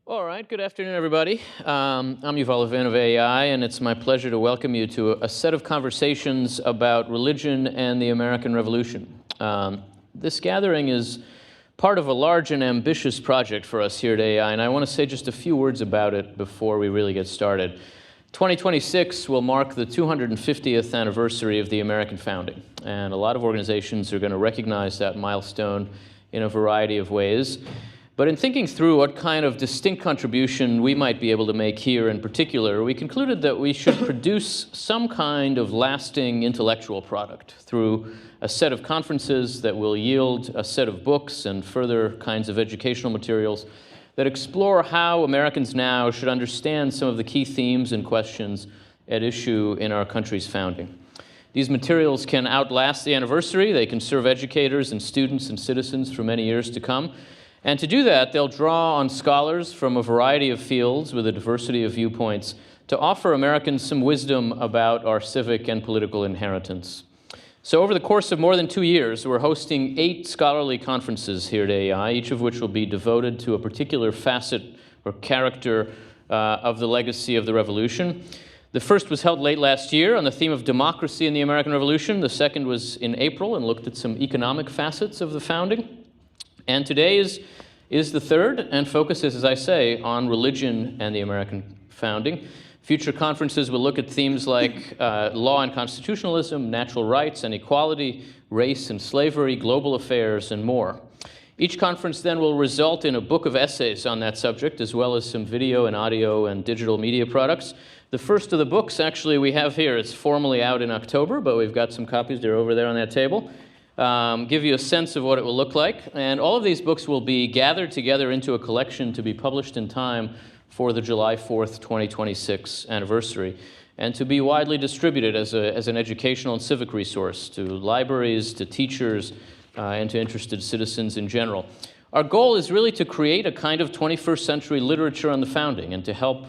All right, good afternoon, everybody. I'm Yuval Levin of AI, and it's my pleasure to welcome you to a set of conversations about religion and the American Revolution. This gathering is part of a large and ambitious project for us here at AI, and I want to say just a few words about it before we really get started. 2026 will mark the 250th anniversary of the American founding, and a lot of organizations are going to recognize that milestone in a variety of ways. But in thinking through what kind of distinct contribution we might be able to make here in particular, we concluded that we should produce some kind of lasting intellectual product through a set of conferences that will yield a set of books and further kinds of educational materials that explore how Americans now should understand some of the key themes and questions at issue in our country's founding. These materials can outlast the anniversary. They can serve educators and students and citizens for many years to come. And to do that, they'll draw on scholars from a variety of fields with a diversity of viewpoints to offer Americans some wisdom about our civic and political inheritance. So over the course of more than 2 years, we're hosting 8 scholarly conferences here at AI, each of which will be devoted to a particular facet or character of the legacy of the Revolution. The first was held late last year on the theme of democracy in the American Revolution. The second was in April and looked at some economic facets of the founding. And today is the third and focuses, as I say, on religion and the American founding. Future conferences will look at themes like law and constitutionalism, natural rights and equality, race and slavery, global affairs, and more. Each conference then will result in a book of essays on that subject, as well as some video and audio and digital media products. The first of the books, actually, we have here. It's formally out in October, but we've got some copies. They're over there on that table. Give you a sense of what it will look like. And all of these books will be gathered together into a collection to be published in time for the July 4th, 2026 anniversary, and to be widely distributed as an educational and civic resource to libraries, to teachers, and to interested citizens in general. Our goal is really to create a kind of 21st century literature on the founding and to help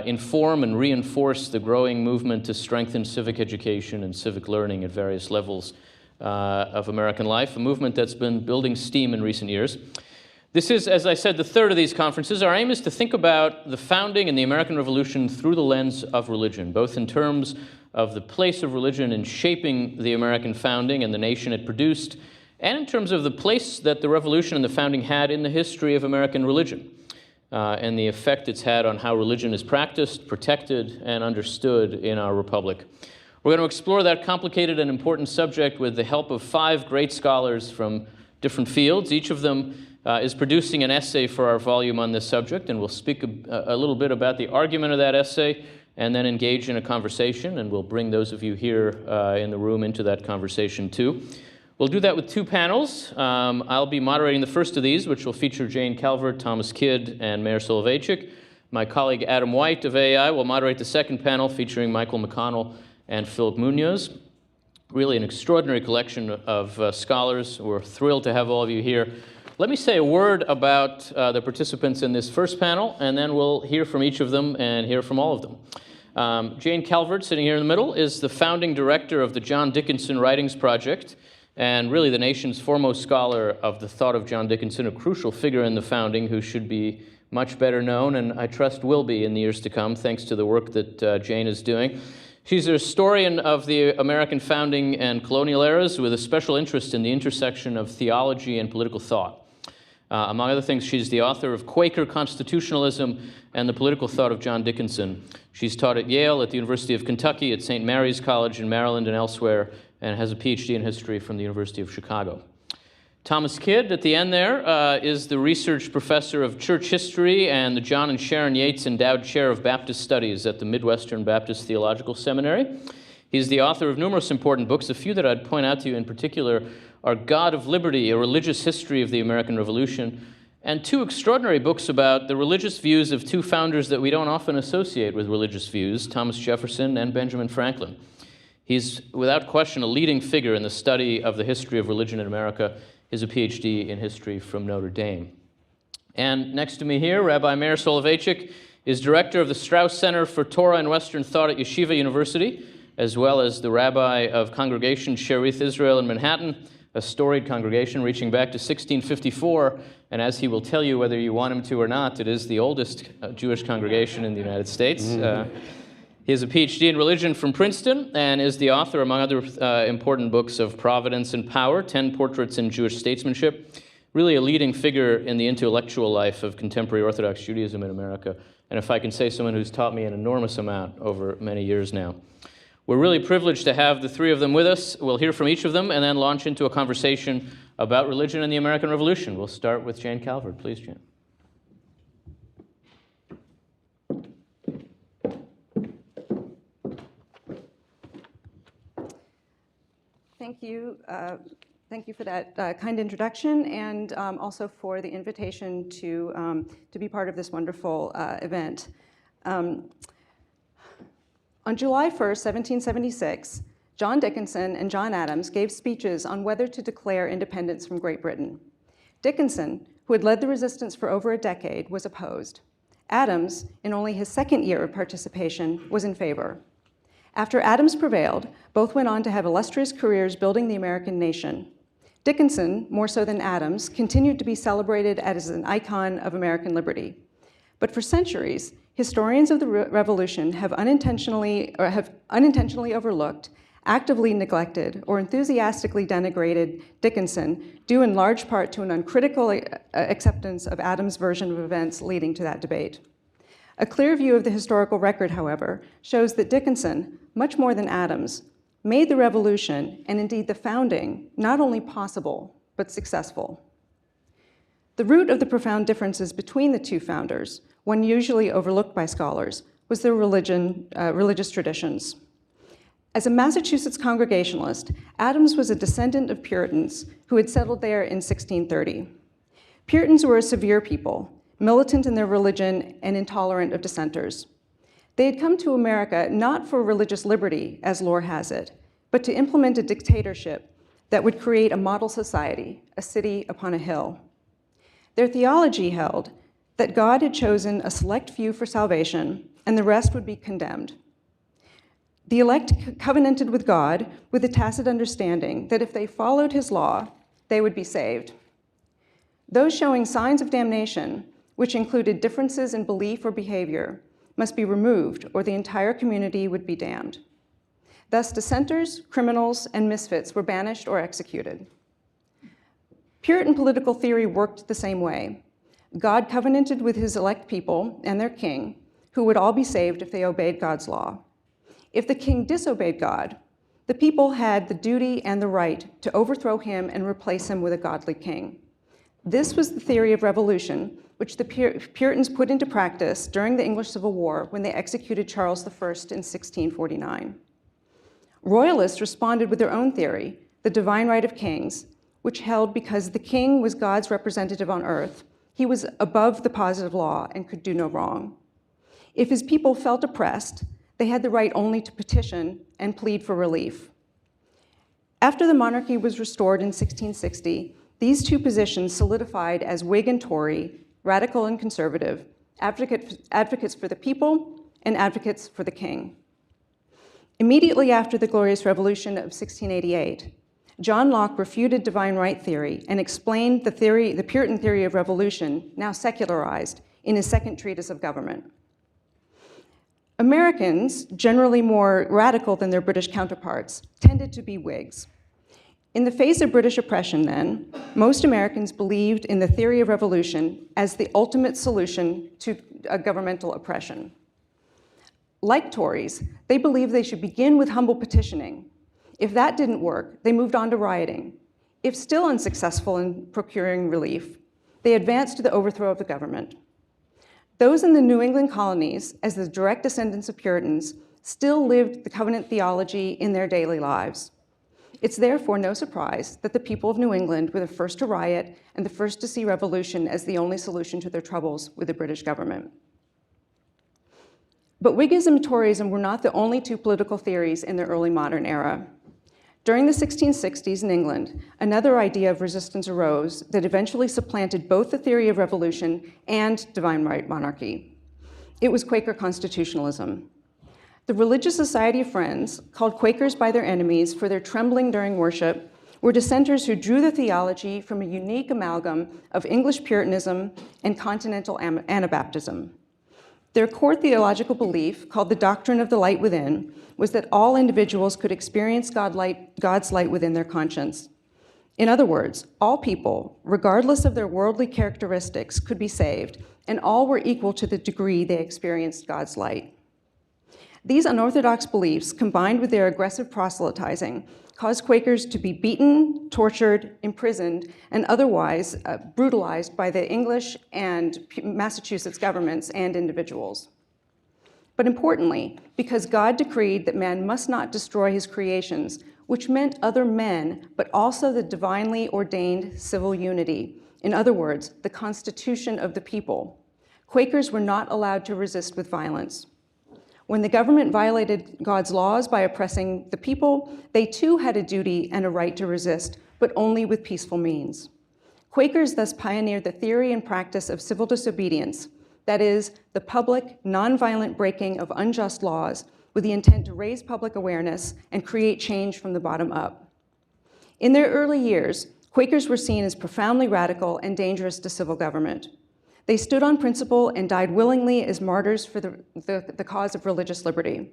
inform and reinforce the growing movement to strengthen civic education and civic learning at various levels of American life, a movement that's been building steam in recent years. This is, as I said, the third of these conferences. Our aim is to think about the founding and the American Revolution through the lens of religion, both in terms of the place of religion in shaping the American founding and the nation it produced, and in terms of the place that the Revolution and the founding had in the history of American religion, and the effect it's had on how religion is practiced, protected, and understood in our republic. We're going to explore that complicated and important subject with the help of 5 great scholars from different fields. Each of them is producing an essay for our volume on this subject, and we'll speak a little bit about the argument of that essay and then engage in a conversation, and we'll bring those of you here in the room into that conversation too. We'll do that with 2 panels. I'll be moderating the first of these, which will feature Jane Calvert, Thomas Kidd, and Meir Soloveichik. My colleague Adam White of AI will moderate the second panel featuring Michael McConnell and Philip Munoz. Really an extraordinary collection of scholars. We're thrilled to have all of you here. Let me say a word about the participants in this first panel, and then we'll hear from each of them and hear from all of them. Jane Calvert, sitting here in the middle, is the founding director of the John Dickinson Writings Project, and really the nation's foremost scholar of the thought of John Dickinson, a crucial figure in the founding who should be much better known, and I trust will be in the years to come, thanks to the work that Jane is doing. She's a historian of the American founding and colonial eras with a special interest in the intersection of theology and political thought. Among other things, she's the author of Quaker Constitutionalism and the Political Thought of John Dickinson. She's taught at Yale, at the University of Kentucky, at St. Mary's College in Maryland and elsewhere, and has a PhD in history from the University of Chicago. Thomas Kidd, at the end there, is the research professor of church history and the John and Sharon Yates Endowed Chair of Baptist Studies at the Midwestern Baptist Theological Seminary. He's the author of numerous important books. A few that I'd point out to you in particular are God of Liberty, A Religious History of the American Revolution, and 2 extraordinary books about the religious views of 2 founders that we don't often associate with religious views, Thomas Jefferson and Benjamin Franklin. He's, without question, a leading figure in the study of the history of religion in America. He has a PhD in history from Notre Dame. And next to me here, Rabbi Meir Soloveichik is director of the Strauss Center for Torah and Western Thought at Yeshiva University, as well as the rabbi of Congregation Sherith Israel in Manhattan, a storied congregation reaching back to 1654 And as he will tell you, whether you want him to or not, it is the oldest Jewish congregation in the United States. He has a PhD in religion from Princeton and is the author, among other important books, of Providence and Power, 10 Portraits in Jewish Statesmanship, really a leading figure in the intellectual life of contemporary Orthodox Judaism in America. And if I can say, someone who's taught me an enormous amount over many years now. We're really privileged to have the three of them with us. We'll hear from each of them and then launch into a conversation about religion and the American Revolution. We'll start with Jane Calvert. Please, Jane. Thank you. Thank you for that kind introduction, and also for the invitation to be part of this wonderful event. On July 1st, 1776, John Dickinson and John Adams gave speeches on whether to declare independence from Great Britain. Dickinson, who had led the resistance for over a decade, was opposed. Adams, in only his second year of participation, was in favor. After Adams prevailed, both went on to have illustrious careers building the American nation. Dickinson, more so than Adams, continued to be celebrated as an icon of American liberty. But for centuries, historians of the Revolution have unintentionally overlooked, actively neglected, or enthusiastically denigrated Dickinson, due in large part to an uncritical acceptance of Adams' version of events leading to that debate. A clear view of the historical record, however, shows that Dickinson, much more than Adams, made the revolution, and indeed the founding, not only possible, but successful. The root of the profound differences between the two founders, one usually overlooked by scholars, was their religious traditions. As a Massachusetts Congregationalist, Adams was a descendant of Puritans who had settled there in 1630. Puritans were a severe people, militant in their religion and intolerant of dissenters. They had come to America not for religious liberty, as lore has it, but to implement a dictatorship that would create a model society, a city upon a hill. Their theology held that God had chosen a select few for salvation, and the rest would be condemned. The elect covenanted with God with a tacit understanding that if they followed his law, they would be saved. Those showing signs of damnation, which included differences in belief or behavior, must be removed, or the entire community would be damned. Thus, dissenters, criminals, and misfits were banished or executed. Puritan political theory worked the same way. God covenanted with his elect people and their king, who would all be saved if they obeyed God's law. If the king disobeyed God, the people had the duty and the right to overthrow him and replace him with a godly king. This was the theory of revolution, which the Puritans put into practice during the English Civil War when they executed Charles I in 1649. Royalists responded with their own theory, the divine right of kings, which held because the king was God's representative on earth, he was above the positive law and could do no wrong. If his people felt oppressed, they had the right only to petition and plead for relief. After the monarchy was restored in 1660, these two positions solidified as Whig and Tory, radical and conservative, advocates for the people and advocates for the king. Immediately after the Glorious Revolution of 1688, John Locke refuted divine right theory and explained the Puritan theory of revolution, now secularized, in his second treatise of government. Americans, generally more radical than their British counterparts, tended to be Whigs. In the face of British oppression then, most Americans believed in the theory of revolution as the ultimate solution to governmental oppression. Like Tories, they believed they should begin with humble petitioning. If that didn't work, they moved on to rioting. If still unsuccessful in procuring relief, they advanced to the overthrow of the government. Those in the New England colonies, as the direct descendants of Puritans, still lived the covenant theology in their daily lives. It's therefore no surprise that the people of New England were the first to riot and the first to see revolution as the only solution to their troubles with the British government. But Whiggism and Toryism were not the only two political theories in the early modern era. During the 1660s in England, another idea of resistance arose that eventually supplanted both the theory of revolution and divine right monarchy. It was Quaker constitutionalism. The Religious Society of Friends, called Quakers by their enemies for their trembling during worship, were dissenters who drew their theology from a unique amalgam of English Puritanism and continental Anabaptism. Their core theological belief, called the doctrine of the light within, was that all individuals could experience God's light within their conscience. In other words, all people, regardless of their worldly characteristics, could be saved, and all were equal to the degree they experienced God's light. These unorthodox beliefs, combined with their aggressive proselytizing, caused Quakers to be beaten, tortured, imprisoned, and otherwise brutalized by the English and Massachusetts governments and individuals. But importantly, because God decreed that man must not destroy his creations, which meant other men, but also the divinely ordained civil unity, in other words, the constitution of the people, Quakers were not allowed to resist with violence. When the government violated God's laws by oppressing the people, they too had a duty and a right to resist, but only with peaceful means. Quakers thus pioneered the theory and practice of civil disobedience, that is, the public, nonviolent breaking of unjust laws with the intent to raise public awareness and create change from the bottom up. In their early years, Quakers were seen as profoundly radical and dangerous to civil government. They stood on principle and died willingly as martyrs for the cause of religious liberty.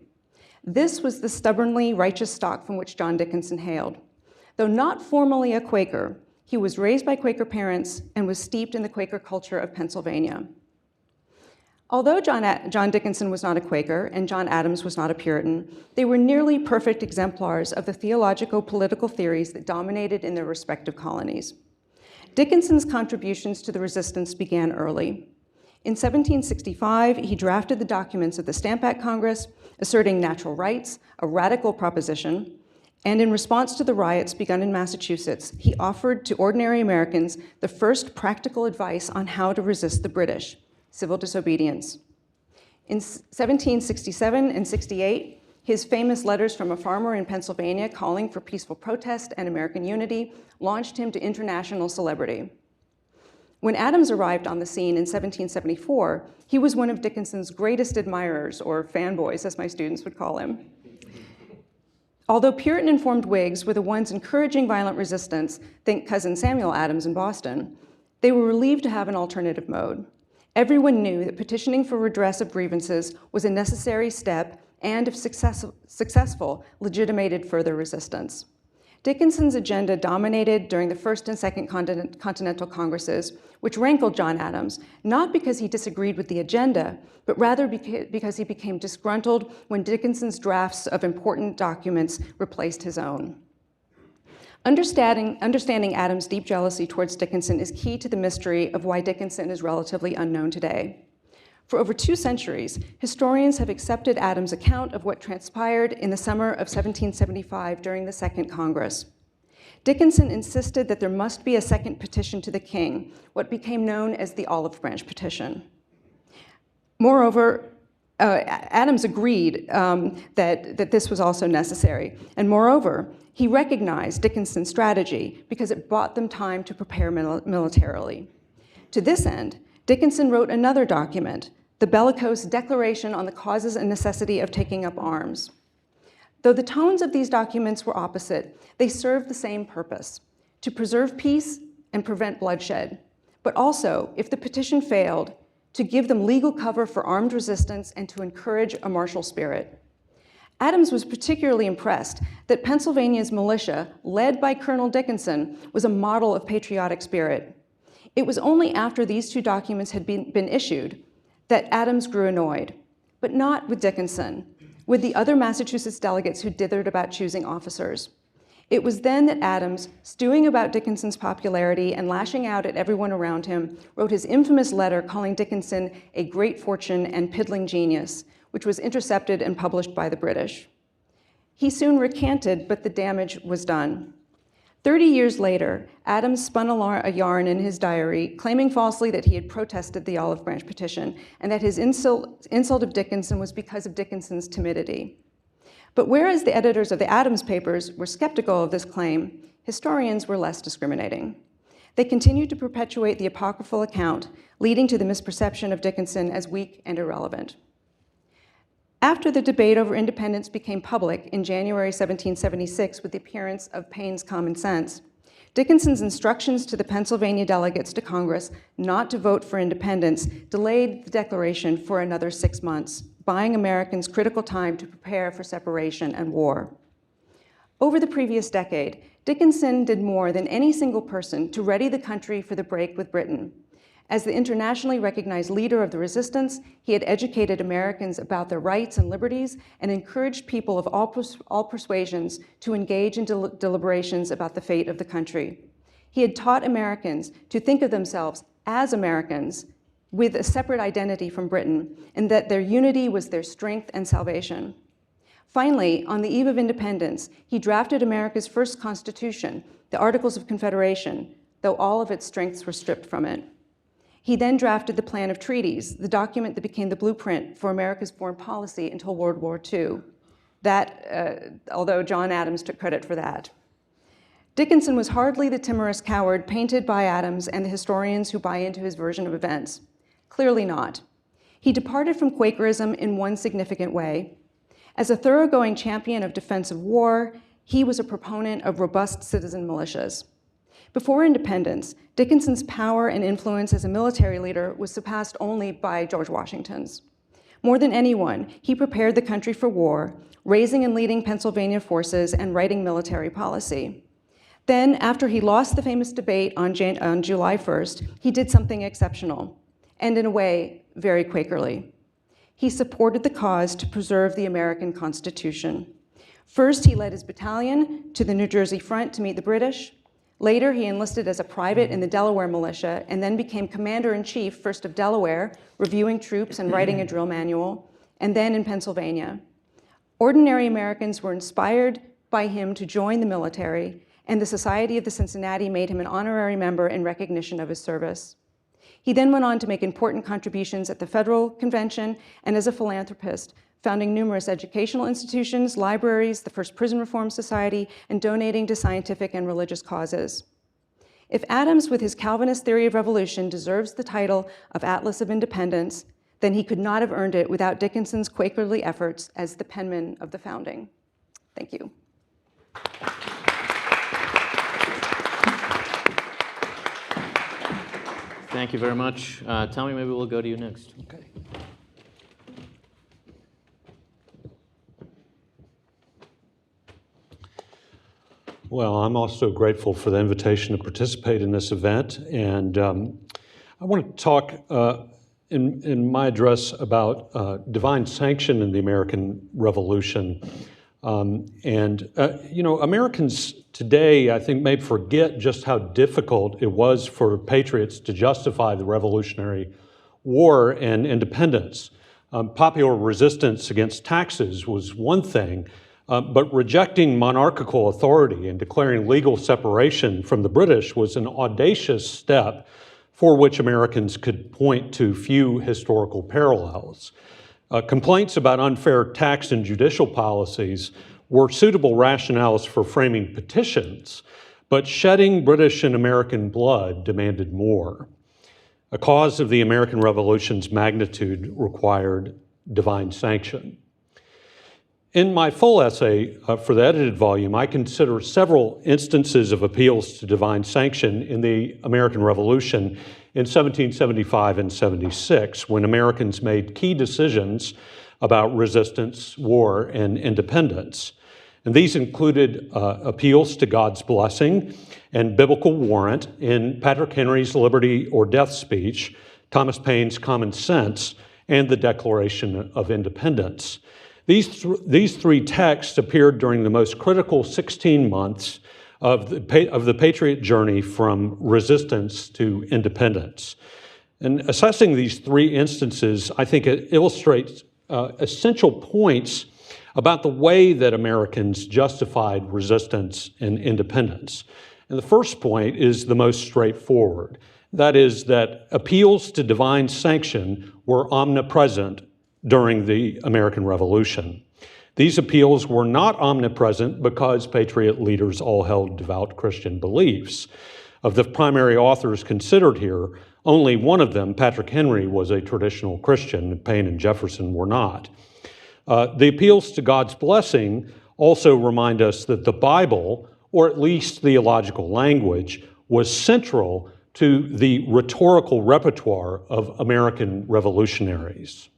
This was the stubbornly righteous stock from which John Dickinson hailed. Though not formally a Quaker, he was raised by Quaker parents and was steeped in the Quaker culture of Pennsylvania. Although John Dickinson was not a Quaker and John Adams was not a Puritan, they were nearly perfect exemplars of the theological political theories that dominated in their respective colonies. Dickinson's contributions to the resistance began early. In 1765, he drafted the documents of the Stamp Act Congress, asserting natural rights, a radical proposition, and in response to the riots begun in Massachusetts, he offered to ordinary Americans the first practical advice on how to resist the British: civil disobedience. In 1767 and 68, his famous letters from a farmer in Pennsylvania calling for peaceful protest and American unity launched him to international celebrity. When Adams arrived on the scene in 1774, he was one of Dickinson's greatest admirers, or fanboys, as my students would call him. Although Puritan-informed Whigs were the ones encouraging violent resistance, think Cousin Samuel Adams in Boston, they were relieved to have an alternative mode. Everyone knew that petitioning for redress of grievances was a necessary step and, if successful, legitimated further resistance. Dickinson's agenda dominated during the First and Second Continental Congresses, which rankled John Adams, not because he disagreed with the agenda, but rather because he became disgruntled when Dickinson's drafts of important documents replaced his own. Understanding Adams' deep jealousy towards Dickinson is key to the mystery of why Dickinson is relatively unknown today. For over 2 centuries, historians have accepted Adams' account of what transpired in the summer of 1775 during the Second Congress. Dickinson insisted that there must be a second petition to the king, what became known as the Olive Branch Petition. Moreover, Adams agreed that this was also necessary. And moreover, he recognized Dickinson's strategy because it bought them time to prepare militarily. To this end, Dickinson wrote another document, the bellicose Declaration on the Causes and Necessity of Taking Up Arms. Though the tones of these documents were opposite, they served the same purpose: to preserve peace and prevent bloodshed, but also, if the petition failed, to give them legal cover for armed resistance and to encourage a martial spirit. Adams was particularly impressed that Pennsylvania's militia, led by Colonel Dickinson, was a model of patriotic spirit. It was only after these 2 documents had been issued that Adams grew annoyed, but not with Dickinson, with the other Massachusetts delegates who dithered about choosing officers. It was then that Adams, stewing about Dickinson's popularity and lashing out at everyone around him, wrote his infamous letter calling Dickinson a great fortune and piddling genius, which was intercepted and published by the British. He soon recanted, but the damage was done. 30 years later, Adams spun a yarn in his diary, claiming falsely that he had protested the Olive Branch Petition and that his insult of Dickinson was because of Dickinson's timidity. But whereas the editors of the Adams papers were skeptical of this claim, historians were less discriminating. They continued to perpetuate the apocryphal account, leading to the misperception of Dickinson as weak and irrelevant. After the debate over independence became public in January 1776 with the appearance of Paine's Common Sense, Dickinson's instructions to the Pennsylvania delegates to Congress not to vote for independence delayed the declaration for another 6 months, buying Americans critical time to prepare for separation and war. Over the previous decade, Dickinson did more than any single person to ready the country for the break with Britain. As the internationally recognized leader of the resistance, he had educated Americans about their rights and liberties and encouraged people of all persuasions to engage in deliberations about the fate of the country. He had taught Americans to think of themselves as Americans with a separate identity from Britain, and that their unity was their strength and salvation. Finally, on the eve of independence, he drafted America's first Constitution, the Articles of Confederation, though all of its strengths were stripped from it. He then drafted the Plan of Treaties, the document that became the blueprint for America's foreign policy until World War II. Although John Adams took credit for that. Dickinson was hardly the timorous coward painted by Adams and the historians who buy into his version of events. Clearly not. He departed from Quakerism in one significant way. As a thoroughgoing champion of defensive war, he was a proponent of robust citizen militias. Before independence, Dickinson's power and influence as a military leader was surpassed only by George Washington's. More than anyone, he prepared the country for war, raising and leading Pennsylvania forces and writing military policy. Then, after he lost the famous debate on July 1st, he did something exceptional, and in a way, very Quakerly. He supported the cause to preserve the American Constitution. First, he led his battalion to the New Jersey front to meet the British. Later, he enlisted as a private in the Delaware militia and then became commander-in-chief, first of Delaware, reviewing troops and writing a drill manual, and then in Pennsylvania. Ordinary Americans were inspired by him to join the military, and the Society of the Cincinnati made him an honorary member in recognition of his service. He then went on to make important contributions at the Federal Convention and as a philanthropist, founding numerous educational institutions, libraries, the first prison reform society, and donating to scientific and religious causes. If Adams, with his Calvinist theory of revolution, deserves the title of Atlas of Independence, then he could not have earned it without Dickinson's Quakerly efforts as the penman of the founding. Thank you. Thank you very much. Tommy, maybe we'll go to you next. Okay. Well, I'm also grateful for the invitation to participate in this event, and I want to talk in my address about divine sanction in the American Revolution. Americans today, I think, may forget just how difficult it was for patriots to justify the Revolutionary War and independence. Popular resistance against taxes was one thing, but rejecting monarchical authority and declaring legal separation from the British was an audacious step for which Americans could point to few historical parallels. Complaints about unfair tax and judicial policies were suitable rationales for framing petitions, but shedding British and American blood demanded more. A cause of the American Revolution's magnitude required divine sanction. In my full essay for the edited volume, I consider several instances of appeals to divine sanction in the American Revolution in 1775 and 76, when Americans made key decisions about resistance, war, and independence. And these included appeals to God's blessing and biblical warrant in Patrick Henry's Liberty or Death speech, Thomas Paine's Common Sense, and the Declaration of Independence. These three texts appeared during the most critical 16 months of the patriot journey from resistance to independence. And assessing these three instances, I think it illustrates essential points about the way that Americans justified resistance and independence. And the first point is the most straightforward. That is that appeals to divine sanction were omnipresent during the American Revolution. These appeals were not omnipresent because patriot leaders all held devout Christian beliefs. Of the primary authors considered here, only one of them, Patrick Henry, was a traditional Christian. Paine and Jefferson were not. The appeals to God's blessing also remind us that the Bible, or at least theological language, was central to the rhetorical repertoire of American revolutionaries.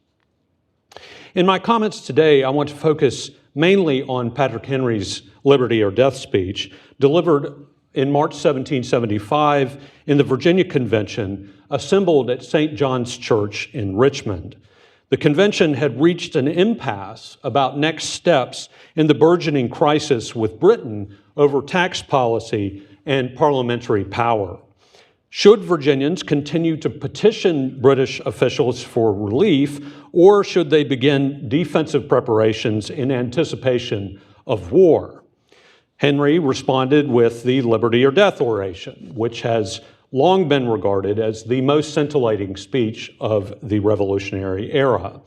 In my comments today, I want to focus mainly on Patrick Henry's Liberty or Death speech, delivered in March 1775 in the Virginia Convention, assembled at St. John's Church in Richmond. The convention had reached an impasse about next steps in the burgeoning crisis with Britain over tax policy and parliamentary power. Should Virginians continue to petition British officials for relief, or should they begin defensive preparations in anticipation of war? Henry responded with the Liberty or Death oration, which has long been regarded as the most scintillating speech of the Revolutionary era.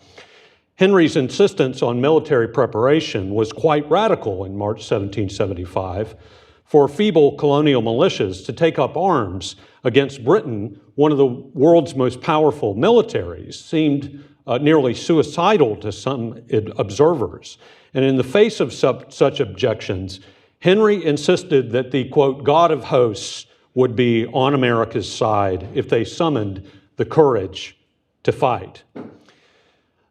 Henry's insistence on military preparation was quite radical in March 1775. For feeble colonial militias to take up arms against Britain, one of the world's most powerful militaries, seemed nearly suicidal to some observers. And in the face of such objections, Henry insisted that the, quote, God of hosts would be on America's side if they summoned the courage to fight.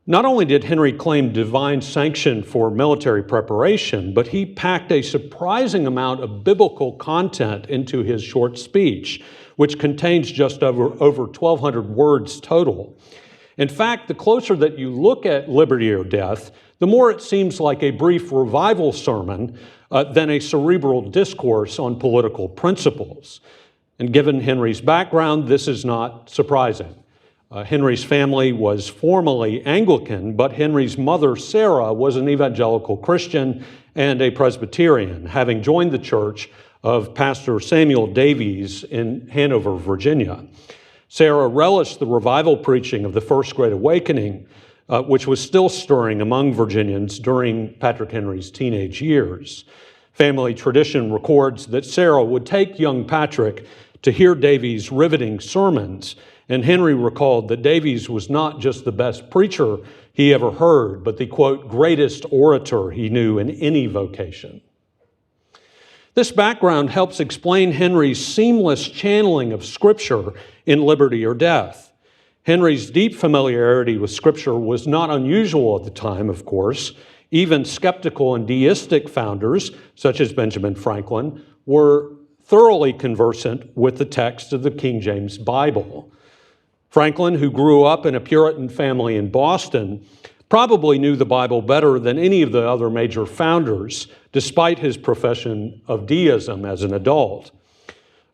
Not only did Henry claim divine sanction for military preparation, but he packed a surprising amount of biblical content into his short speech, which contains just over 1,200 words total. In fact, the closer that you look at Liberty or Death, the more it seems like a brief revival sermon than a cerebral discourse on political principles. And given Henry's background, this is not surprising. Henry's family was formally Anglican, but Henry's mother, Sarah, was an evangelical Christian and a Presbyterian, having joined the church of Pastor Samuel Davies in Hanover, Virginia. Sarah relished the revival preaching of the First Great Awakening, which was still stirring among Virginians during Patrick Henry's teenage years. Family tradition records that Sarah would take young Patrick to hear Davies' riveting sermons, and Henry recalled that Davies was not just the best preacher he ever heard, but the, quote, greatest orator he knew in any vocation. This background helps explain Henry's seamless channeling of Scripture in Liberty or Death. Henry's deep familiarity with Scripture was not unusual at the time, of course. Even skeptical and deistic founders, such as Benjamin Franklin, were thoroughly conversant with the text of the King James Bible. Franklin, who grew up in a Puritan family in Boston, probably knew the Bible better than any of the other major founders, despite his profession of deism as an adult.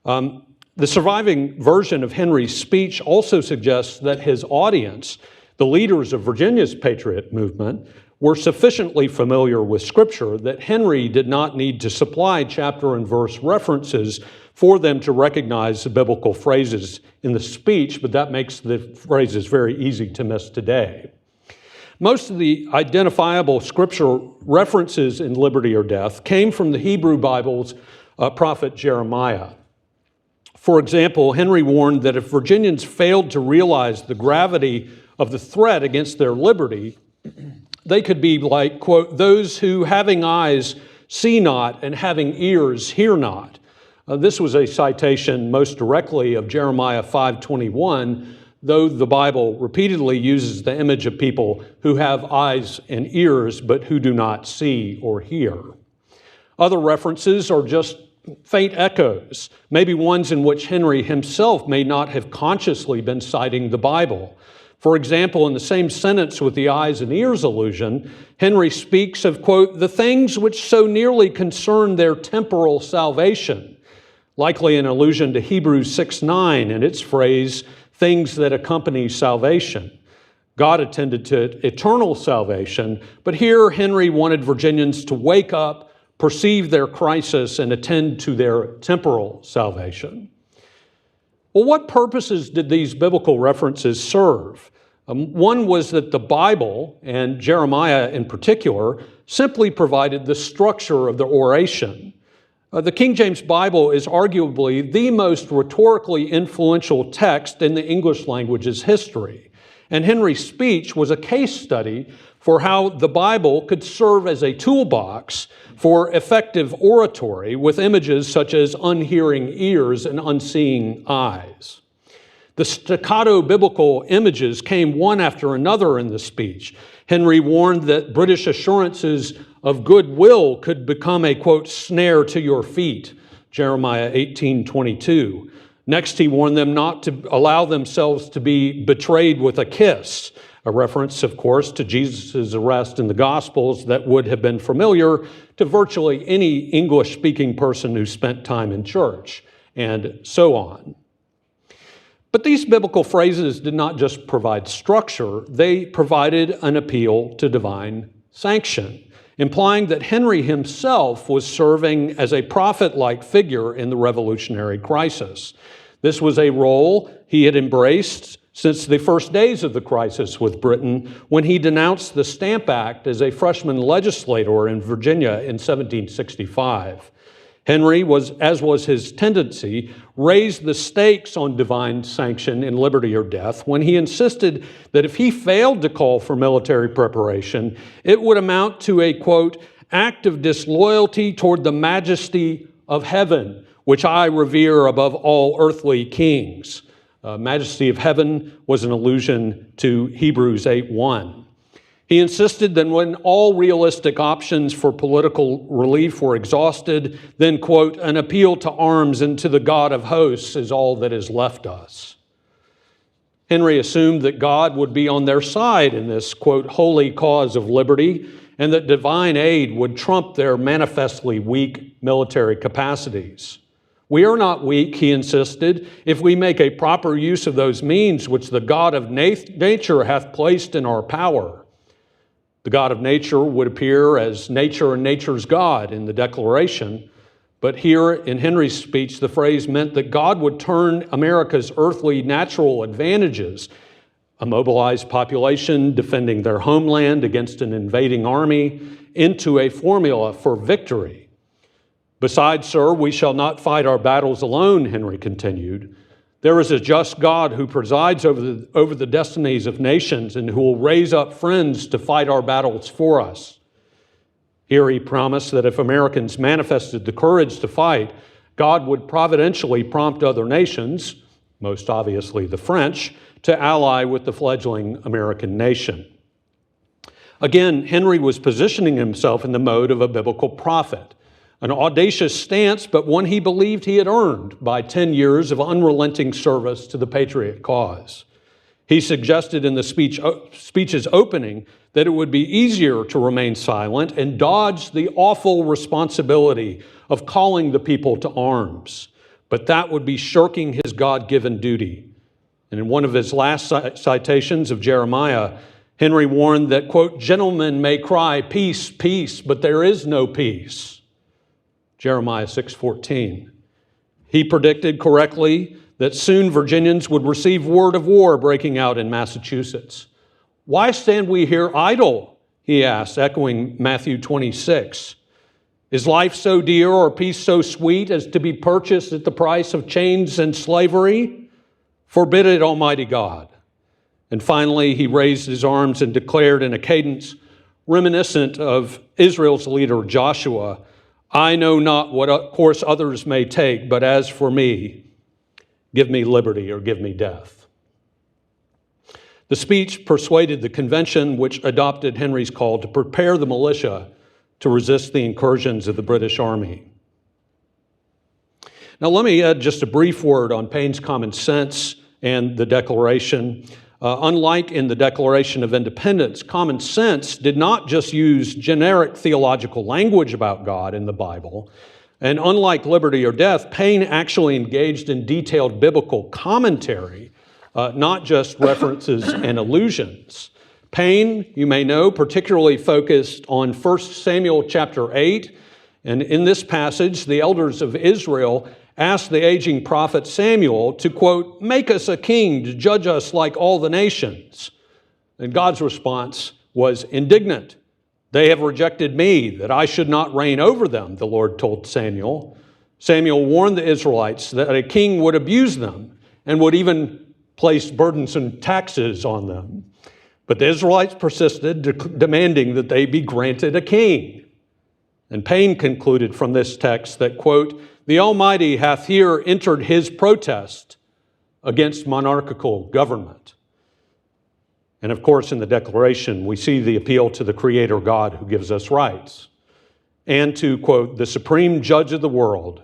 The surviving version of Henry's speech also suggests that his audience, the leaders of Virginia's Patriot movement, were sufficiently familiar with Scripture that Henry did not need to supply chapter and verse references for them to recognize the biblical phrases in the speech, but that makes the phrases very easy to miss today. Most of the identifiable Scripture references in Liberty or Death came from the Hebrew Bible's prophet Jeremiah. For example, Henry warned that if Virginians failed to realize the gravity of the threat against their liberty, they could be like, quote, those who having eyes see not and having ears hear not. This was a citation most directly of Jeremiah 5:21, though the Bible repeatedly uses the image of people who have eyes and ears but who do not see or hear. Other references are just faint echoes, maybe ones in which Henry himself may not have consciously been citing the Bible. For example, in the same sentence with the eyes and ears allusion, Henry speaks of, quote, the things which so nearly concern their temporal salvation, likely an allusion to Hebrews 6:9 and its phrase, things that accompany salvation. God attended to eternal salvation, but here Henry wanted Virginians to wake up, perceive their crisis, and attend to their temporal salvation. Well, what purposes did these biblical references serve? One was that the Bible, and Jeremiah in particular, simply provided the structure of the oration. The King James Bible is arguably the most rhetorically influential text in the English language's history. And Henry's speech was a case study for how the Bible could serve as a toolbox for effective oratory with images such as unhearing ears and unseeing eyes. The staccato biblical images came one after another in the speech. Henry warned that British assurances of goodwill could become a, quote, snare to your feet, Jeremiah 18:22. Next, he warned them not to allow themselves to be betrayed with a kiss, a reference, of course, to Jesus' arrest in the Gospels that would have been familiar to virtually any English-speaking person who spent time in church, and so on. But these biblical phrases did not just provide structure, they provided an appeal to divine sanction, implying that Henry himself was serving as a prophet-like figure in the revolutionary crisis. This was a role he had embraced since the first days of the crisis with Britain, when he denounced the Stamp Act as a freshman legislator in Virginia in 1765. Henry was, as was his tendency, raised the stakes on divine sanction in liberty or death when he insisted that if he failed to call for military preparation, it would amount to a, quote, act of disloyalty toward the majesty of heaven, which I revere above all earthly kings. Majesty of heaven was an allusion to Hebrews 8:1. He insisted that when all realistic options for political relief were exhausted, then, quote, an appeal to arms and to the God of hosts is all that is left us. Henry assumed that God would be on their side in this, quote, holy cause of liberty, and that divine aid would trump their manifestly weak military capacities. We are not weak, he insisted, if we make a proper use of those means which the God of nature hath placed in our power. The God of nature would appear as nature and nature's God in the Declaration, but here in Henry's speech, the phrase meant that God would turn America's earthly natural advantages, a mobilized population defending their homeland against an invading army, into a formula for victory. Besides, sir, we shall not fight our battles alone, Henry continued. There is a just God who presides over the destinies of nations and who will raise up friends to fight our battles for us. Here he promised that if Americans manifested the courage to fight, God would providentially prompt other nations, most obviously the French, to ally with the fledgling American nation. Again, Henry was positioning himself in the mode of a biblical prophet. An audacious stance, but one he believed he had earned by 10 years of unrelenting service to the patriot cause. He suggested in the speech's opening that it would be easier to remain silent and dodge the awful responsibility of calling the people to arms, but that would be shirking his God-given duty. And in one of his last citations of Jeremiah, Henry warned that, quote, gentlemen may cry, peace, peace, but there is no peace. Jeremiah 6:14. He predicted correctly that soon Virginians would receive word of war breaking out in Massachusetts. Why stand we here idle? He asked, echoing Matthew 26. Is life so dear or peace so sweet as to be purchased at the price of chains and slavery? Forbid it, Almighty God. And finally, he raised his arms and declared in a cadence reminiscent of Israel's leader Joshua, I know not what course others may take, but as for me, give me liberty or give me death. The speech persuaded the convention, which adopted Henry's call to prepare the militia to resist the incursions of the British Army. Now, let me add just a brief word on Paine's common sense and the Declaration. Unlike in the Declaration of Independence, common sense did not just use generic theological language about God in the Bible. And unlike liberty or death, Paine actually engaged in detailed biblical commentary, not just references and allusions. Paine, you may know, particularly focused on 1 Samuel chapter 8. And in this passage, the elders of Israel asked the aging prophet Samuel to, quote, make us a king to judge us like all the nations. And God's response was indignant. They have rejected me, that I should not reign over them, the Lord told Samuel. Samuel warned the Israelites that a king would abuse them and would even placed burdensome taxes on them. But the Israelites persisted, demanding that they be granted a king. And Payne concluded from this text that, quote, "The Almighty hath here entered his protest against monarchical government." And of course, in the Declaration, we see the appeal to the Creator God who gives us rights, and to, quote, "the supreme judge of the world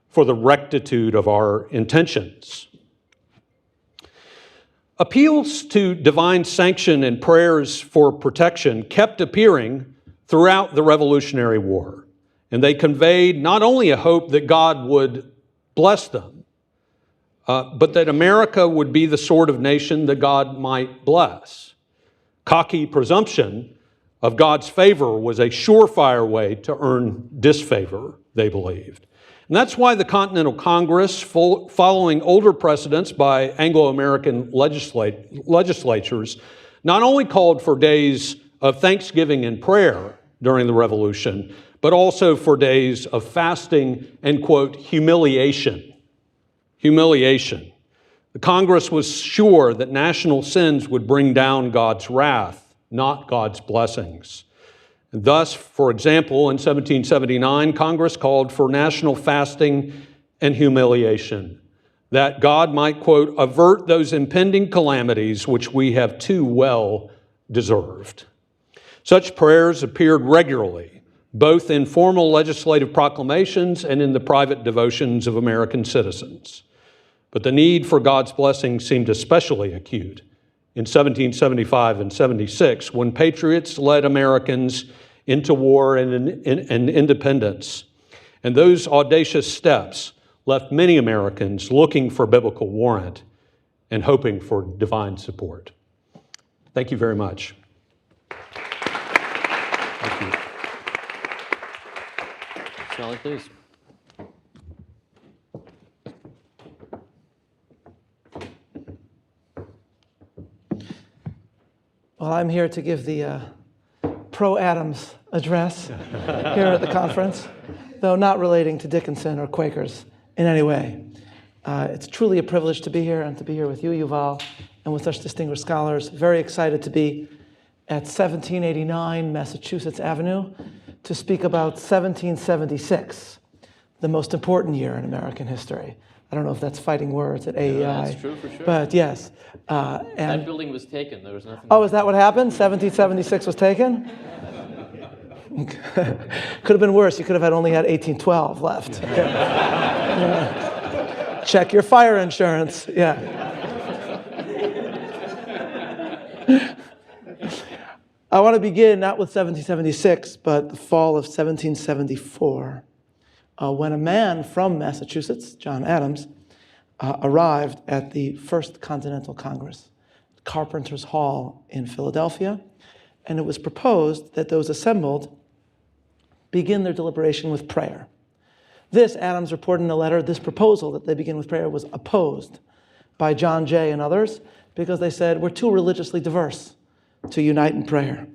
for the rectitude of our intentions." Appeals to divine sanction and prayers for protection kept appearing throughout the Revolutionary War, and they conveyed not only a hope that God would bless them, but that America would be the sort of nation that God might bless. Cocky presumption of God's favor was a surefire way to earn disfavor, they believed. And that's why the Continental Congress, following older precedents by Anglo-American legislatures, not only called for days of thanksgiving and prayer during the Revolution, but also for days of fasting and, quote, humiliation. Humiliation. The Congress was sure that national sins would bring down God's wrath, not God's blessings. And thus, for example, in 1779, Congress called for national fasting and humiliation, that God might, quote, avert those impending calamities which we have too well deserved. Such prayers appeared regularly, both in formal legislative proclamations and in the private devotions of American citizens. But the need for God's blessing seemed especially acute in 1775 and 76, when patriots led Americans into war and independence. And those audacious steps left many Americans looking for biblical warrant and hoping for divine support. Thank you very much. Thank you. Sally, please. Well, I'm here to give the pro-Adams address here at the conference, though not relating to Dickinson or Quakers in any way. It's truly a privilege to be here and to be here with you, Yuval, and with such distinguished scholars. Very excited to be at 1789 Massachusetts Avenue to speak about 1776, the most important year in American history. I don't know if that's fighting words at AEI. Yeah, that's true for sure. But yes. That building was taken. There was nothing. Oh, is that what happened? 1776 was taken? Could have been worse. You could have only had 1812 left. Yeah. Check your fire insurance. Yeah. I want to begin not with 1776, but the fall of 1774, when a man from Massachusetts, John Adams, arrived at the First Continental Congress, Carpenter's Hall in Philadelphia, and it was proposed that those assembled begin their deliberation with prayer. This, Adams reported in a letter, this proposal that they begin with prayer was opposed by John Jay and others because they said, we're too religiously diverse to unite in prayer.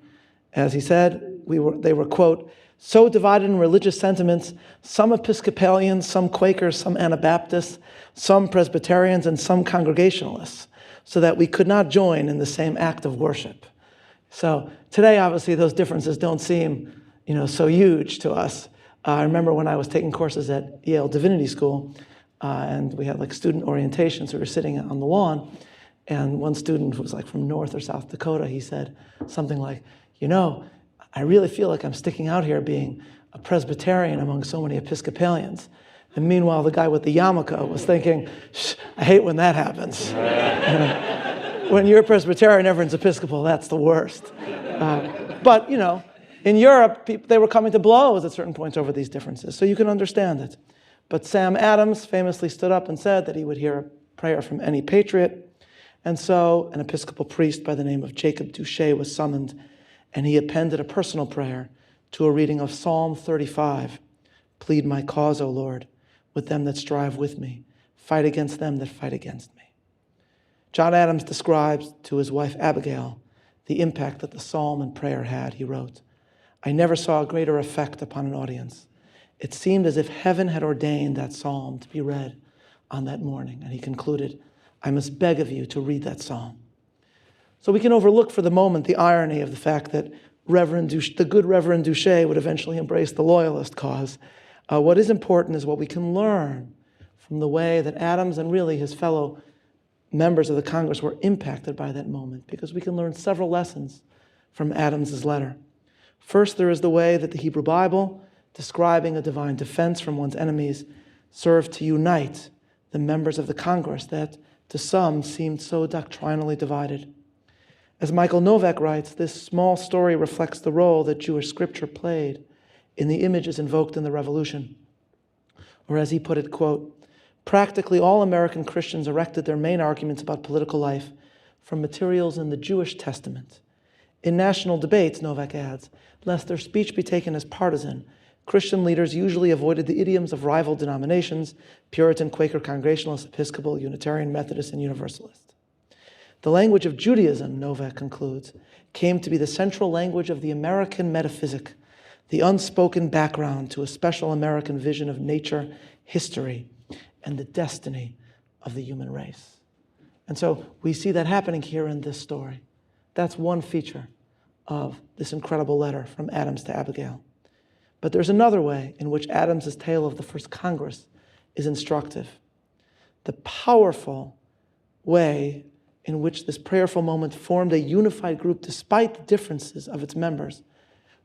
As he said, they were, quote, so divided in religious sentiments, some Episcopalians, some Quakers, some Anabaptists, some Presbyterians, and some Congregationalists, so that we could not join in the same act of worship. So today, obviously, those differences don't seem, so huge to us. I remember when I was taking courses at Yale Divinity School, and we had student orientations. We were sitting on the lawn, and one student who was from North or South Dakota, he said something like, I really feel like I'm sticking out here being a Presbyterian among so many Episcopalians. And meanwhile, the guy with the yarmulke was thinking, I hate when that happens. When you're a Presbyterian, everyone's Episcopal, that's the worst. But, in Europe, they were coming to blows at certain points over these differences, so you can understand it. But Sam Adams famously stood up and said that he would hear a prayer from any patriot. And so an Episcopal priest by the name of Jacob Duché was summoned, and he appended a personal prayer to a reading of Psalm 35. Plead my cause, O Lord, with them that strive with me. Fight against them that fight against me. John Adams describes to his wife Abigail the impact that the psalm and prayer had. He wrote, I never saw a greater effect upon an audience. It seemed as if heaven had ordained that psalm to be read on that morning. And he concluded, I must beg of you to read that psalm. So we can overlook for the moment the irony of the fact that the good Reverend Duché would eventually embrace the loyalist cause. What is important is what we can learn from the way that Adams and really his fellow members of the Congress were impacted by that moment, because we can learn several lessons from Adams's letter. First, there is the way that the Hebrew Bible, describing a divine defense from one's enemies, served to unite the members of the Congress that to some seemed so doctrinally divided. As Michael Novak writes, this small story reflects the role that Jewish scripture played in the images invoked in the Revolution. Or as he put it, quote, practically all American Christians erected their main arguments about political life from materials in the Jewish Testament. In national debates, Novak adds, lest their speech be taken as partisan, Christian leaders usually avoided the idioms of rival denominations, Puritan, Quaker, Congregationalist, Episcopal, Unitarian, Methodist, and Universalist. The language of Judaism, Novak concludes, came to be the central language of the American metaphysic, the unspoken background to a special American vision of nature, history, and the destiny of the human race. And so we see that happening here in this story. That's one feature of this incredible letter from Adams to Abigail. But there's another way in which Adams's tale of the first Congress is instructive. The powerful way in which this prayerful moment formed a unified group despite the differences of its members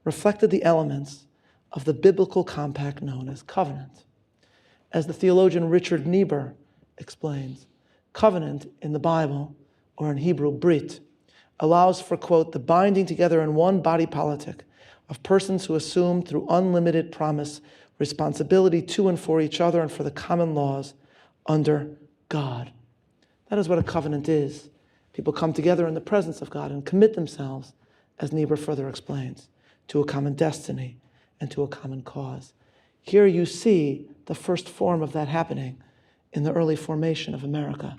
reflected the elements of the biblical compact known as covenant. As the theologian Richard Niebuhr explains, covenant in the Bible, or in Hebrew, brit, allows for, quote, the binding together in one body politic of persons who assume through unlimited promise responsibility to and for each other and for the common laws under God. That is what a covenant is. People come together in the presence of God and commit themselves, as Niebuhr further explains, to a common destiny and to a common cause. Here you see the first form of that happening in the early formation of America.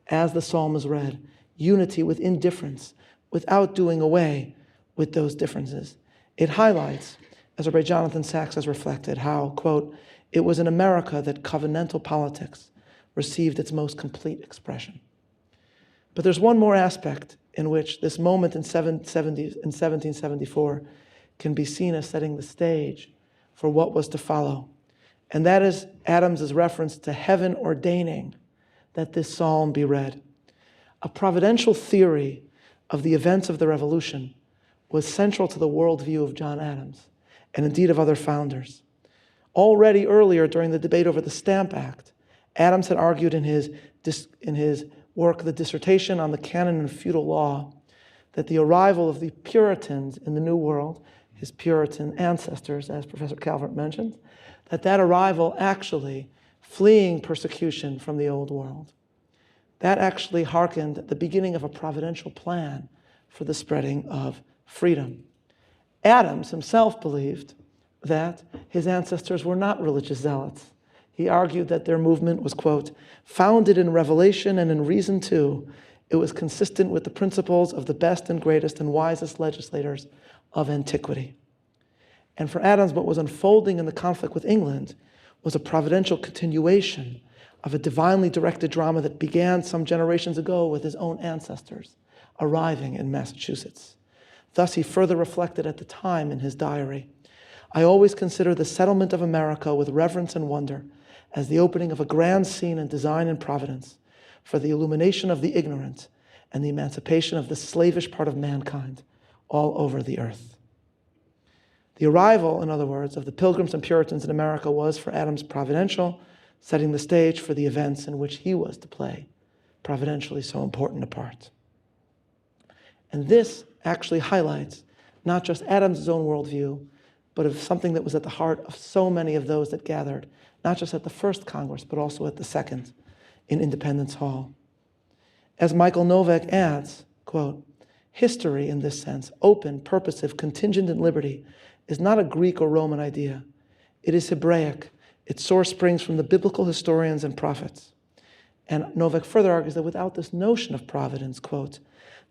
As the psalm is read, unity with indifference, without doing away with those differences. It highlights, as Rabbi Jonathan Sachs has reflected, how, quote, it was in America that covenantal politics received its most complete expression. But there's one more aspect in which this moment in 1774 can be seen as setting the stage for what was to follow. And that is Adams's reference to heaven ordaining that this psalm be read. A providential theory of the events of the Revolution was central to the worldview of John Adams, and indeed of other founders. Already earlier during the debate over the Stamp Act, Adams had argued in his work, The Dissertation on the Canon and Feudal Law, that the arrival of the Puritans in the New World, his Puritan ancestors, as Professor Calvert mentioned, that arrival actually fleeing persecution from the Old World, that actually hearkened at the beginning of a providential plan for the spreading of freedom. Adams himself believed that his ancestors were not religious zealots. He argued that their movement was, quote, founded in revelation and in reason too. It was consistent with the principles of the best and greatest and wisest legislators of antiquity. And for Adams, what was unfolding in the conflict with England was a providential continuation of a divinely directed drama that began some generations ago with his own ancestors arriving in Massachusetts. Thus, he further reflected at the time in his diary, I always consider the settlement of America with reverence and wonder as the opening of a grand scene in design and providence for the illumination of the ignorant and the emancipation of the slavish part of mankind all over the earth. The arrival, in other words, of the Pilgrims and Puritans in America was for Adams providential, setting the stage for the events in which he was to play providentially so important a part. And this actually highlights not just Adams' own worldview, but of something that was at the heart of so many of those that gathered, not just at the first Congress, but also at the second in Independence Hall. As Michael Novak adds, quote, history in this sense, open, purposive, contingent in liberty, is not a Greek or Roman idea. It is Hebraic. Its source springs from the biblical historians and prophets. And Novak further argues that without this notion of providence, quote,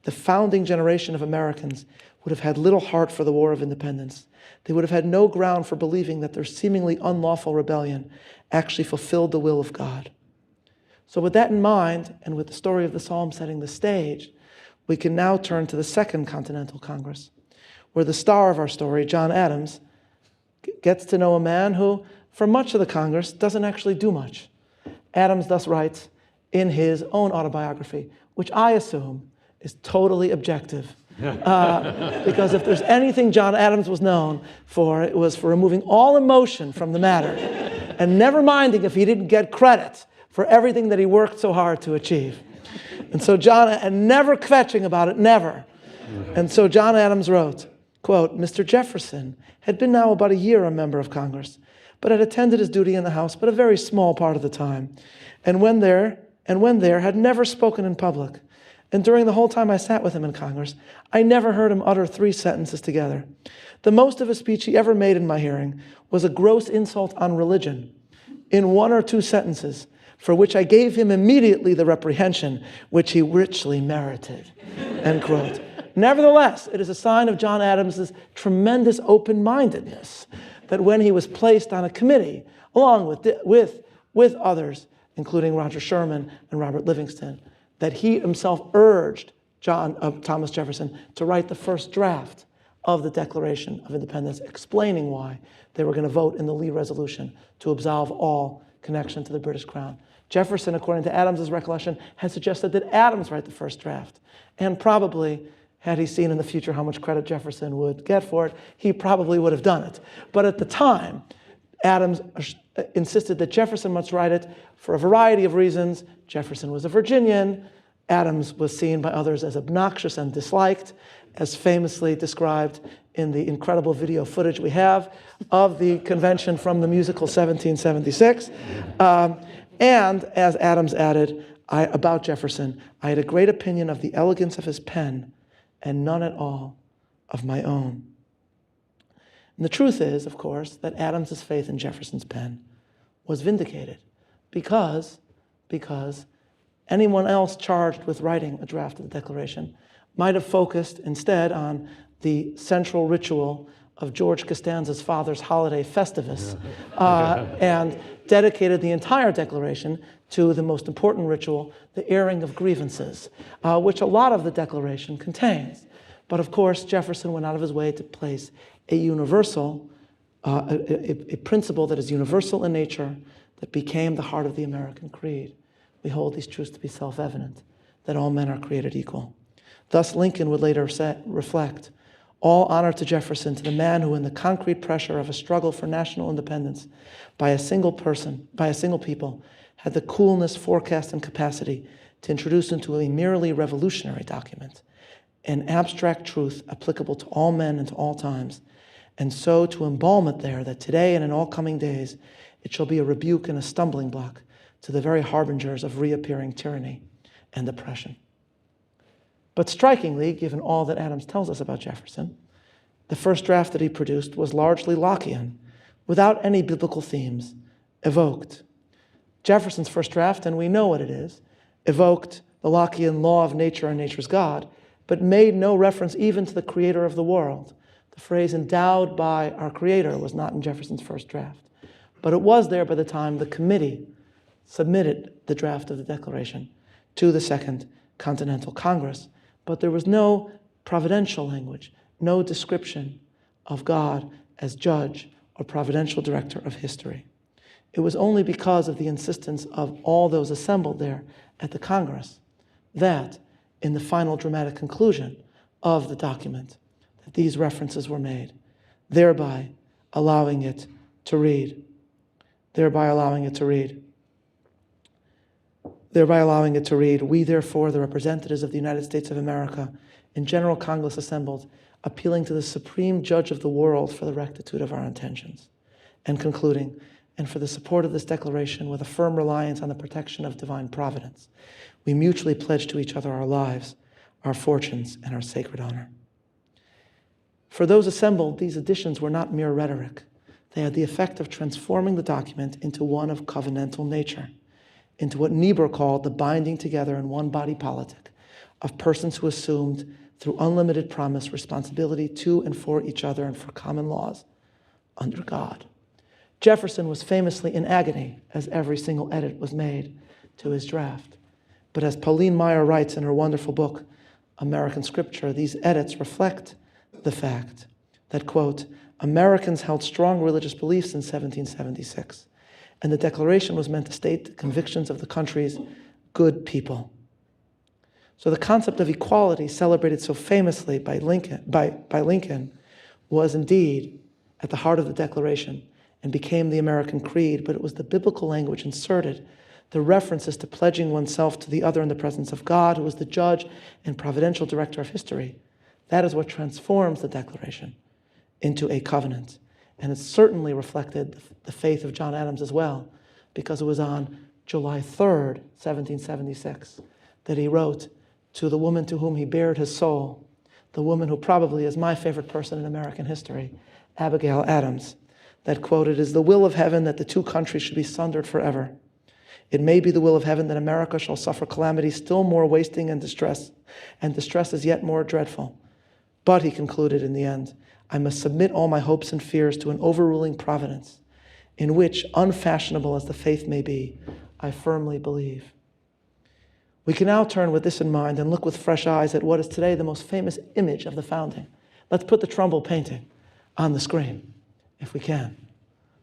the founding generation of Americans would have had little heart for the War of Independence. They would have had no ground for believing that their seemingly unlawful rebellion actually fulfilled the will of God. So with that in mind, and with the story of the Psalm setting the stage, we can now turn to the Second Continental Congress, where the star of our story, John Adams, gets to know a man who, for much of the Congress, doesn't actually do much. Adams thus writes in his own autobiography, which I assume is totally objective. Because if there's anything John Adams was known for, it was for removing all emotion from the matter and never minding if he didn't get credit for everything that he worked so hard to achieve. And so and never kvetching about it, never. And so John Adams wrote, quote, Mr. Jefferson had been now about a year a member of Congress, but had attended his duty in the House but a very small part of the time, and when there had never spoken in public. And during the whole time I sat with him in Congress, I never heard him utter 3 sentences together. The most of a speech he ever made in my hearing was a gross insult on religion in 1 or 2 sentences, for which I gave him immediately the reprehension which he richly merited, end quote. Nevertheless, it is a sign of John Adams's tremendous open-mindedness that when he was placed on a committee, along with others, including Roger Sherman and Robert Livingston, that he himself urged Thomas Jefferson to write the first draft of the Declaration of Independence, explaining why they were going to vote in the Lee Resolution to absolve all connection to the British Crown. Jefferson, according to Adams's recollection, had suggested that Adams write the first draft, and probably, had he seen in the future how much credit Jefferson would get for it, he probably would have done it. But at the time, Adams insisted that Jefferson must write it for a variety of reasons. Jefferson was a Virginian. Adams was seen by others as obnoxious and disliked, as famously described in the incredible video footage we have of the convention from the musical 1776. And as Adams added about Jefferson, I had a great opinion of the elegance of his pen and none at all of my own. And the truth is, of course, that Adams's faith in Jefferson's pen was vindicated because anyone else charged with writing a draft of the Declaration might have focused instead on the central ritual of George Costanza's father's holiday Festivus and dedicated the entire Declaration to the most important ritual, the airing of grievances, which a lot of the Declaration contains. But of course, Jefferson went out of his way to place a universal, a principle that is universal in nature that became the heart of the American creed. We hold these truths to be self-evident, that all men are created equal. Thus, Lincoln would later reflect, all honor to Jefferson, to the man who in the concrete pressure of a struggle for national independence by a single people, had the coolness, forecast, and capacity to introduce into a merely revolutionary document an abstract truth applicable to all men and to all times, and so to embalm it there that today and in all coming days it shall be a rebuke and a stumbling block to the very harbingers of reappearing tyranny and oppression. But strikingly, given all that Adams tells us about Jefferson, the first draft that he produced was largely Lockean, without any biblical themes evoked. Jefferson's first draft, and we know what it is, evoked the Lockean law of nature and nature's God, but made no reference even to the creator of the world. The phrase endowed by our creator was not in Jefferson's first draft, but it was there by the time the committee submitted the draft of the Declaration to the Second Continental Congress. But there was no providential language, no description of God as judge or providential director of history. It was only because of the insistence of all those assembled there at the Congress that, in the final dramatic conclusion of the document, that these references were made, thereby allowing it to read. We, therefore, the representatives of the United States of America, in General Congress assembled, appealing to the supreme judge of the world for the rectitude of our intentions, and concluding, and for the support of this declaration with a firm reliance on the protection of divine providence, we mutually pledge to each other our lives, our fortunes, and our sacred honor. For those assembled, these additions were not mere rhetoric. They had the effect of transforming the document into one of covenantal nature, into what Niebuhr called the binding together in one body politic of persons who assumed, through unlimited promise, responsibility to and for each other and for common laws under God. Jefferson was famously in agony as every single edit was made, to his draft. But as Pauline Maier writes in her wonderful book, American Scripture, these edits reflect the fact that, quote, Americans held strong religious beliefs in 1776, and the Declaration was meant to state the convictions of the country's good people. So the concept of equality, celebrated so famously by Lincoln, was indeed at the heart of the Declaration and became the American creed, but it was the biblical language inserted, the references to pledging oneself to the other in the presence of God, who is the judge and providential director of history. That is what transforms the Declaration into a covenant. And it certainly reflected the faith of John Adams as well, because it was on July 3rd, 1776, that he wrote to the woman to whom he bared his soul, the woman who probably is my favorite person in American history, Abigail Adams, that, quote, it is the will of heaven that the two countries should be sundered forever. It may be the will of heaven that America shall suffer calamity still more wasting and distress is yet more dreadful. But, he concluded in the end, I must submit all my hopes and fears to an overruling providence, in which, unfashionable as the faith may be, I firmly believe. We can now turn with this in mind and look with fresh eyes at what is today the most famous image of the founding. Let's put the Trumbull painting on the screen, if we can.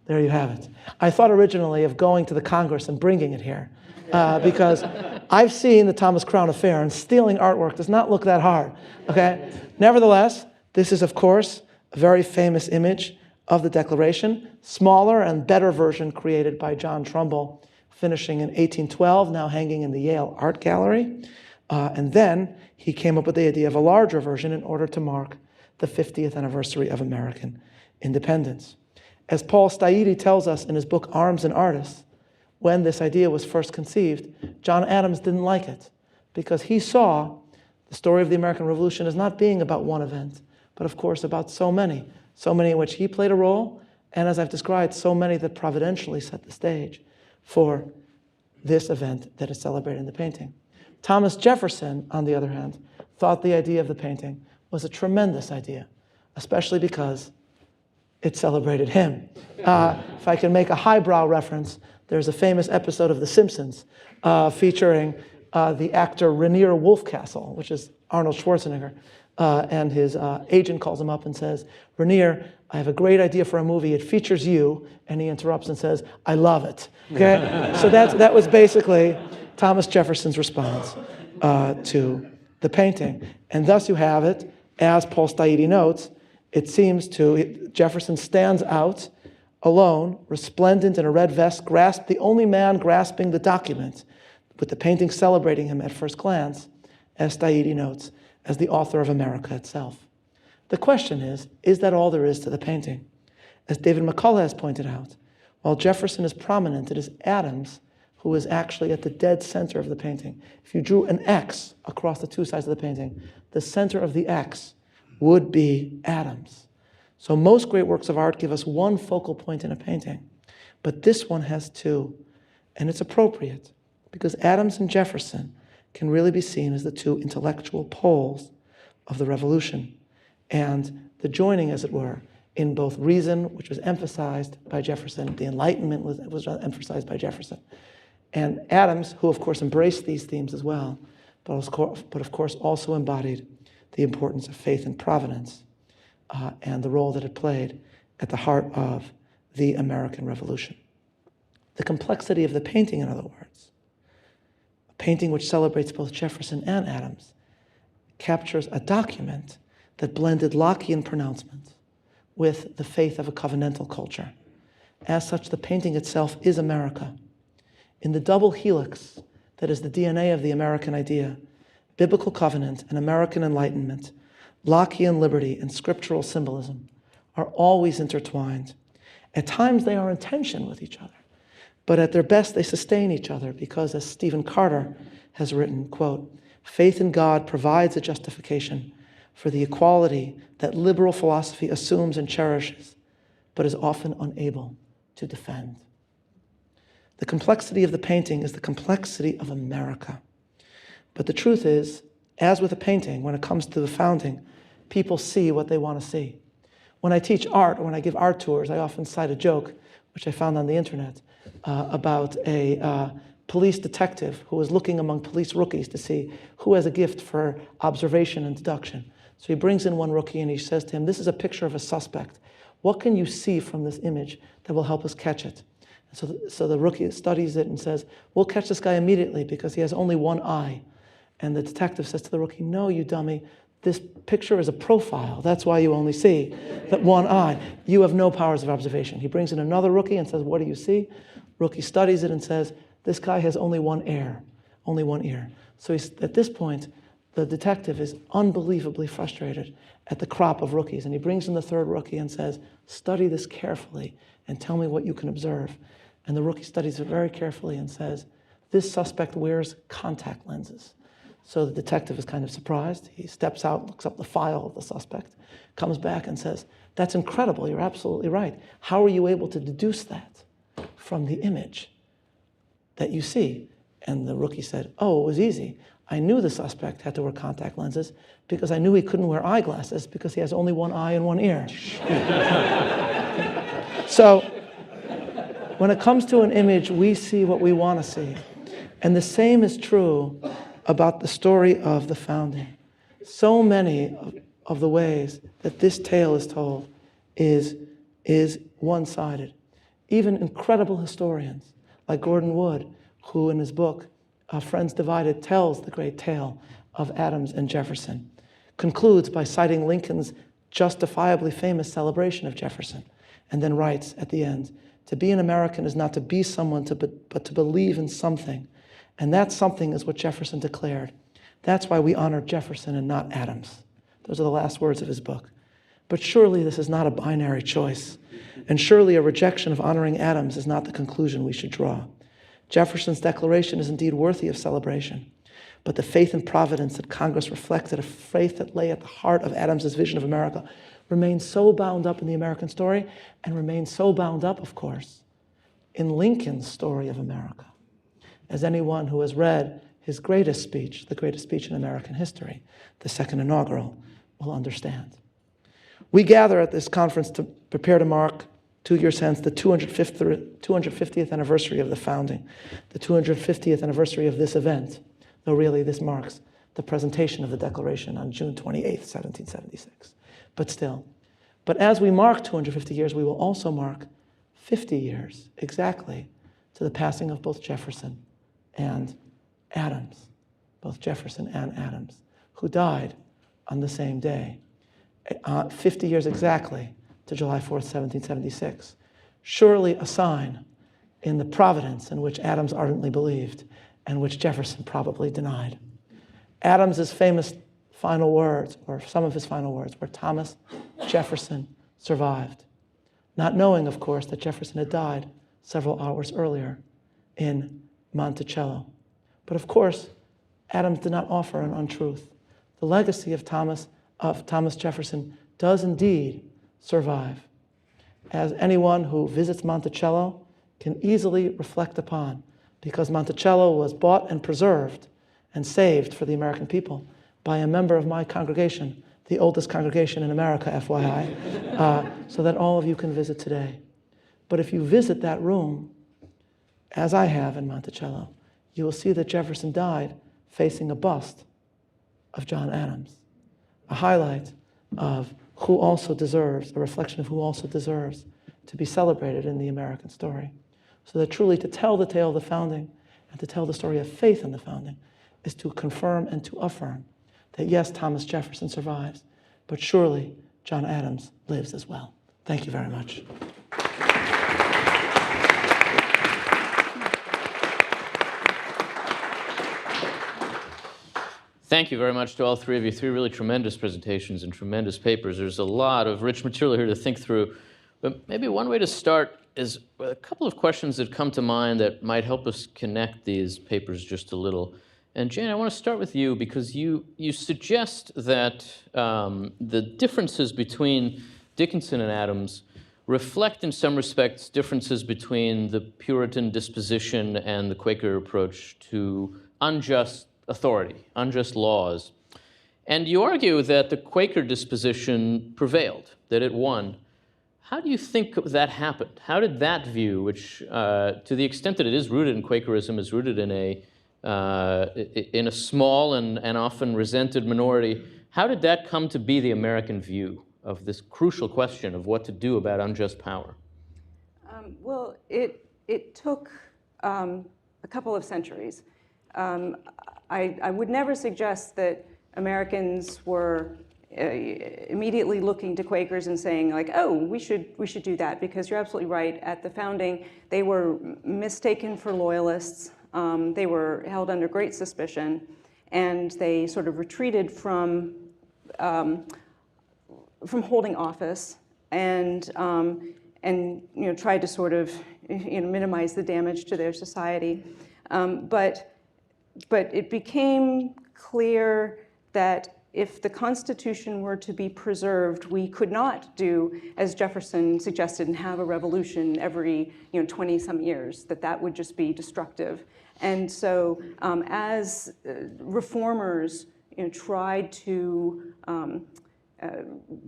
There you have it. I thought originally of going to the Congress and bringing it here, because I've seen the Thomas Crown Affair, and stealing artwork does not look that hard, okay? Nevertheless, this is, of course, a very famous image of the Declaration, smaller and better version created by John Trumbull, finishing in 1812, now hanging in the Yale Art Gallery. And then he came up with the idea of a larger version in order to mark the 50th anniversary of American independence. As Paul Staiti tells us in his book, Arms and Artists, when this idea was first conceived, John Adams didn't like it because he saw the story of the American Revolution as not being about one event, but of course about so many in which he played a role, and as I've described, so many that providentially set the stage for this event that is celebrated in the painting. Thomas Jefferson, on the other hand, thought the idea of the painting was a tremendous idea, especially because it celebrated him. If I can make a highbrow reference, there's a famous episode of The Simpsons featuring the actor Rainier Wolfcastle, which is Arnold Schwarzenegger, and his agent calls him up and says, Rainier, I have a great idea for a movie. It features you. And he interrupts and says, I love it. Okay? So that was basically Thomas Jefferson's response to the painting. And thus you have it, as Paul Staiti notes, Jefferson stands out alone, resplendent in a red vest, the only man grasping the document, with the painting celebrating him at first glance, as Staiti notes, as the author of America itself. The question is that all there is to the painting? As David McCullough has pointed out, while Jefferson is prominent, it is Adams who is actually at the dead center of the painting. If you drew an X across the two sides of the painting, the center of the X would be Adams. So most great works of art give us one focal point in a painting, but this one has two, and it's appropriate because Adams and Jefferson can really be seen as the two intellectual poles of the Revolution, and the joining, as it were, in both reason, which was emphasized by Jefferson, the Enlightenment was emphasized by Jefferson, and Adams, who of course embraced these themes as well, but of course also embodied the importance of faith and providence and the role that it played at the heart of the American Revolution. The complexity of the painting, in other words, a painting which celebrates both Jefferson and Adams, captures a document that blended Lockean pronouncements with the faith of a covenantal culture. As such, the painting itself is America. In the double helix that is the DNA of the American idea, biblical covenant and American enlightenment, Lockean liberty and scriptural symbolism are always intertwined. At times they are in tension with each other, but at their best they sustain each other because, as Stephen Carter has written, quote, faith in God provides a justification for the equality that liberal philosophy assumes and cherishes, but is often unable to defend. The complexity of the painting is the complexity of America. But the truth is, as with a painting, when it comes to the founding, people see what they want to see. When I teach art, or when I give art tours, I often cite a joke, which I found on the internet, about a police detective who was looking among police rookies to see who has a gift for observation and deduction. So he brings in one rookie and he says to him, this is a picture of a suspect. What can you see from this image that will help us catch it? So the rookie studies it and says, we'll catch this guy immediately because he has only one eye. And the detective says to the rookie, no, you dummy, this picture is a profile. That's why you only see that one eye. You have no powers of observation. He brings in another rookie and says, what do you see? Rookie studies it and says, this guy has only one ear. So at this point, the detective is unbelievably frustrated at the crop of rookies. And he brings in the third rookie and says, study this carefully and tell me what you can observe. And the rookie studies it very carefully and says, this suspect wears contact lenses. So the detective is kind of surprised. He steps out, looks up the file of the suspect, comes back and says, that's incredible, you're absolutely right. How are you able to deduce that from the image that you see? And the rookie said, oh, it was easy. I knew the suspect had to wear contact lenses because I knew he couldn't wear eyeglasses because he has only one eye and one ear. So when it comes to an image, we see what we want to see. And the same is true about the story of the founding. So many of the ways that this tale is told is one-sided. Even incredible historians like Gordon Wood, who in his book, Friends Divided, tells the great tale of Adams and Jefferson, concludes by citing Lincoln's justifiably famous celebration of Jefferson, and then writes at the end, to be an American is not to be someone, but to believe in something. And that something is what Jefferson declared. That's why we honor Jefferson and not Adams. Those are the last words of his book. But surely this is not a binary choice. And surely a rejection of honoring Adams is not the conclusion we should draw. Jefferson's declaration is indeed worthy of celebration. But the faith in providence that Congress reflected, a faith that lay at the heart of Adams's vision of America, remains so bound up in the American story and remains so bound up, of course, in Lincoln's story of America. As anyone who has read his greatest speech, the greatest speech in American history, the second inaugural, will understand. We gather at this conference to prepare to mark 2 years hence the 250th anniversary of the founding, the 250th anniversary of this event, though really this marks the presentation of the Declaration on June 28th, 1776. But still, but as we mark 250 years, we will also mark 50 years exactly to the passing of both Jefferson and Adams, both Jefferson and Adams, who died on the same day, 50 years exactly to July 4th, 1776. Surely a sign in the providence in which Adams ardently believed and which Jefferson probably denied. Adams's famous final words, or some of his final words, were Thomas Jefferson survived, not knowing, of course, that Jefferson had died several hours earlier in Monticello. But of course, Adams did not offer an untruth. The legacy of Thomas Jefferson does indeed survive, as anyone who visits Monticello can easily reflect upon, because Monticello was bought and preserved and saved for the American people by a member of my congregation, the oldest congregation in America, FYI, so that all of you can visit today. But if you visit that room, as I have in Monticello, you will see that Jefferson died facing a bust of John Adams, a highlight of who also deserves, a reflection of who also deserves to be celebrated in the American story. So that truly to tell the tale of the founding and to tell the story of faith in the founding is to confirm and to affirm that yes, Thomas Jefferson survives, but surely John Adams lives as well. Thank you very much. Thank you very much to all three of you. Three really tremendous presentations and tremendous papers. There's a lot of rich material here to think through. But maybe one way to start is a couple of questions that come to mind that might help us connect these papers just a little. And Jane, I want to start with you because you suggest that the differences between Dickinson and Adams reflect in some respects differences between the Puritan disposition and the Quaker approach to unjust authority, unjust laws. And you argue that the Quaker disposition prevailed, that it won. How do you think that happened? How did that view, which to the extent that it is rooted in Quakerism, is rooted in a small and often resented minority, how did that come to be the American view of this crucial question of what to do about unjust power? Well, it took a couple of centuries. I would never suggest that Americans were immediately looking to Quakers and saying like, oh, we should do that, because you're absolutely right. At the founding, they were mistaken for loyalists. They were held under great suspicion, and they sort of retreated from holding office, and tried to sort of minimize the damage to their society. But it became clear that if the Constitution were to be preserved, we could not do, as Jefferson suggested, and have a revolution every 20-some years, that would just be destructive. And so as reformers tried to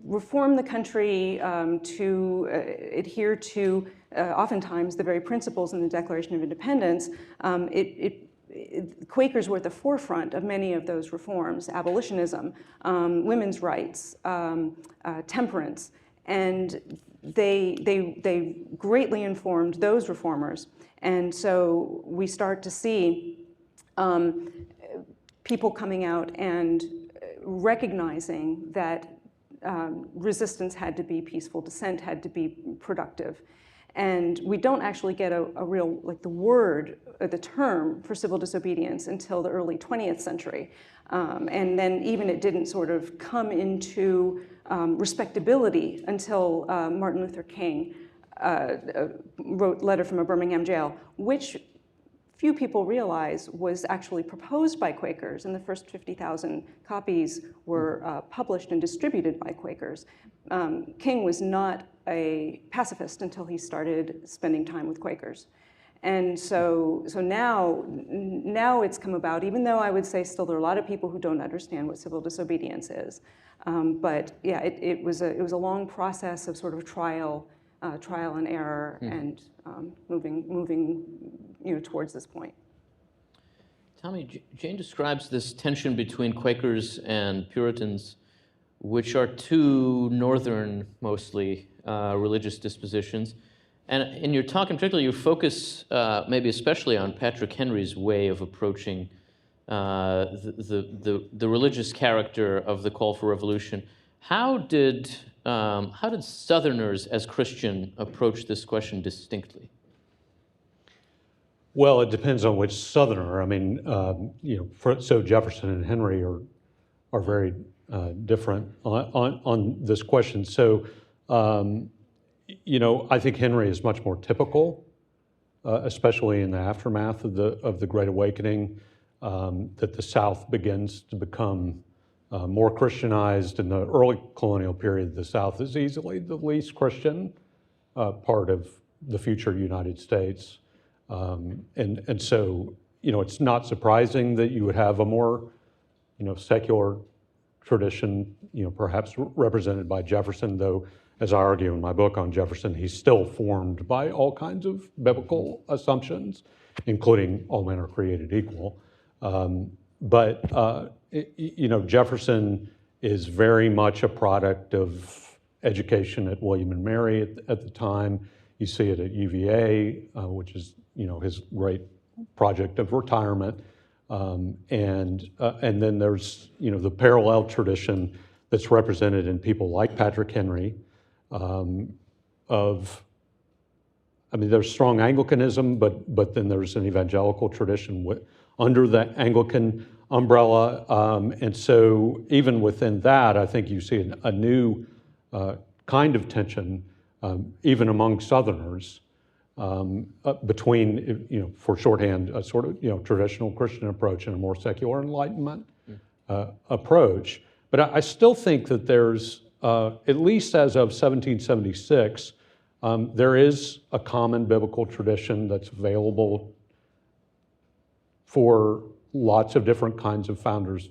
reform the country, to adhere to oftentimes the very principles in the Declaration of Independence, Quakers were at the forefront of many of those reforms: abolitionism, women's rights, temperance, and they greatly informed those reformers. And so we start to see people coming out and recognizing that resistance had to be peaceful, dissent had to be productive. And we don't actually get a real, the word, the term for civil disobedience until the early 20th century. And then even it didn't sort of come into respectability until Martin Luther King wrote Letter from a Birmingham Jail, which few people realize was actually proposed by Quakers, and the first 50,000 copies were published and distributed by Quakers. King was not a pacifist until he started spending time with Quakers. And so now it's come about, even though I would say still there are a lot of people who don't understand what civil disobedience is. But yeah, it was a long process of sort of trial and error, and moving towards this point. Tommy, Jane describes this tension between Quakers and Puritans, which are two northern, mostly, religious dispositions. And in your talk in particular, you focus maybe especially on Patrick Henry's way of approaching the religious character of the call for revolution. How did Southerners as Christian approach this question distinctly? Well, it depends on which Southerner. I mean, so Jefferson and Henry are very different on this question. So, I think Henry is much more typical, especially in the aftermath of the Great Awakening, that the South begins to become more Christianized. In the early colonial period, the South is easily the least Christian part of the future United States. And so, it's not surprising that you would have a more, secular tradition, perhaps represented by Jefferson, though, as I argue in my book on Jefferson, he's still formed by all kinds of biblical assumptions, including all men are created equal. But Jefferson is very much a product of education at William and Mary at the time. You see it at UVA, which is his great project of retirement, and then there's the parallel tradition that's represented in people like Patrick Henry. There's strong Anglicanism, but then there's an evangelical tradition under the Anglican umbrella, and so even within that, I think you see a new kind of tension, even among Southerners, between, for shorthand, a sort of traditional Christian approach and a more secular Enlightenment approach. But I still think that there's, at least as of 1776, there is a common biblical tradition that's available for lots of different kinds of founders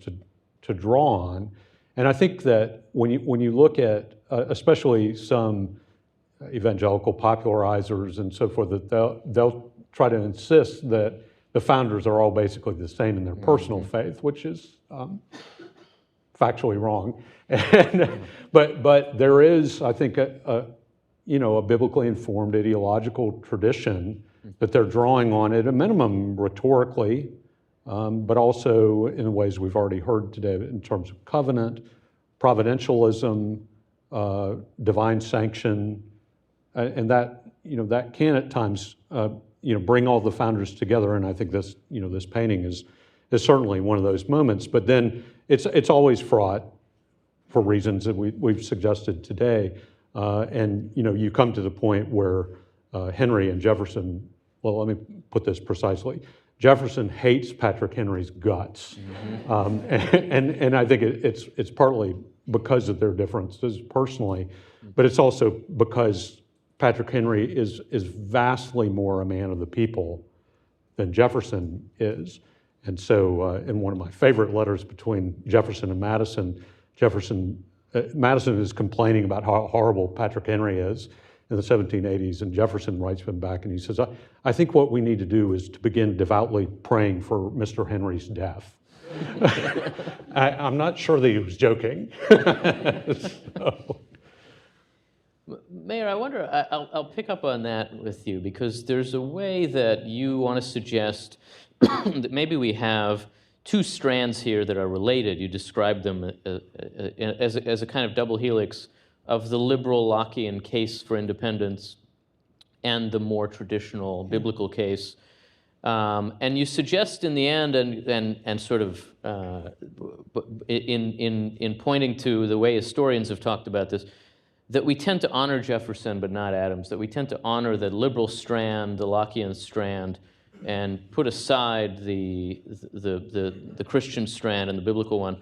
to draw on. And I think that when you look at, especially some evangelical popularizers and so forth, that they'll try to insist that the founders are all basically the same in their personal faith, which is factually wrong. But there is, I think, a biblically informed ideological tradition that they're drawing on, at a minimum rhetorically, but also in the ways we've already heard today in terms of covenant, providentialism, divine sanction, and that can at times bring all the founders together. And I think this this painting is certainly one of those moments. But then it's always fraught for reasons that we've suggested today. And you come to the point where Henry and Jefferson. Well, let me put this precisely. Jefferson hates Patrick Henry's guts, and I think it's partly because of their differences personally, but it's also because Patrick Henry is vastly more a man of the people than Jefferson is. And so in one of my favorite letters between Jefferson and Madison, Madison is complaining about how horrible Patrick Henry is in the 1780s, and Jefferson writes him back and he says, I think what we need to do is to begin devoutly praying for Mr. Henry's death. I'm not sure that he was joking. So. Mayor, I wonder, I'll pick up on that with you, because there's a way that you want to suggest that maybe we have two strands here that are related. You describe them as a kind of double helix of the liberal Lockean case for independence and the more traditional biblical case. And you suggest in the end, and sort of in pointing to the way historians have talked about this, that we tend to honor Jefferson but not Adams, that we tend to honor the liberal strand, the Lockean strand, and put aside the Christian strand and the biblical one.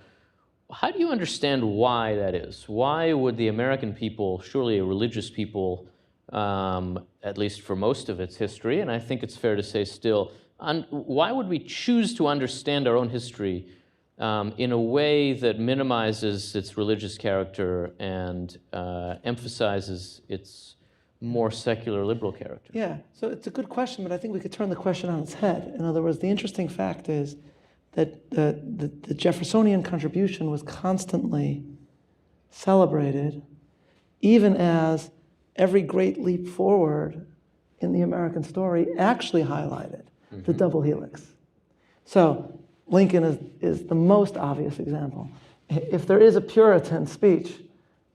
How do you understand why that is? Why would the American people, surely a religious people, at least for most of its history, and I think it's fair to say still, why would we choose to understand our own history in a way that minimizes its religious character and emphasizes its more secular liberal character? Yeah, so it's a good question, but I think we could turn the question on its head. In other words, the interesting fact is that the Jeffersonian contribution was constantly celebrated, even as every great leap forward in the American story actually highlighted the double helix. So Lincoln is the most obvious example. If there is a Puritan speech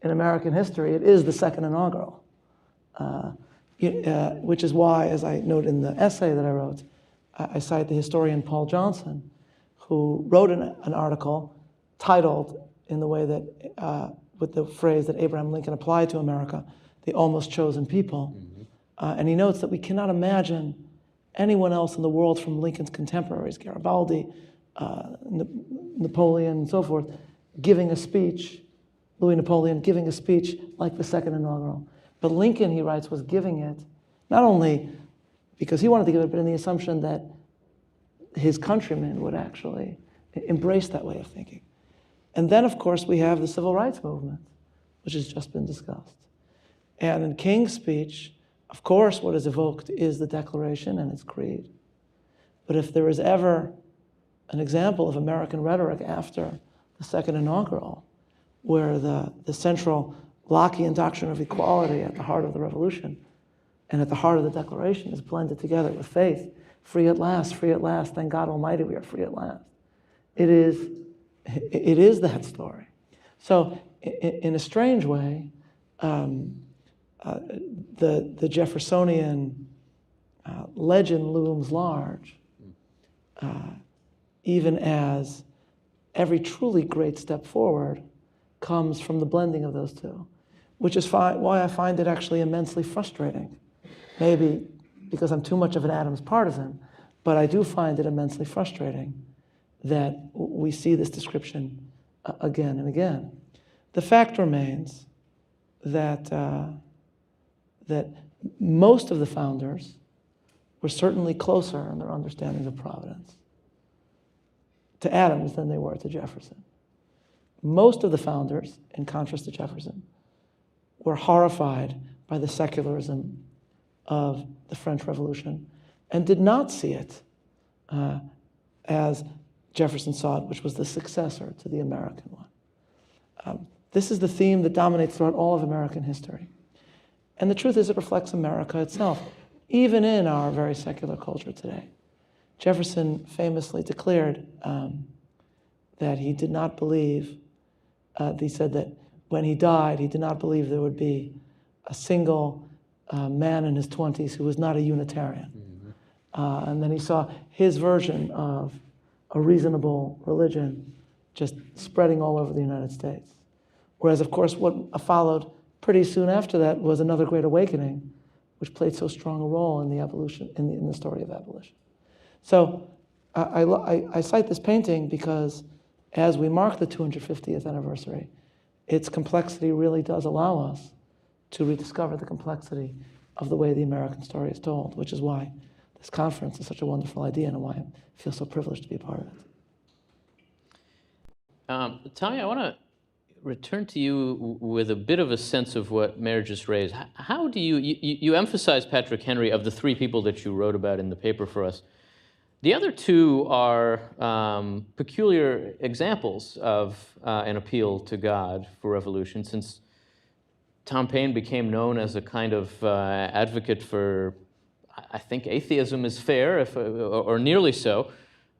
in American history, it is the second inaugural, which is why, as I note in the essay that I wrote, I cite the historian Paul Johnson, who wrote an article titled in the way that, with the phrase that Abraham Lincoln applied to America, the almost chosen people. And he notes that we cannot imagine anyone else in the world from Lincoln's contemporaries, Garibaldi, Napoleon, and so forth, giving a speech, Louis Napoleon giving a speech like the second inaugural. But Lincoln, he writes, was giving it not only because he wanted to give it, but in the assumption that his countrymen would actually embrace that way of thinking. And then, of course, we have the civil rights movement, which has just been discussed. And in King's speech, of course, what is evoked is the Declaration and its creed. But if there is ever an example of American rhetoric after the second inaugural, where the central Lockean doctrine of equality at the heart of the Revolution and at the heart of the Declaration is blended together with faith, free at last, thank God Almighty we are free at last. It is that story. So in a strange way, the Jeffersonian legend looms large, even as every truly great step forward comes from the blending of those two, which is why I find it actually immensely frustrating. Maybe because I'm too much of an Adams partisan, but I do find it immensely frustrating that we see this description again and again. The fact remains that that most of the founders were certainly closer in their understandings of providence to Adams than they were to Jefferson. Most of the founders, in contrast to Jefferson, were horrified by the secularism of the French Revolution and did not see it as Jefferson saw it, which was the successor to the American one. This is the theme that dominates throughout all of American history. And the truth is, it reflects America itself, even in our very secular culture today. Jefferson famously declared that he did not believe, he said that when he died, he did not believe there would be a single man in his 20s who was not a Unitarian. And then he saw his version of a reasonable religion just spreading all over the United States. Whereas, of course, what followed pretty soon after that was another Great Awakening, which played so strong a role in the evolution, in the story of abolition. So I cite this painting because as we mark the 250th anniversary, its complexity really does allow us to rediscover the complexity of the way the American story is told, which is why this conference is such a wonderful idea and why I feel so privileged to be a part of it. Tommy, I want to return to you with a bit of a sense of what Mayor just raised. How do you emphasize Patrick Henry of the three people that you wrote about in the paper for us? The other two are peculiar examples of an appeal to God for revolution, since Tom Paine became known as a kind of advocate for, I think, atheism is fair, or nearly so,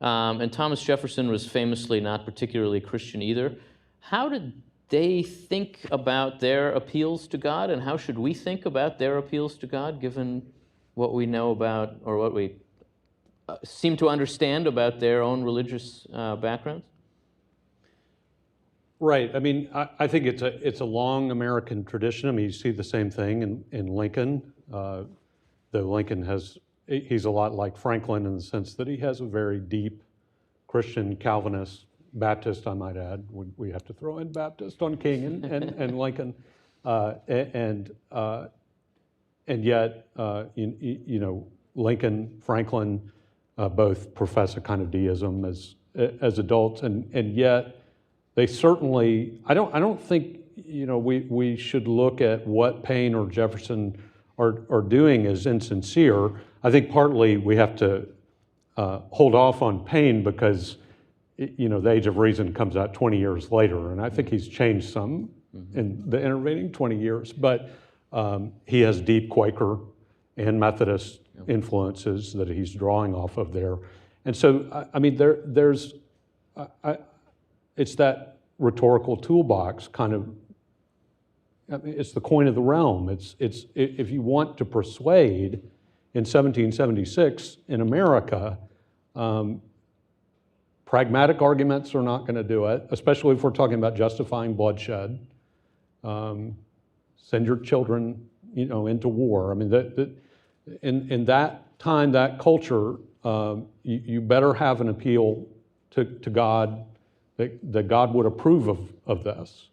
and Thomas Jefferson was famously not particularly Christian either. How did they think about their appeals to God, and how should we think about their appeals to God, given what we know about, or what we seem to understand about their own religious backgrounds? Right. I mean, I think it's a long American tradition. I mean, you see the same thing in Lincoln. Though Lincoln he's a lot like Franklin in the sense that he has a very deep Christian, Calvinist, Baptist, I might add. We have to throw in Baptist on King and Lincoln, and yet you know, Lincoln, Franklin, both profess a kind of deism as adults, and yet they certainly. I don't think, you know, we should look at what Paine or Jefferson are doing as insincere. I think partly we have to hold off on Paine because, you know, The Age of Reason comes out 20 years later, and I think he's changed some in the intervening 20 years, but he has deep Quaker and Methodist influences that he's drawing off of there. And so, I mean, there's it's that rhetorical toolbox kind of. I mean, it's the coin of the realm. It's if you want to persuade in 1776 in America, pragmatic arguments are not going to do it, especially if we're talking about justifying bloodshed. Send your children, you know, into war. I mean, in that time, that culture, you better have an appeal to God, that God would approve of this.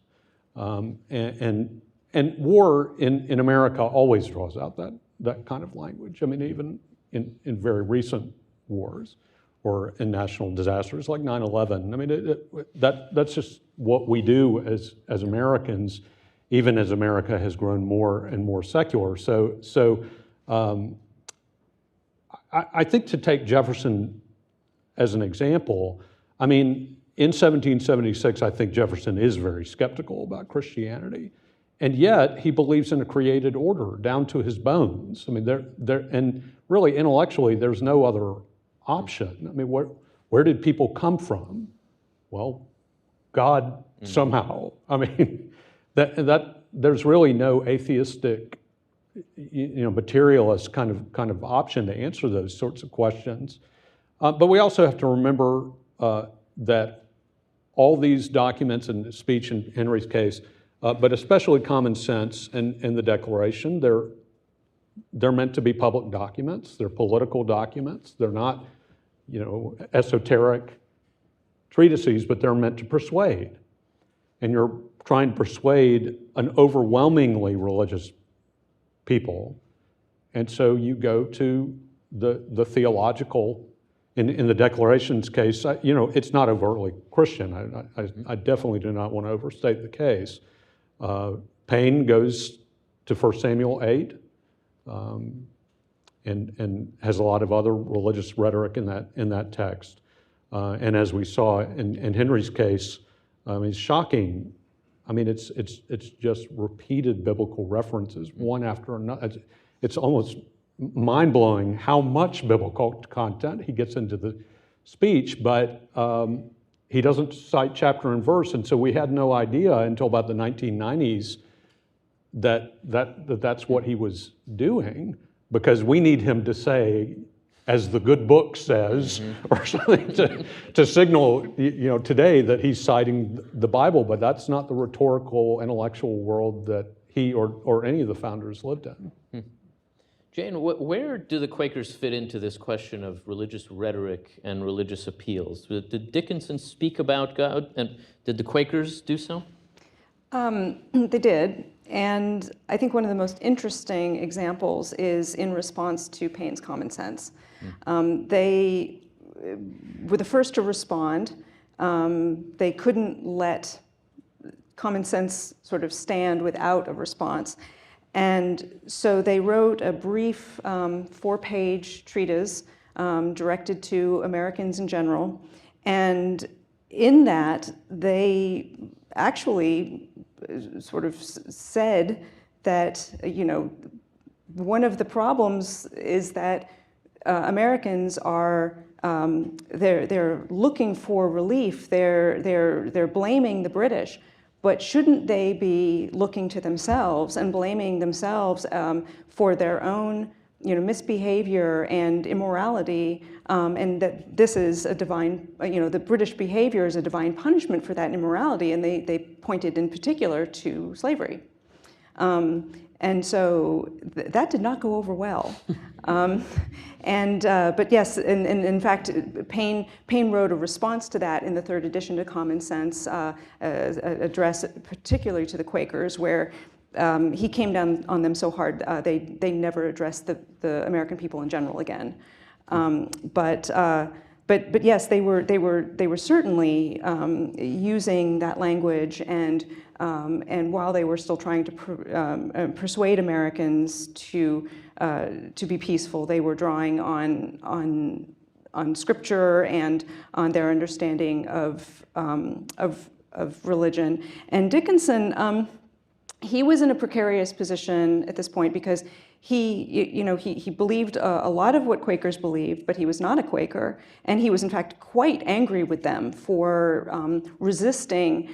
And war in America always draws out that kind of language. I mean, even in very recent wars or in national disasters like 9/11. I mean, that's just what we do as Americans, even as America has grown more and more secular. So I think, to take Jefferson as an example, I mean, in 1776, I think Jefferson is very skeptical about Christianity, and yet he believes in a created order down to his bones. I mean, and really intellectually, there's no other option. I mean, where did people come from? Well, God somehow. I mean, that there's really no atheistic, you know, materialist kind of option to answer those sorts of questions. But we also have to remember that all these documents and speech in Henry's case, but especially common sense and the Declaration, they're meant to be public documents. They're political documents. They're not, you know, esoteric treatises, but they're meant to persuade. And you're trying to persuade an overwhelmingly religious people, and so you go to the theological. In the Declaration's case, you know, it's not overtly Christian. I definitely do not want to overstate the case. Paine goes to 1 Samuel 8, and has a lot of other religious rhetoric in that text. And as we saw in Henry's case, it's shocking. I mean, it's just repeated biblical references, one after another. It's almost mind-blowing how much biblical content he gets into the speech, but he doesn't cite chapter and verse, and so we had no idea until about the 1990s that's what he was doing, because we need him to say, as the good book says, or something to signal, today that he's citing the Bible, but that's not the rhetorical, intellectual world that he or any of the founders lived in. Jane, where do the Quakers fit into this question of religious rhetoric and religious appeals? Did Dickinson speak about God, and did the Quakers do so? They did, and I think one of the most interesting examples is in response to Paine's common sense. They were the first to respond. They couldn't let common sense sort of stand without a response. And so they wrote a brief 4-page treatise directed to Americans in general. And in that, they actually sort of said that, one of the problems is that Americans are they're looking for relief. They're blaming the British, but shouldn't they be looking to themselves and blaming themselves for their own misbehavior and immorality, and that this is a divine, the British behavior is a divine punishment for that immorality, and they pointed in particular to slavery. And so that did not go over well. But yes, and in fact, Paine wrote a response to that in the 3rd edition to Common Sense, addressed particularly to the Quakers, where he came down on them so hard they never addressed the American people in general again. But yes, they were certainly using that language, and while they were still trying to persuade Americans to be peaceful, they were drawing on Scripture and on their understanding of religion. And Dickinson, he was in a precarious position at this point because he believed a lot of what Quakers believed, but he was not a Quaker, and he was in fact quite angry with them for resisting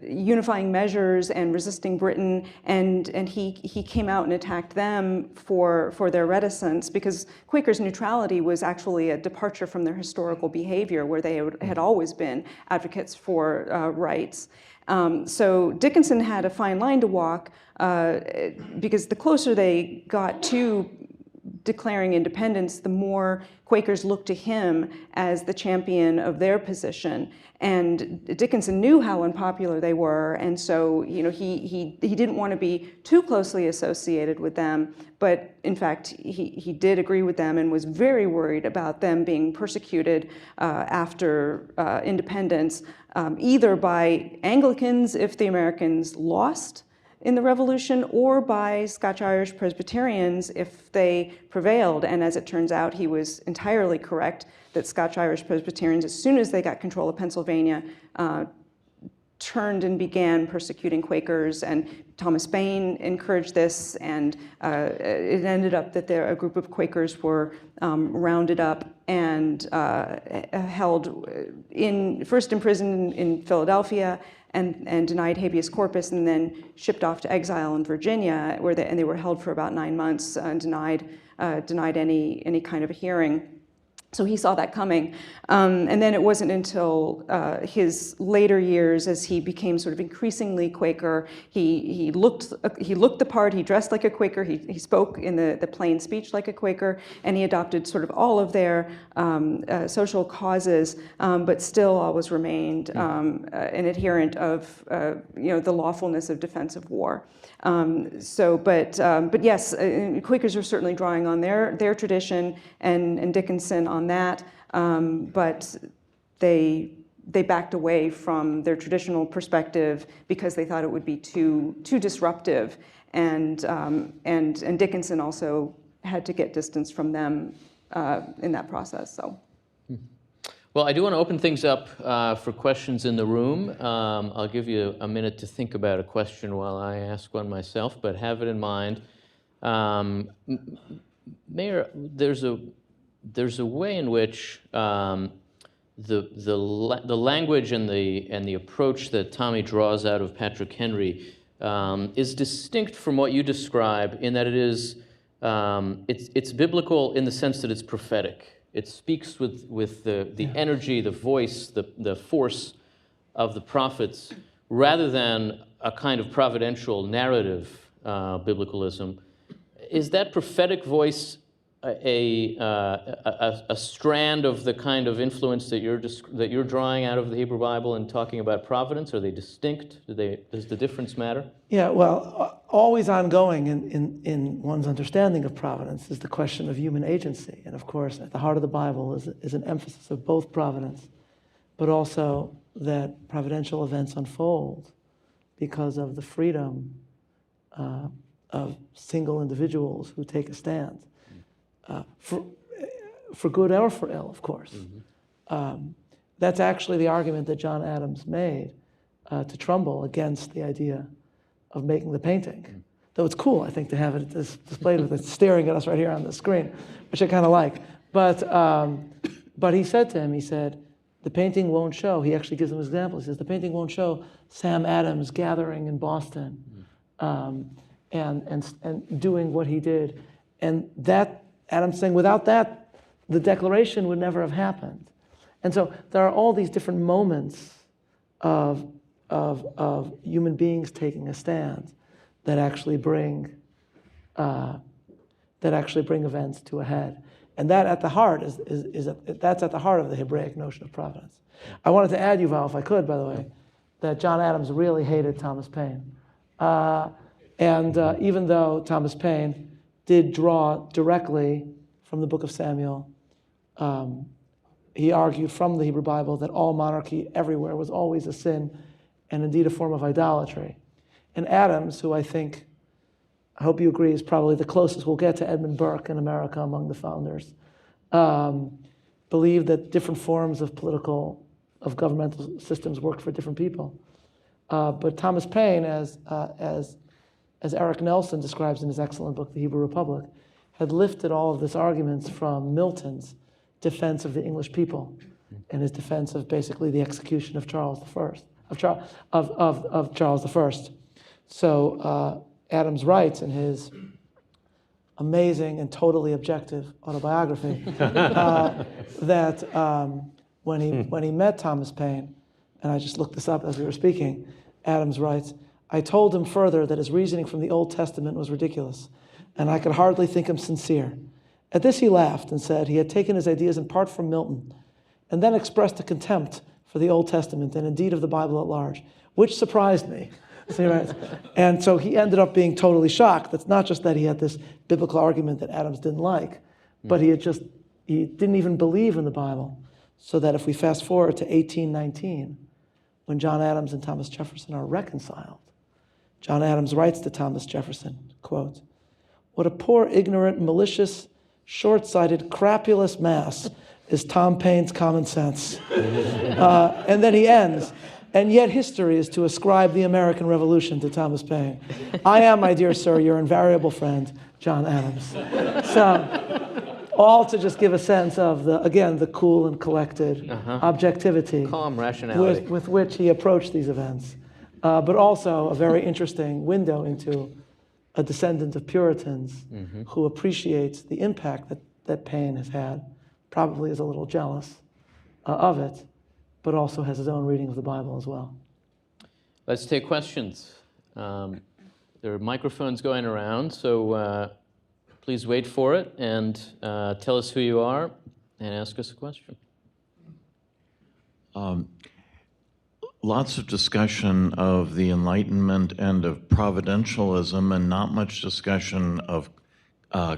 unifying measures and resisting Britain, and he came out and attacked them for their reticence, because Quakers' neutrality was actually a departure from their historical behavior, where they had always been advocates for rights. So Dickinson had a fine line to walk, because the closer they got to declaring independence, the more Quakers looked to him as the champion of their position. And Dickinson knew how unpopular they were, and so he didn't want to be too closely associated with them. But in fact, he did agree with them and was very worried about them being persecuted after independence, either by Anglicans if the Americans lost in the Revolution, or by Scotch-Irish Presbyterians if they prevailed. And as it turns out, he was entirely correct that Scotch-Irish Presbyterians, as soon as they got control of Pennsylvania, turned and began persecuting Quakers, and Thomas Paine encouraged this, and it ended up that a group of Quakers were rounded up and held first imprisoned in Philadelphia, and denied habeas corpus, and then shipped off to exile in Virginia, where they were held for about 9 months and denied any kind of a hearing. So he saw that coming. And then it wasn't until his later years, as he became sort of increasingly Quaker, he looked the part, he dressed like a Quaker, he spoke in the plain speech like a Quaker, and he adopted sort of all of their social causes, but still always remained an adherent of the lawfulness of defensive war. But yes, Quakers are certainly drawing on their tradition, and Dickinson on that, but they they backed away from their traditional perspective because they thought it would be too disruptive, and Dickinson also had to get distance from them in that process. So. Well, I do want to open things up for questions in the room. I'll give you a minute to think about a question while I ask one myself, but have it in mind. Mayor, there's a way in which the language and the approach that Tommy draws out of Patrick Henry is distinct from what you describe in that it's biblical in the sense that it's prophetic. It speaks with the energy, the voice, the force of the prophets, rather than a kind of providential narrative biblicalism. Is that prophetic voice a strand of the kind of influence that you're drawing out of the Hebrew Bible and talking about providence? Are they distinct? Does the difference matter? Yeah, well, always ongoing in one's understanding of providence is the question of human agency. And of course, at the heart of the Bible is an emphasis of both providence, but also that providential events unfold because of the freedom of single individuals who take a stand, for good or for ill, of course. Mm-hmm. That's actually the argument that John Adams made to Trumbull against the idea of making the painting. Mm. Though it's cool, I think, to have it displayed with it staring at us right here on the screen, which I kind of like. But he said to him, he said, the painting won't show. He actually gives him an example. He says, the painting won't show Sam Adams gathering in Boston and doing what he did. And that, Adams saying, without that, the Declaration would never have happened. And so there are all these different moments of human beings taking a stand that actually bring events to a head, and that at the heart that's at the heart of the Hebraic notion of providence. I wanted to add, Yuval, if I could, by the way, that John Adams really hated Thomas Paine, and even though Thomas Paine did draw directly from the Book of Samuel, he argued from the Hebrew Bible that all monarchy everywhere was always a sin, and indeed a form of idolatry. And Adams, who I hope you agree, is probably the closest we'll get to Edmund Burke in America among the founders, believed that different forms of governmental systems worked for different people. But Thomas Paine, as Eric Nelson describes in his excellent book, The Hebrew Republic, had lifted all of these arguments from Milton's defense of the English people and his defense of basically the execution of Charles I. Of Charles I. So Adams writes in his amazing and totally objective autobiography that when he met Thomas Paine, and I just looked this up as we were speaking, Adams writes, I told him further that his reasoning from the Old Testament was ridiculous, and I could hardly think him sincere. At this he laughed and said he had taken his ideas in part from Milton, and then expressed a contempt for the Old Testament and indeed of the Bible at large, which surprised me. So he writes, and so he ended up being totally shocked. It's not just that he had this biblical argument that Adams didn't like, but he didn't even believe in the Bible. So that if we fast forward to 1819, when John Adams and Thomas Jefferson are reconciled, John Adams writes to Thomas Jefferson, quote, what a poor, ignorant, malicious, short-sighted, crapulous mass is Tom Paine's common sense. And then he ends, and yet history is to ascribe the American Revolution to Thomas Paine. I am, my dear sir, your invariable friend, John Adams. So, all to just give a sense of the cool and collected objectivity, calm rationality with which he approached these events, but also a very interesting window into a descendant of Puritans who appreciates the impact that Paine has had, probably is a little jealous of it, but also has his own reading of the Bible as well. Let's take questions. There are microphones going around, so please wait for it and tell us who you are and ask us a question. Lots of discussion of the Enlightenment and of providentialism, and not much discussion of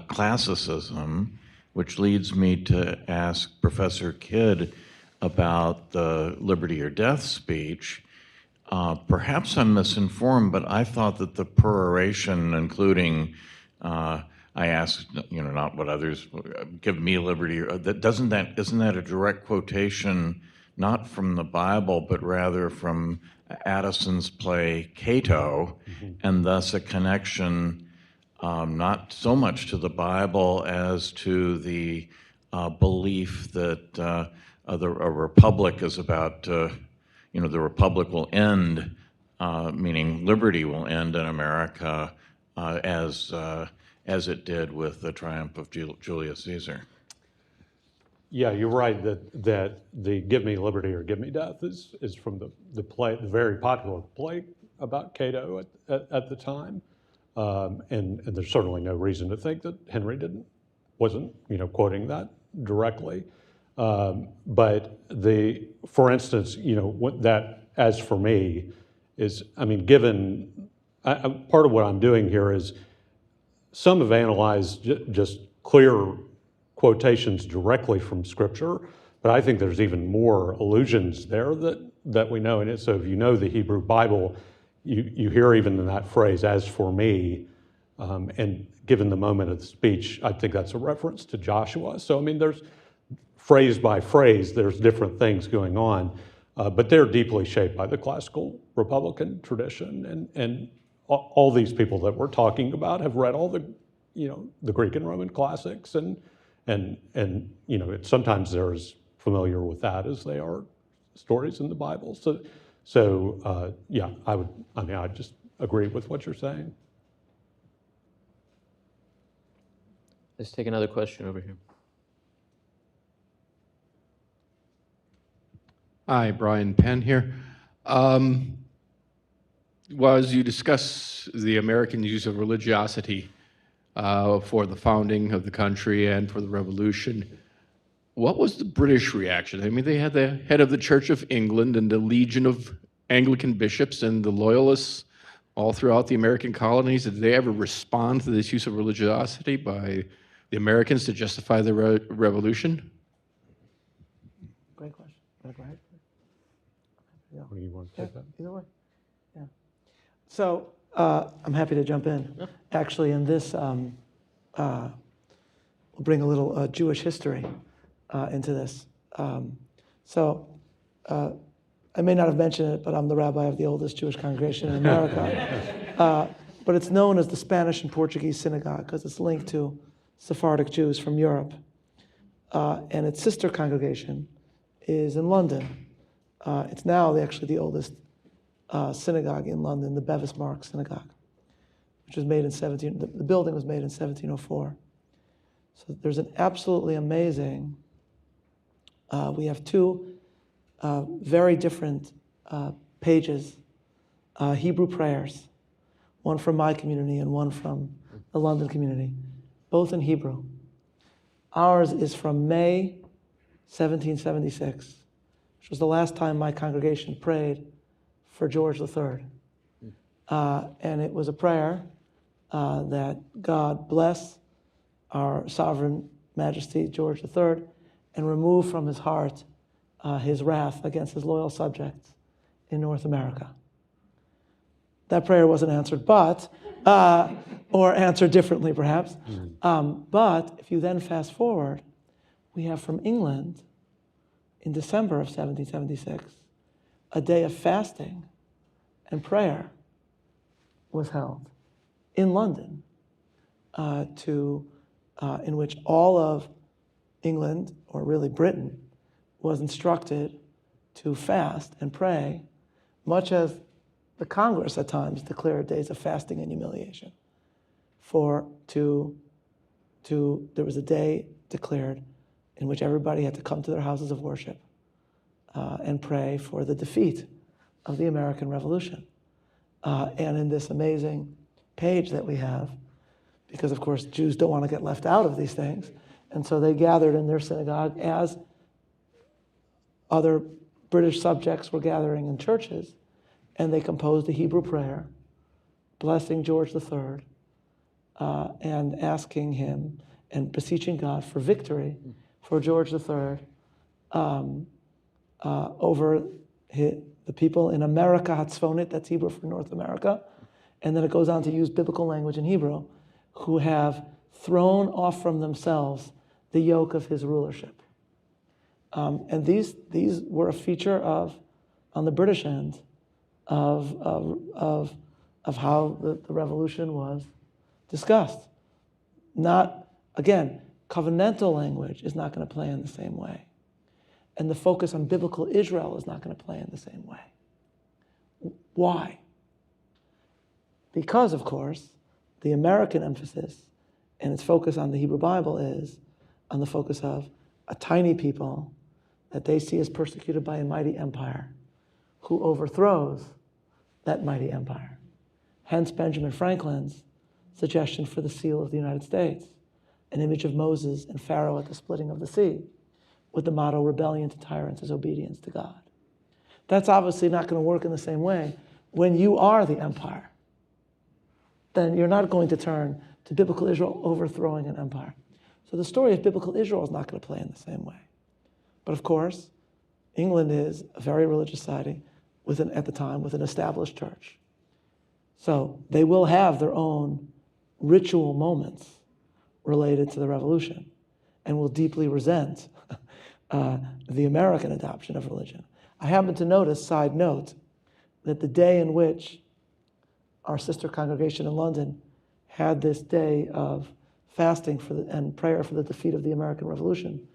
classicism, which leads me to ask Professor Kidd, about the liberty or death speech. Perhaps I'm misinformed, but I thought that the peroration, including, I asked, not what others give me liberty. Isn't that a direct quotation, not from the Bible, but rather from Addison's play Cato, and thus a connection not so much to the Bible as to the belief that a republic is about, the republic will end, meaning liberty will end in America as it did with the triumph of Julius Caesar. Yeah, you're right that the "Give me liberty or give me death" is from the play, the very popular play about Cato at the time, and there's certainly no reason to think that Henry wasn't quoting that directly, but for instance, what that, as for me, is, I mean, given part of what I'm doing here is some have analyzed just clear quotations directly from Scripture, but I think there's even more allusions there that we know in it. So if you know the Hebrew Bible, you hear even in that phrase, "as for me," and given the moment of the speech, I think that's a reference to Joshua. So I mean, there's phrase by phrase, there's different things going on, but they're deeply shaped by the classical Republican tradition, and all these people that we're talking about have read all the Greek and Roman classics, and sometimes they're as familiar with that as they are stories in the Bible. So yeah, I just agree with what you're saying. Let's take another question over here. Hi, Brian Penn here. As you discuss the American use of religiosity for the founding of the country and for the Revolution, what was the British reaction? I mean, they had the head of the Church of England and a legion of Anglican bishops and the Loyalists all throughout the American colonies. Did they ever respond to this use of religiosity by the Americans to justify the revolution? Great question. Go ahead. Yeah. What do you want to take that? Either way. Yeah. So I'm happy to jump in. Yeah. Actually, in this, we'll bring a little Jewish history into this. So I may not have mentioned it, but I'm the rabbi of the oldest Jewish congregation in America. But it's known as the Spanish and Portuguese synagogue because it's linked to Sephardic Jews from Europe. And its sister congregation is in London. It's now actually the oldest synagogue in London, the Bevis Mark Synagogue, which was made in the building was made in 1704. So there's an absolutely amazing, we have two very different pages, Hebrew prayers, one from my community and one from the London community, both in Hebrew. Ours is from May 1776, which was the last time my congregation prayed for George III. And it was a prayer that God bless our sovereign majesty, George III, and remove from his heart his wrath against his loyal subjects in North America. That prayer wasn't answered, or answered differently perhaps. But if you then fast forward, we have from England, in December of 1776, a day of fasting and prayer was held in London, in which all of England, or really Britain, was instructed to fast and pray, much as the Congress at times declared days of fasting and humiliation. There was a day declared in which everybody had to come to their houses of worship and pray for the defeat of the American Revolution. And in this amazing page that we have, because of course Jews don't want to get left out of these things, and so they gathered in their synagogue as other British subjects were gathering in churches, and they composed a Hebrew prayer, blessing George III, and asking him and beseeching God for victory for George III, over the people in America Hatzfonit, that's Hebrew for North America, and then it goes on to use biblical language in Hebrew, who have thrown off from themselves the yoke of his rulership. And these were a feature of, on the British end, of how the revolution was discussed. Not, again, covenantal language is not going to play in the same way. And the focus on biblical Israel is not going to play in the same way. Why? Because, of course, the American emphasis and its focus on the Hebrew Bible is on the focus of a tiny people that they see as persecuted by a mighty empire who overthrows that mighty empire. Hence Benjamin Franklin's suggestion for the seal of the United States, an image of Moses and Pharaoh at the splitting of the sea, with the motto, rebellion to tyrants is obedience to God. That's obviously not going to work in the same way. When you are the empire, then you're not going to turn to biblical Israel overthrowing an empire. So the story of biblical Israel is not going to play in the same way. But of course, England is a very religious society at the time with an established church. So they will have their own ritual moments related to the revolution and will deeply resent the American adoption of religion. I happen to notice, side note, that the day in which our sister congregation in London had this day of fasting and prayer for the defeat of the American Revolution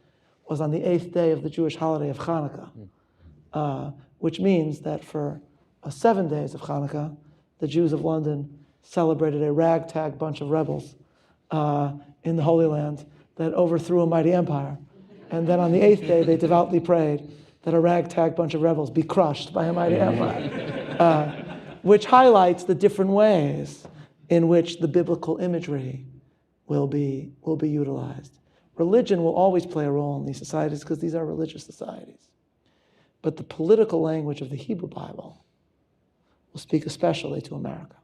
was on the 8th day of the Jewish holiday of Hanukkah, which means that for 7 days of Hanukkah, the Jews of London celebrated a ragtag bunch of rebels in the Holy Land that overthrew a mighty empire. And then on the 8th day, they devoutly prayed that a ragtag bunch of rebels be crushed by a mighty empire, which highlights the different ways in which the biblical imagery will be utilized. Religion will always play a role in these societies because these are religious societies. But the political language of the Hebrew Bible will speak especially to America.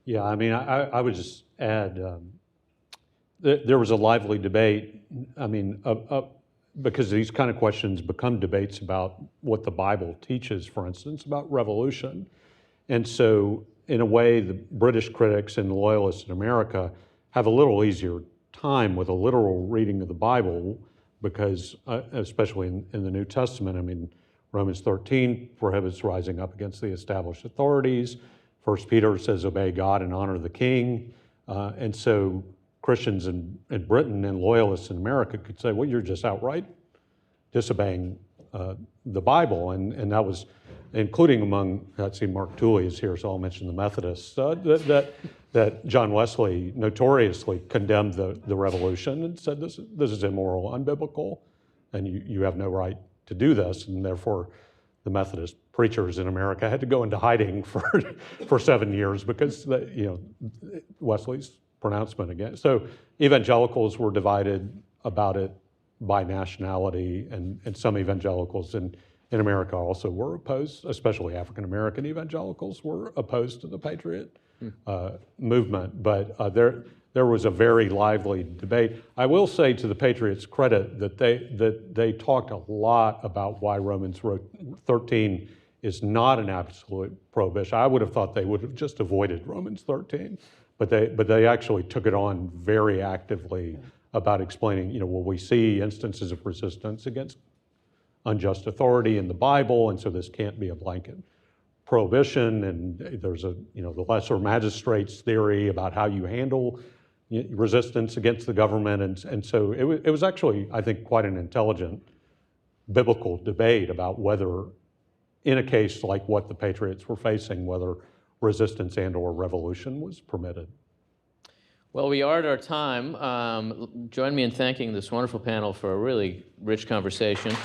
Yeah, I mean, I would just add, there was a lively debate, I mean, because these kind of questions become debates about what the Bible teaches, for instance, about revolution. And so, in a way, the British critics and loyalists in America have a little easier time with a literal reading of the Bible because, especially in the New Testament, I mean, Romans 13 prohibits rising up against the established authorities. 1 Peter says, obey God and honor the king. And so Christians in Britain and loyalists in America could say, well, you're just outright disobeying the Bible. And that was, including among, let's see, Mark Tooley is here, so I'll mention the Methodists, that John Wesley notoriously condemned the revolution and said this is immoral, unbiblical, and you have no right to do this, and therefore the Methodist preachers in America had to go into hiding for 7 years because Wesley's pronouncement again. So evangelicals were divided about it by nationality, and some evangelicals in America also were opposed, especially African American evangelicals were opposed to the Patriot movement. But there was a very lively debate. I will say to the Patriots' credit that they talked a lot about why Romans 13 is not an absolute prohibition. I would have thought they would have just avoided Romans 13, but they actually took it on very actively about explaining, well, we see instances of resistance against unjust authority in the Bible, and so this can't be a blanket prohibition, and there's the lesser magistrates theory about how you handle resistance against the government, and so it was actually, I think, quite an intelligent biblical debate about whether, in a case like what the Patriots were facing, whether resistance and or revolution was permitted. Well, we are at our time. Join me in thanking this wonderful panel for a really rich conversation.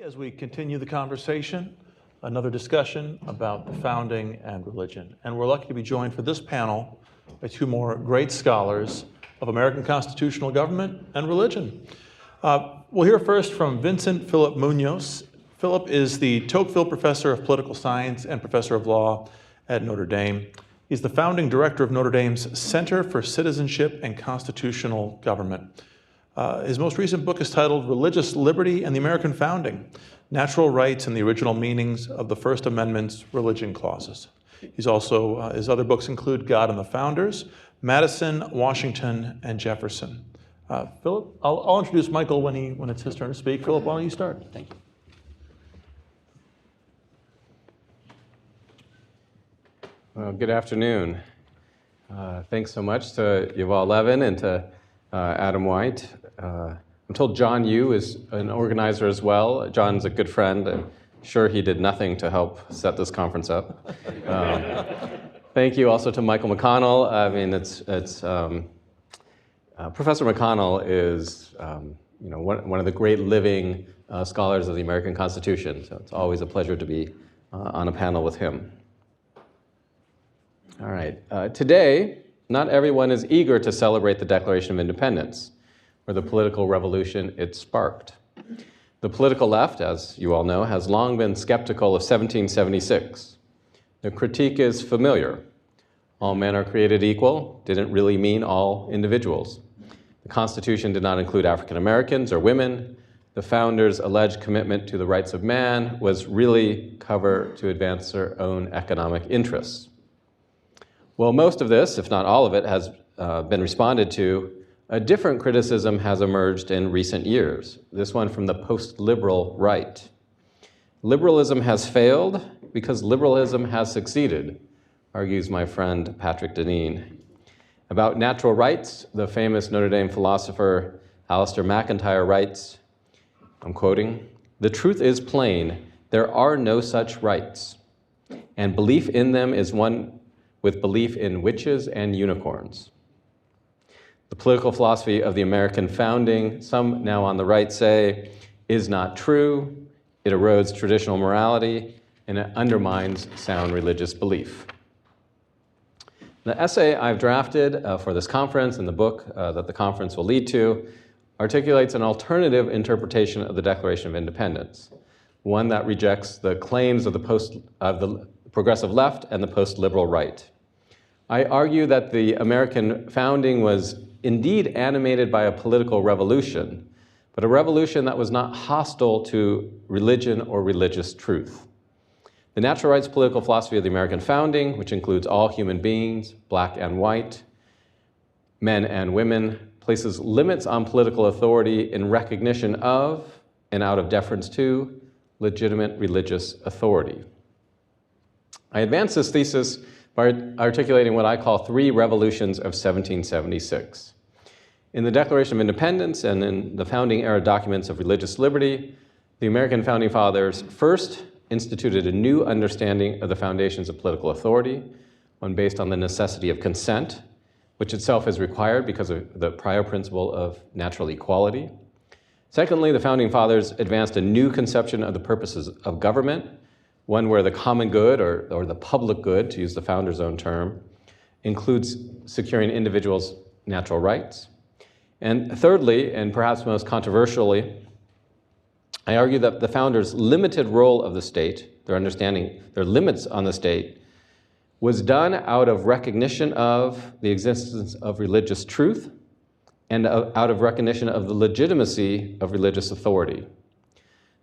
As we continue the conversation, another discussion about the founding and religion. And we're lucky to be joined for this panel by two more great scholars of American constitutional government and religion. We'll hear first from Vincent Philip Munoz. Philip is the Tocqueville Professor of Political Science and Professor of Law at Notre Dame. He's the founding director of Notre Dame's Center for Citizenship and Constitutional Government. His most recent book is titled Religious Liberty and the American Founding, Natural Rights and the Original Meanings of the First Amendment's Religion Clauses. He's also, his other books include God and the Founders, Madison, Washington, and Jefferson. Philip, I'll introduce Michael when it's his turn to speak. Philip, why don't you start? Thank you. Well, good afternoon. Thanks so much to Yuval Levin and to Adam White. I'm told John Yu is an organizer as well. John's a good friend. I'm sure he did nothing to help set this conference up. Thank you also to Michael McConnell. I mean, Professor McConnell is one of the great living scholars of the American Constitution, so it's always a pleasure to be on a panel with him. All right. Today, not everyone is eager to celebrate the Declaration of Independence or the political revolution it sparked. The political left, as you all know, has long been skeptical of 1776. The critique is familiar. All men are created equal didn't really mean all individuals. The Constitution did not include African Americans or women. The founders' alleged commitment to the rights of man was really cover to advance their own economic interests. Well, most of this, if not all of it, has been responded to. A different criticism has emerged in recent years, this one from the post-liberal right. Liberalism has failed because liberalism has succeeded, argues my friend Patrick Deneen. About natural rights, the famous Notre Dame philosopher Alistair MacIntyre writes, I'm quoting, "The truth is plain, there are no such rights, and belief in them is one with belief in witches and unicorns." The political philosophy of the American founding, some now on the right say, is not true, it erodes traditional morality, and it undermines sound religious belief. The essay I've drafted for this conference and the book that the conference will lead to articulates an alternative interpretation of the Declaration of Independence, one that rejects the claims of the progressive left and the post-liberal right. I argue that the American founding was indeed animated by a political revolution, but a revolution that was not hostile to religion or religious truth. The natural rights political philosophy of the American founding, which includes all human beings, black and white, men and women, places limits on political authority in recognition of and out of deference to legitimate religious authority. I advance this thesis by articulating what I call three revolutions of 1776. In the Declaration of Independence and in the founding era documents of religious liberty, the American founding fathers first instituted a new understanding of the foundations of political authority, one based on the necessity of consent, which itself is required because of the prior principle of natural equality. Secondly, the founding fathers advanced a new conception of the purposes of government, one where the common good, or the public good, to use the founder's own term, includes securing individuals' natural rights. And thirdly, and perhaps most controversially, I argue that the founders' limited role of the state, their understanding, their limits on the state, was done out of recognition of the existence of religious truth and out of recognition of the legitimacy of religious authority.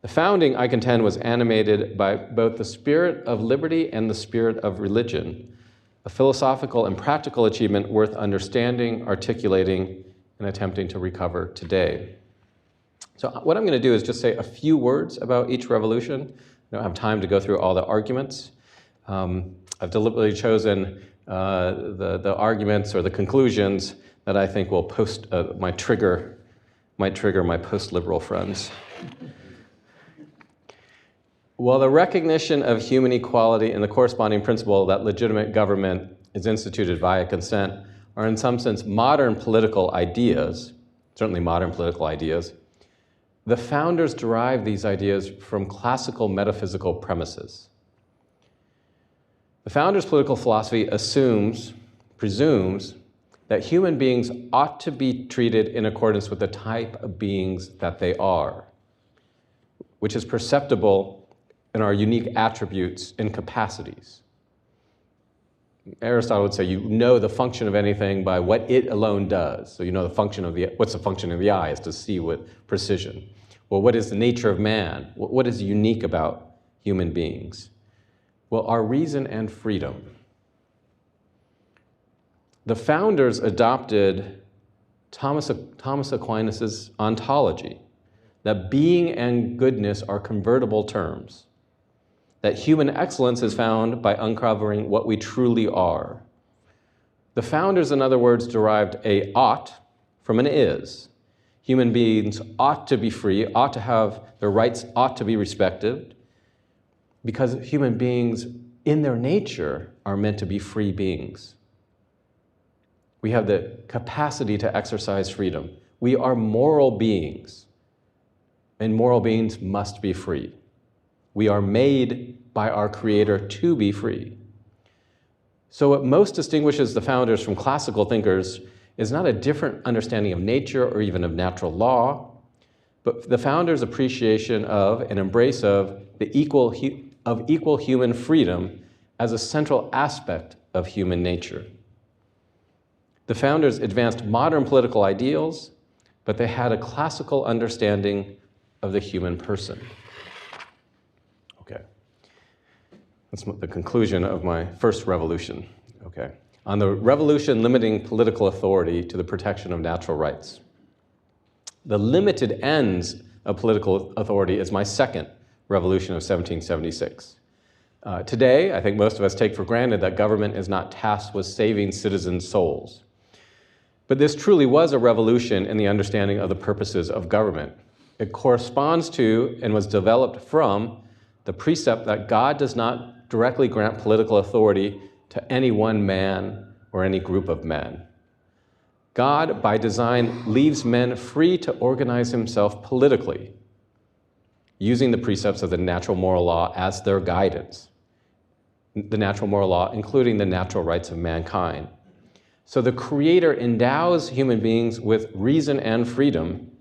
The founding, I contend, was animated by both the spirit of liberty and the spirit of religion, a philosophical and practical achievement worth understanding, articulating, and attempting to recover today. So what I'm going to do is just say a few words about each revolution. I don't have time to go through all the arguments. I've deliberately chosen the arguments or the conclusions that I think will might trigger my post-liberal friends. While the recognition of human equality and the corresponding principle that legitimate government is instituted via consent are in some sense modern political ideas, certainly modern political ideas, the founders derived these ideas from classical metaphysical premises. The founders' political philosophy presumes that human beings ought to be treated in accordance with the type of beings that they are, which is perceptible in our unique attributes and capacities. Aristotle would say you know the function of anything by what it alone does. So you know what's the function of the eye is to see with precision. Well, what is the nature of man? What is unique about human beings? Well, our reason and freedom. The founders adopted Thomas Aquinas' ontology, that being and goodness are convertible terms, that human excellence is found by uncovering what we truly are. The founders, in other words, derived a ought from an is. Human beings ought to be free, ought to have their rights, ought to be respected, because human beings, in their nature, are meant to be free beings. We have the capacity to exercise freedom. We are moral beings, and moral beings must be free. We are made by our Creator to be free. So what most distinguishes the founders from classical thinkers is not a different understanding of nature or even of natural law, but the founders' appreciation of and embrace of the equal human freedom as a central aspect of human nature. The founders advanced modern political ideals, but they had a classical understanding of the human person. Okay. That's the conclusion of my first revolution. Okay. On the revolution limiting political authority to the protection of natural rights. The limited ends of political authority is my second revolution of 1776. Today, I think most of us take for granted that government is not tasked with saving citizens' souls. But this truly was a revolution in the understanding of the purposes of government. It corresponds to and was developed from the precept that God does not directly grant political authority to any one man or any group of men. God, by design, leaves men free to organize himself politically, using the precepts of the natural moral law as their guidance. The natural moral law, including the natural rights of mankind. So the Creator endows human beings with reason and freedom,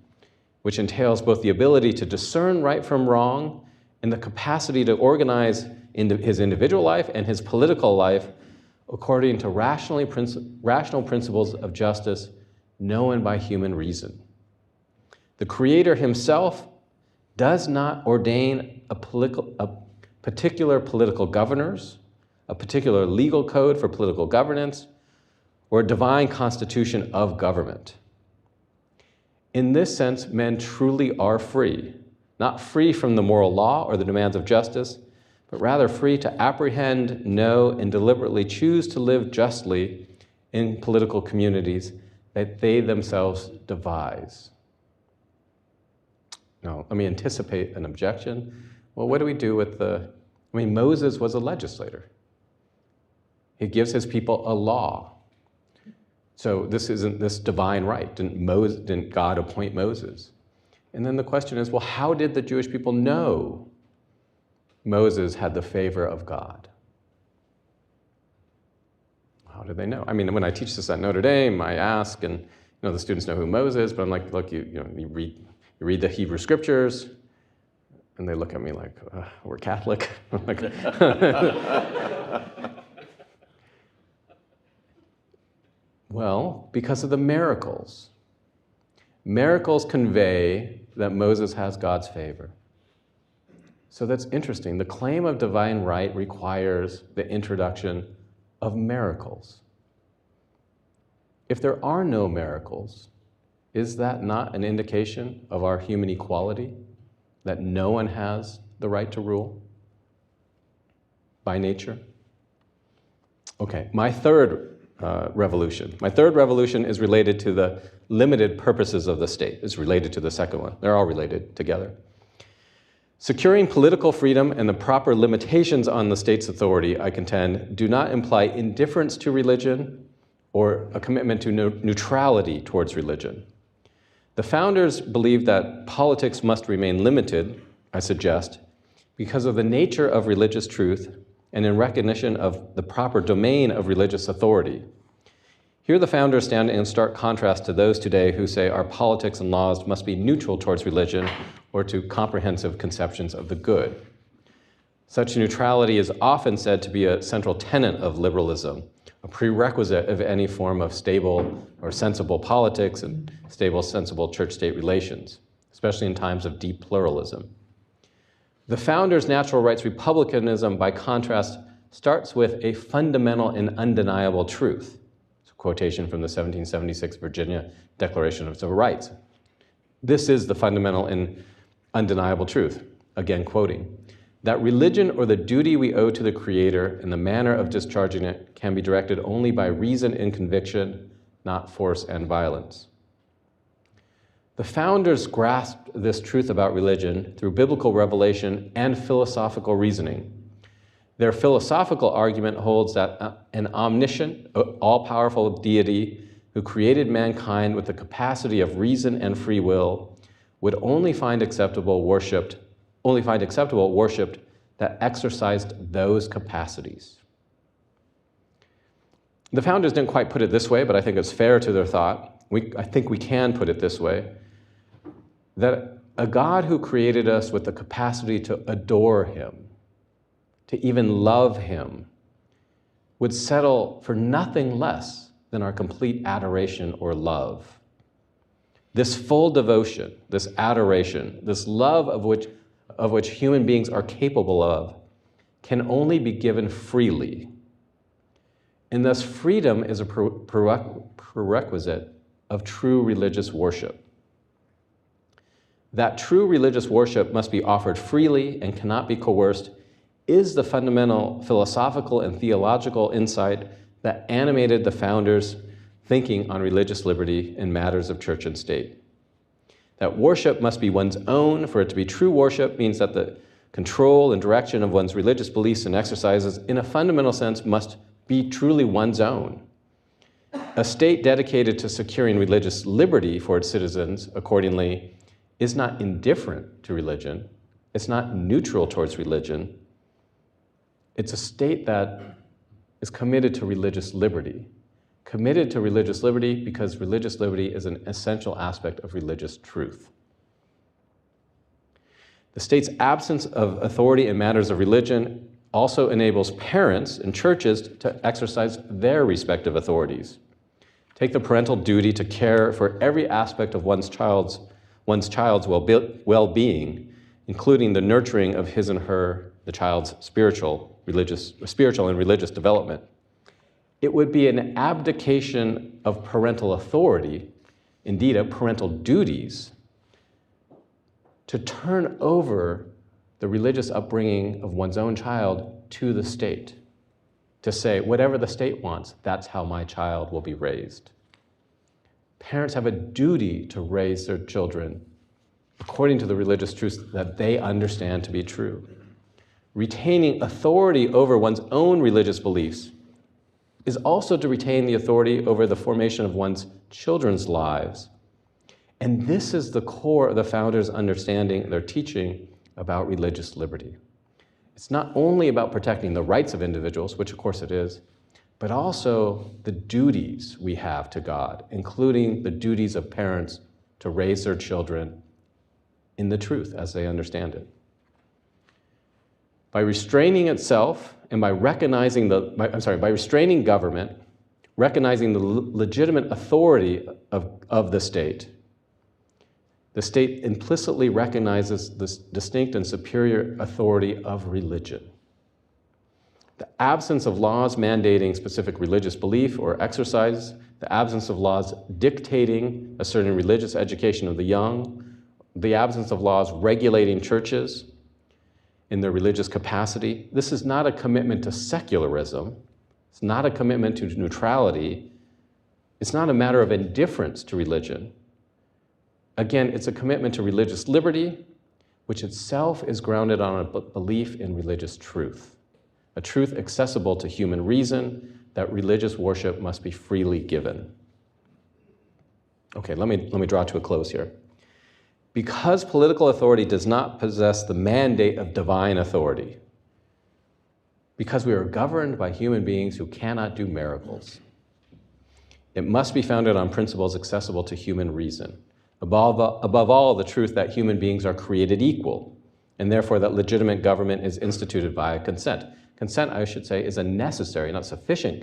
which entails both the ability to discern right from wrong and the capacity to organize his individual life and his political life according to rational principles of justice known by human reason. The Creator himself does not ordain a particular political governors, a particular legal code for political governance, or a divine constitution of government. In this sense, men truly are free, not free from the moral law or the demands of justice, but rather free to apprehend, know, and deliberately choose to live justly in political communities that they themselves devise. Now, let me anticipate an objection. Well, what do we do with Moses was a legislator. He gives his people a law. So this isn't this divine right. Didn't God appoint Moses? And then the question is, well, how did the Jewish people know Moses had the favor of God? How did they know? I mean, when I teach this at Notre Dame, I ask, and the students know who Moses is, but I'm like, look, you read the Hebrew scriptures, and they look at me like, we're Catholic. I'm like, well, because of the miracles. Miracles convey that Moses has God's favor. So that's interesting. The claim of divine right requires the introduction of miracles. If there are no miracles, is that not an indication of our human equality, that no one has the right to rule by nature? Okay, my third revolution. My third revolution is related to the limited purposes of the state. It's related to the second one. They're all related together. Securing political freedom and the proper limitations on the state's authority, I contend, do not imply indifference to religion or a commitment to neutrality towards religion. The founders believed that politics must remain limited, I suggest, because of the nature of religious truth and in recognition of the proper domain of religious authority. Here the founders stand in stark contrast to those today who say our politics and laws must be neutral towards religion or to comprehensive conceptions of the good. Such neutrality is often said to be a central tenet of liberalism, a prerequisite of any form of stable or sensible politics and stable, sensible church-state relations, especially in times of deep pluralism. The founders' natural rights republicanism, by contrast, starts with a fundamental and undeniable truth. It's a quotation from the 1776 Virginia Declaration of Civil Rights. This is the fundamental and undeniable truth, again quoting, that religion or the duty we owe to the Creator and the manner of discharging it can be directed only by reason and conviction, not force and violence. The founders grasped this truth about religion through biblical revelation and philosophical reasoning. Their philosophical argument holds that an omniscient, all-powerful deity who created mankind with the capacity of reason and free will would only find acceptable worship that exercised those capacities. The founders didn't quite put it this way, but I think it's fair to their thought. I think we can put it this way, that a God who created us with the capacity to adore him, to even love him, would settle for nothing less than our complete adoration or love. This full devotion, this adoration, this love of which human beings are capable of, can only be given freely. And thus freedom is a prerequisite of true religious worship. That true religious worship must be offered freely and cannot be coerced is the fundamental philosophical and theological insight that animated the founders' thinking on religious liberty in matters of church and state. That worship must be one's own. For it to be true worship means that the control and direction of one's religious beliefs and exercises, in a fundamental sense, must be truly one's own. A state dedicated to securing religious liberty for its citizens, accordingly, is not indifferent to religion. It's not neutral towards religion. It's a state that is committed to religious liberty. Committed to religious liberty because religious liberty is an essential aspect of religious truth. The state's absence of authority in matters of religion also enables parents and churches to exercise their respective authorities. Take the parental duty to care for every aspect of one's child's well-being, including the nurturing of his and her, the child's spiritual and religious development. It would be an abdication of parental authority, indeed of parental duties, to turn over the religious upbringing of one's own child to the state, to say, whatever the state wants, that's how my child will be raised. Parents have a duty to raise their children according to the religious truths that they understand to be true. Retaining authority over one's own religious beliefs is also to retain the authority over the formation of one's children's lives. And this is the core of the founders' understanding, their teaching about religious liberty. It's not only about protecting the rights of individuals, which of course it is, but also the duties we have to God, including the duties of parents to raise their children in the truth as they understand it. By restraining itself and by restraining government, recognizing the legitimate authority of the state implicitly recognizes this distinct and superior authority of religion. The absence of laws mandating specific religious belief or exercise, the absence of laws dictating a certain religious education of the young, the absence of laws regulating churches in their religious capacity. This is not a commitment to secularism. It's not a commitment to neutrality. It's not a matter of indifference to religion. Again, it's a commitment to religious liberty, which itself is grounded on a belief in religious truth, a truth accessible to human reason, that religious worship must be freely given. Okay, let me draw to a close here. Because political authority does not possess the mandate of divine authority, because we are governed by human beings who cannot do miracles, it must be founded on principles accessible to human reason. Above all, the truth that human beings are created equal, and therefore that legitimate government is instituted via consent. Consent, I should say, is a necessary, not sufficient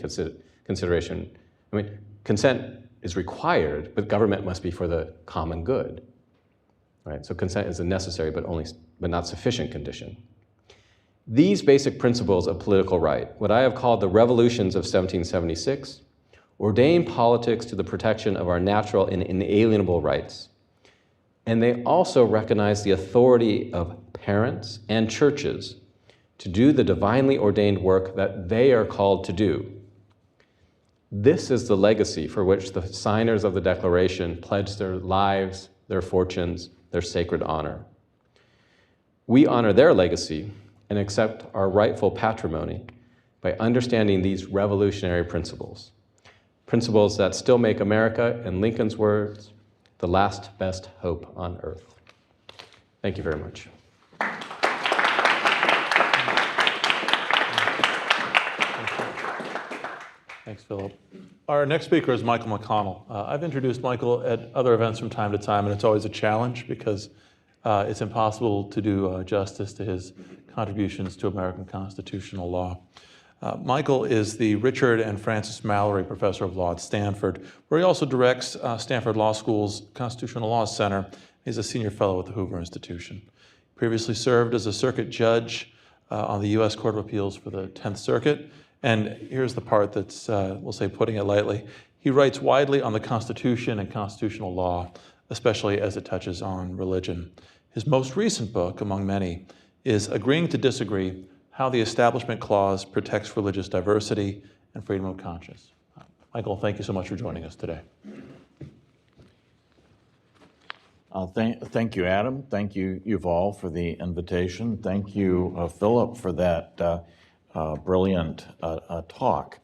consideration. I mean, consent is required, but government must be for the common good. Right? So consent is a necessary but not sufficient condition. These basic principles of political right, what I have called the revolutions of 1776, ordain politics to the protection of our natural and inalienable rights. And they also recognize the authority of parents and churches to do the divinely ordained work that they are called to do. This is the legacy for which the signers of the Declaration pledged their lives, their fortunes, their sacred honor. We honor their legacy and accept our rightful patrimony by understanding these revolutionary principles. Principles that still make America, in Lincoln's words, the last best hope on earth. Thank you very much. Thanks, Philip. Our next speaker is Michael McConnell. I've introduced Michael at other events from time to time, and it's always a challenge because it's impossible to do justice to his contributions to American constitutional law. Michael is the Richard and Frances Mallory Professor of Law at Stanford, where he also directs Stanford Law School's Constitutional Law Center. He's a senior fellow at the Hoover Institution. Previously served as a circuit judge on the U.S. Court of Appeals for the 10th Circuit. And here's the part that's, we'll say, putting it lightly. He writes widely on the Constitution and constitutional law, especially as it touches on religion. His most recent book, among many, is Agreeing to Disagree: How the Establishment Clause Protects Religious Diversity and Freedom of Conscience. Michael, thank you so much for joining us today. Thank you, Adam. Thank you, Yuval, for the invitation. Thank you, Philip, for that brilliant talk.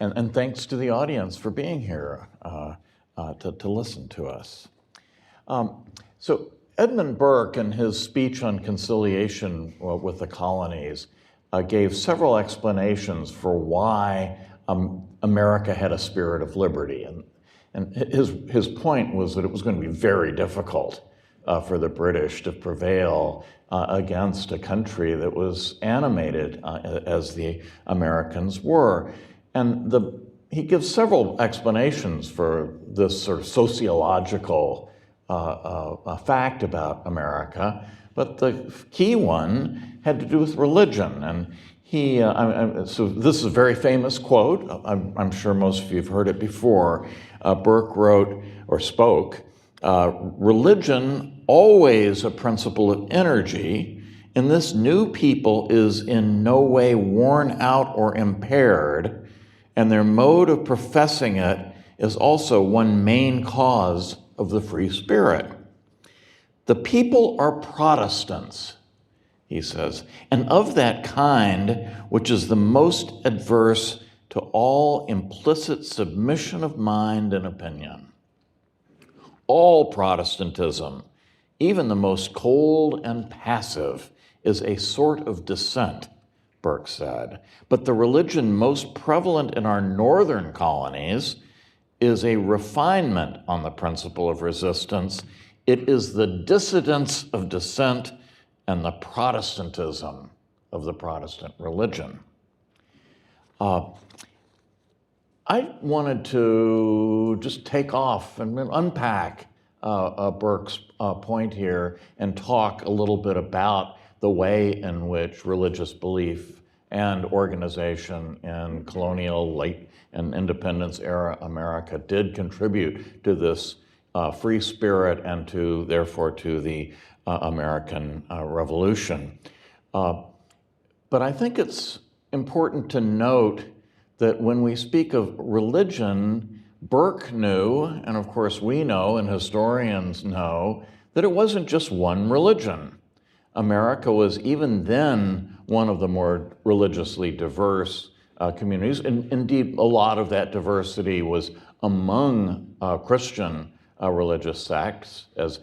And thanks to the audience for being here to listen to us. So Edmund Burke, in his speech on conciliation with the colonies, gave several explanations for why America had a spirit of liberty. And his point was that it was going to be very difficult for the British to prevail against a country that was animated as the Americans were. And he gives several explanations for this sort of sociological fact about America, but the key one had to do with religion. And so this is a very famous quote. I'm sure most of you have heard it before. Burke wrote or spoke, "Religion, always a principle of energy, in this new people is in no way worn out or impaired, and their mode of professing it is also one main cause of the free spirit. The people are Protestants," he says, "and of that kind which is the most adverse to all implicit submission of mind and opinion. All Protestantism, even the most cold and passive, is a sort of dissent," Burke said. "But the religion most prevalent in our northern colonies is a refinement on the principle of resistance. It is the dissidence of dissent and the Protestantism of the Protestant religion." I wanted to just take off and unpack Burke's point here and talk a little bit about the way in which religious belief and organization in colonial, late and independence era America did contribute to this free spirit and therefore to the American Revolution. But I think it's important to note that when we speak of religion, Burke knew, and of course we know and historians know, that it wasn't just one religion. America was even then one of the more religiously diverse communities. And indeed, a lot of that diversity was among Christian religious sects, as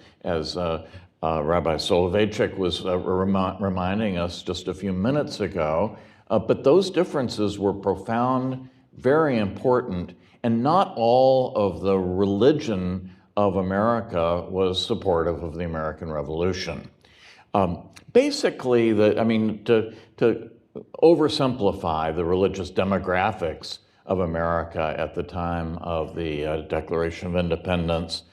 Rabbi Soloveitchik was reminding us just a few minutes ago. But those differences were profound, very important, and not all of the religion of America was supportive of the American Revolution. Basically, to oversimplify the religious demographics of America at the time of the Declaration of Independence,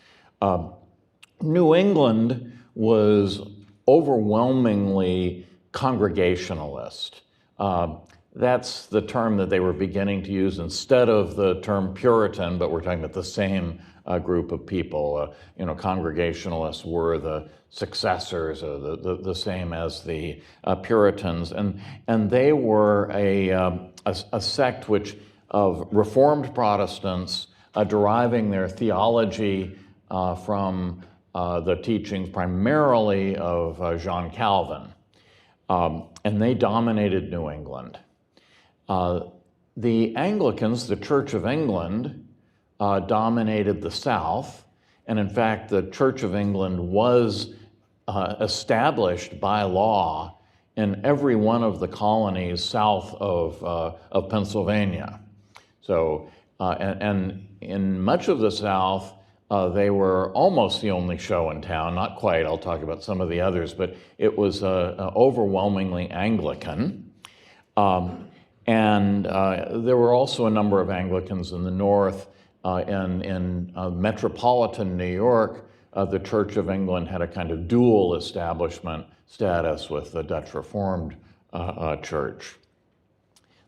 New England was overwhelmingly Congregationalist. That's the term that they were beginning to use instead of the term Puritan, but we're talking about the same group of people. Congregationalists were the successors, or the same as the Puritans, and they were a sect of Reformed Protestants deriving their theology from the teachings primarily of John Calvin, and they dominated New England. The Anglicans, the Church of England, dominated the South, and in fact, the Church of England was established by law in every one of the colonies south of Pennsylvania. So, and in much of the South, they were almost the only show in town, not quite, I'll talk about some of the others, but it was overwhelmingly Anglican. And there were also a number of Anglicans in the North. In metropolitan New York, the Church of England had a kind of dual establishment status with the Dutch Reformed Church.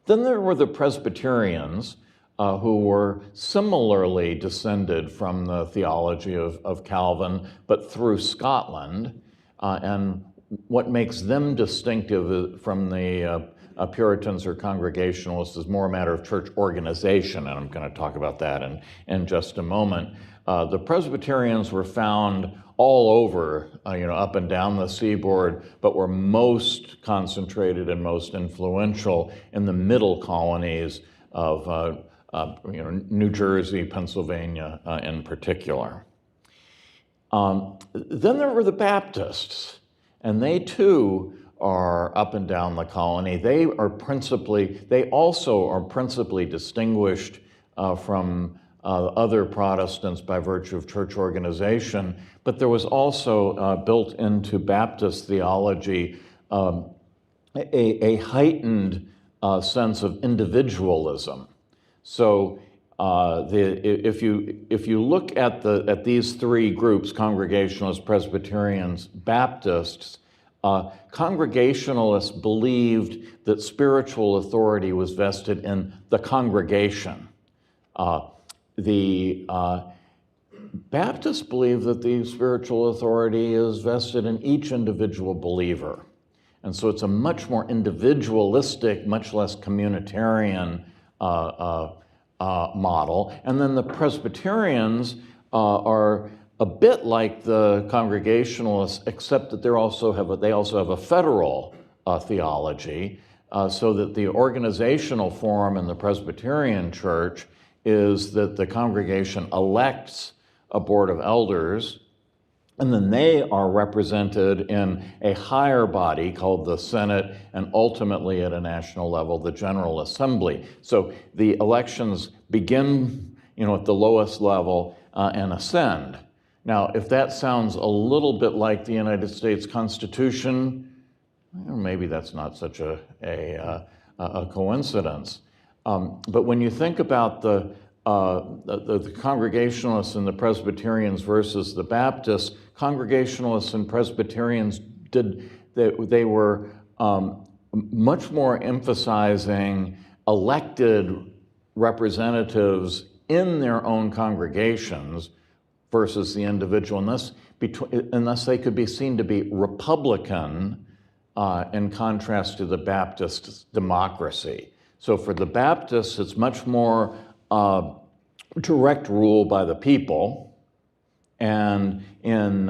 Then there were the Presbyterians, who were similarly descended from the theology of Calvin, but through Scotland. And what makes them distinctive from the Puritans or Congregationalists is more a matter of church organization, and I'm going to talk about that in just a moment. The Presbyterians were found all over, up and down the seaboard, but were most concentrated and most influential in the middle colonies of New Jersey, Pennsylvania in particular. Then there were the Baptists, and they too are up and down the colony. They also are principally distinguished from other Protestants by virtue of church organization, but there was also built into Baptist theology a heightened sense of individualism. So if you look at these three groups, Congregationalists, Presbyterians, Baptists, Congregationalists believed that spiritual authority was vested in the congregation. The Baptists believe that the spiritual authority is vested in each individual believer. And so it's a much more individualistic, much less communitarian model. And then the Presbyterians are a bit like the Congregationalists, except that they also have a federal theology, so that the organizational form in the Presbyterian Church is that the congregation elects a board of elders, and then they are represented in a higher body called the Senate, and ultimately at a national level, the General Assembly. So the elections begin, at the lowest level and ascend. Now, if that sounds a little bit like the United States Constitution, maybe that's not such a coincidence. But when you think about the Congregationalists and the Presbyterians versus the Baptists, Congregationalists and Presbyterians they were much more emphasizing elected representatives in their own congregations versus the individual, unless they could be seen to be Republican in contrast to the Baptist democracy. So for the Baptists, it's much more direct rule by the people, and in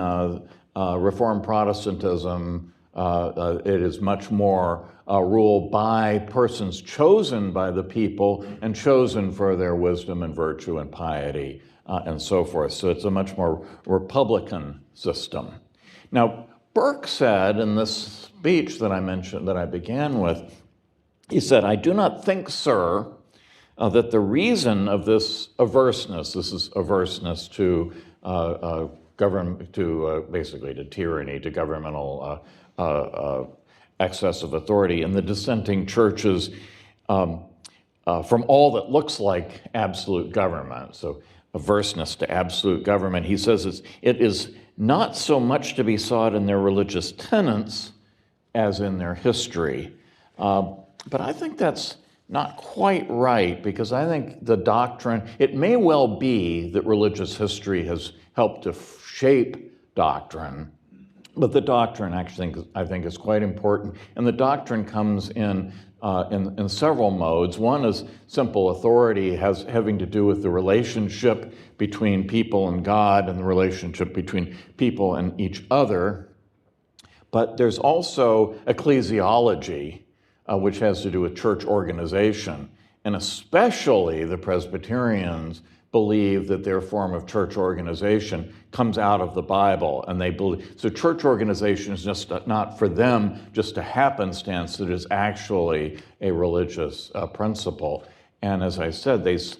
Reformed Protestantism, it is much more rule by persons chosen by the people and chosen for their wisdom and virtue and piety and so forth. So it's a much more Republican system. Now, Burke said in this speech that I mentioned, that I began with, he said, "I do not think, sir, that the reason of this is averseness to government, to basically to tyranny, to governmental excess of authority in the dissenting churches from all that looks like absolute government." So averseness to absolute government. He says it is not so much to be sought in their religious tenets as in their history. But I think that's not quite right, because I think the doctrine, it may well be that religious history has helped to shape doctrine, but the doctrine actually, I think, is quite important. And the doctrine comes in several modes. One is simple authority, having to do with the relationship between people and God and the relationship between people and each other. But there's also ecclesiology, which has to do with church organization. And especially the Presbyterians believe that their form of church organization comes out of the Bible. And they believe, so church organization is just not for them just a happenstance, it is actually a religious principle. And as I said, these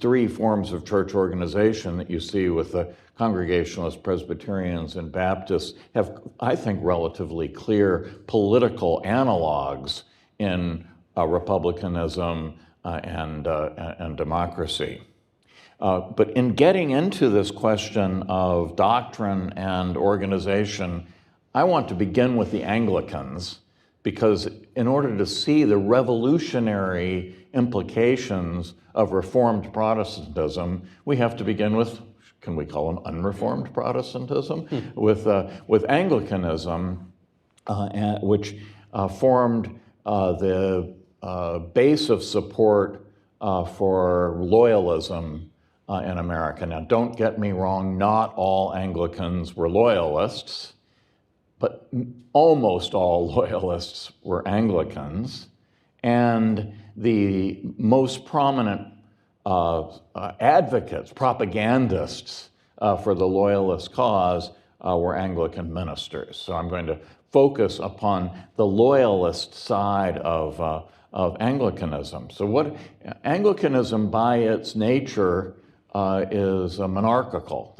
three forms of church organization that you see with the Congregationalists, Presbyterians, and Baptists have, I think, relatively clear political analogs in republicanism and democracy. But in getting into this question of doctrine and organization, I want to begin with the Anglicans, because in order to see the revolutionary implications of Reformed Protestantism, we have to begin with, can we call them unreformed Protestantism? With Anglicanism, which formed the base of support for loyalism in America. Now, don't get me wrong, not all Anglicans were loyalists, but almost all loyalists were Anglicans. And the most prominent advocates, propagandists for the loyalist cause were Anglican ministers. So I'm going to focus upon the loyalist side of Anglicanism. So what Anglicanism, by its nature, is monarchical.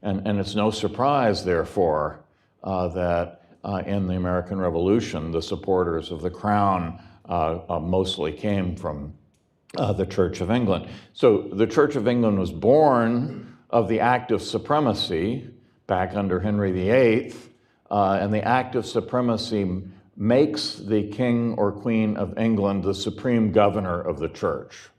And it's no surprise, therefore, that in the American Revolution, the supporters of the crown mostly came from the Church of England. So the Church of England was born of the Act of Supremacy back under Henry VIII, and the Act of Supremacy makes the King or Queen of England the supreme governor of the church.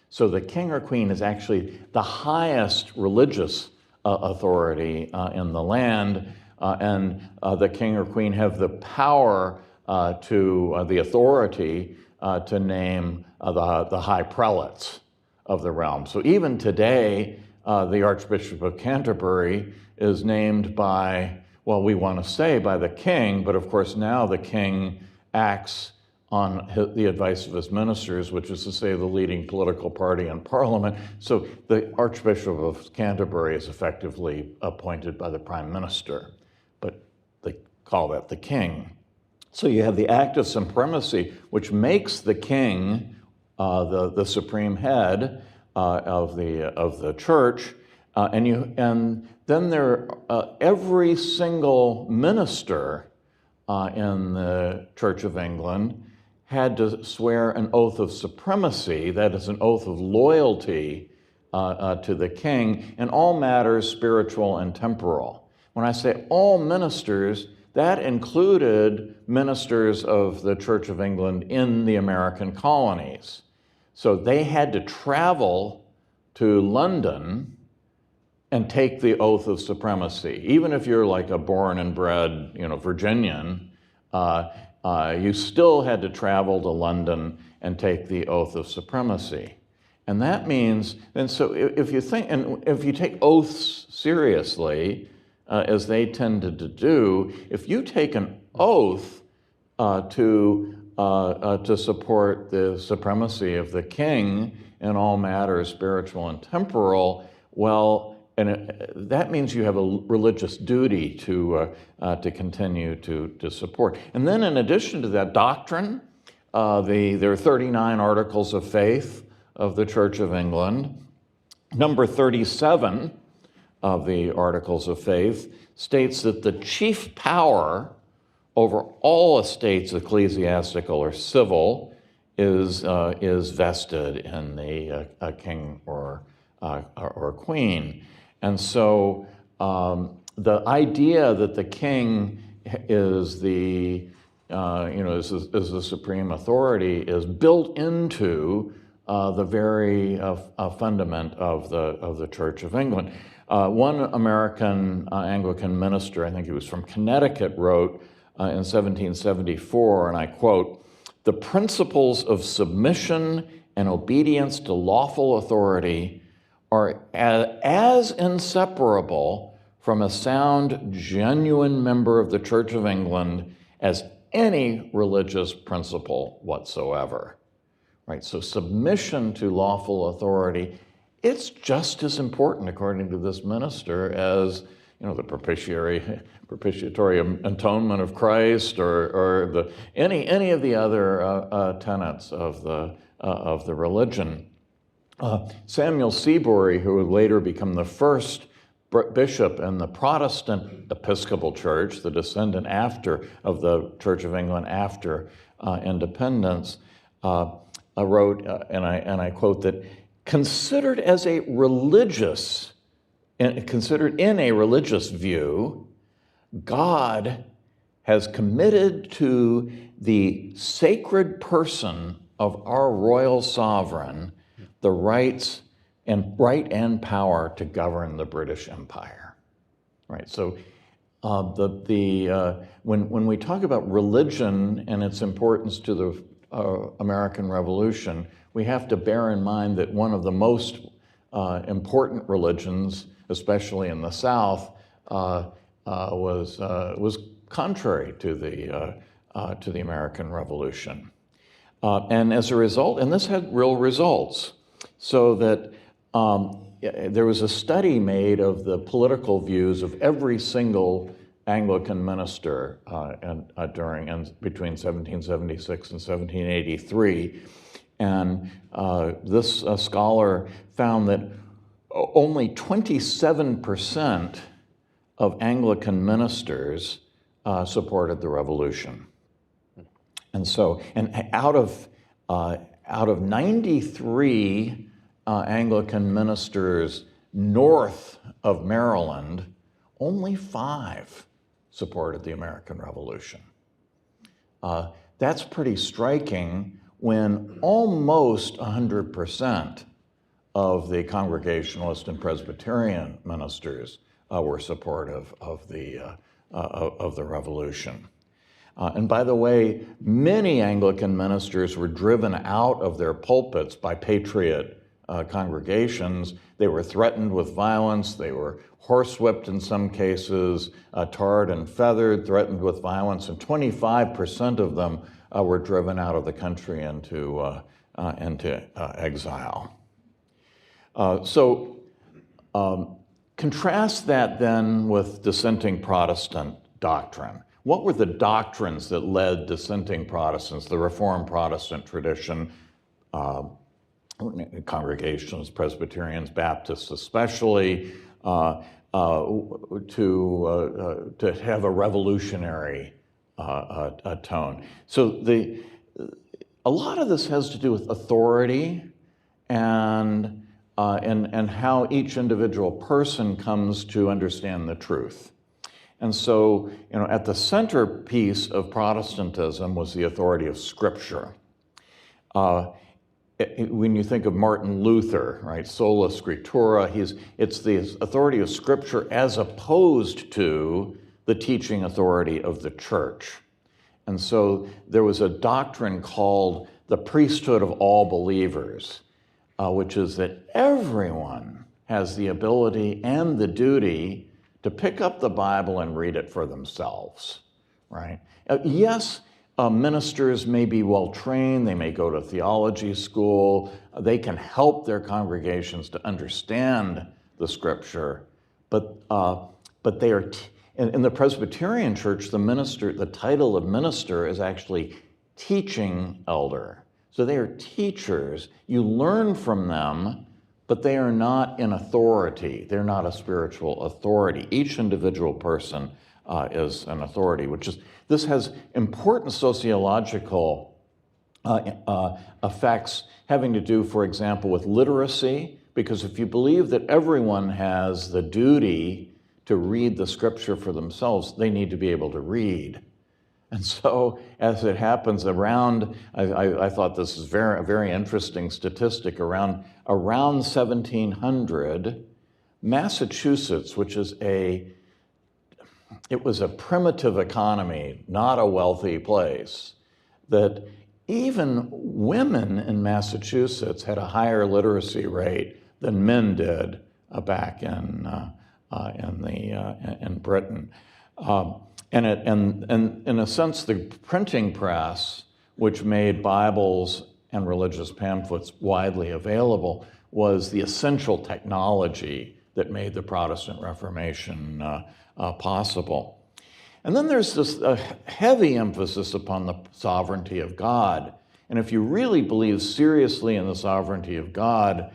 So the King or Queen is actually the highest religious authority in the land, and the King or Queen have the power the authority to name the high prelates of the realm. So even today, the Archbishop of Canterbury is named by, well, we want to say by the king, but of course now the king acts on the advice of his ministers, which is to say the leading political party in Parliament. So the Archbishop of Canterbury is effectively appointed by the Prime Minister, but they call that the king. So you have the Act of Supremacy, which makes the king the supreme head of the church, and then every single minister in the Church of England had to swear an oath of supremacy, that is, an oath of loyalty to the king in all matters spiritual and temporal. When I say all ministers, that included ministers of the Church of England in the American colonies. So they had to travel to London and take the oath of supremacy. Even if you're like a born and bred, Virginian, you still had to travel to London and take the oath of supremacy. And that means, and so if you take oaths seriously, as they tended to do, if you take an oath to support the supremacy of the king in all matters spiritual and temporal, well, that means you have a religious duty to continue to support. And then in addition to that doctrine, there are 39 articles of faith of the Church of England. Number 37 of the Articles of Faith states that the chief power over all estates, ecclesiastical or civil, is vested in the king or queen. And so the idea that the king is the is the supreme authority is built into the very fundament of the Church of England. One American Anglican minister, I think he was from Connecticut, wrote in 1774, and I quote, "The principles of submission and obedience to lawful authority are as inseparable from a sound, genuine member of the Church of England as any religious principle whatsoever." Right? So submission to lawful authority, it's just as important, according to this minister, as the propitiatory atonement of Christ, or any of the other tenets of the religion. Samuel Seabury, who would later become the first bishop in the Protestant Episcopal Church, the descendant of the Church of England after independence, wrote, and I quote, that considered in a religious view, God has committed to the sacred person of our royal sovereign the right and power to govern the British Empire. Right. So when we talk about religion and its importance to the American Revolution, we have to bear in mind that one of the most important religions, especially in the South, was contrary to the American Revolution, and as a result, and this had real results, so that there was a study made of the political views of every single Anglican minister between 1776 and 1783. And this scholar found that only 27% of Anglican ministers supported the revolution. And so, out of 93 Anglican ministers north of Maryland, only 5 supported the American Revolution. That's pretty striking when almost 100% of the Congregationalist and Presbyterian ministers were supportive of the revolution. And by the way, many Anglican ministers were driven out of their pulpits by patriot congregations. They were threatened with violence. They were horsewhipped in some cases, tarred and feathered, threatened with violence, and 25% of them were driven out of the country into exile. Contrast that then with dissenting Protestant doctrine. What were the doctrines that led dissenting Protestants, the Reformed Protestant tradition, Congregationalists, Presbyterians, Baptists especially, to have a revolutionary tone? So a lot of this has to do with authority and how each individual person comes to understand the truth. And so, at the centerpiece of Protestantism was the authority of Scripture. When you think of Martin Luther, right, sola scriptura, it's the authority of Scripture as opposed to the teaching authority of the church. And so there was a doctrine called the priesthood of all believers, which is that everyone has the ability and the duty to pick up the Bible and read it for themselves, right? Yes, ministers may be well trained, they may go to theology school, they can help their congregations to understand the scripture, but they are, in the Presbyterian church, the title of minister is actually teaching elder. So they are teachers. You learn from them, but they are not in authority. They're not a spiritual authority. Each individual person is an authority, this has important sociological effects having to do, for example, with literacy, because if you believe that everyone has the duty to read the scripture for themselves, they need to be able to read. And so, as it happens around, I thought this is a very interesting statistic, around 1700, Massachusetts, which is it was a primitive economy, not a wealthy place, that even women in Massachusetts had a higher literacy rate than men did back in Britain. And in a sense, the printing press, which made Bibles and religious pamphlets widely available, was the essential technology that made the Protestant Reformation possible. And then there's this heavy emphasis upon the sovereignty of God. And if you really believe seriously in the sovereignty of God,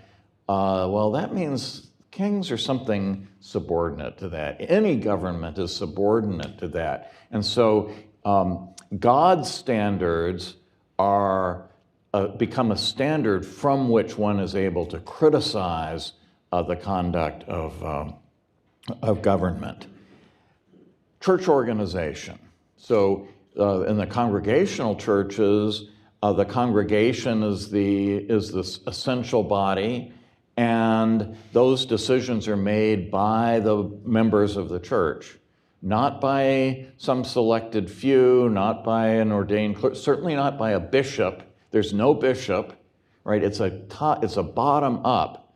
well, that means kings are something subordinate to that. Any government is subordinate to that. And so God's standards become a standard from which one is able to criticize the conduct of government. Church organization. So in the congregational churches, the congregation is this essential body, and those decisions are made by the members of the church, not by some selected few, not by an ordained clerk, certainly not by a bishop. There's no bishop, right? It's a bottom-up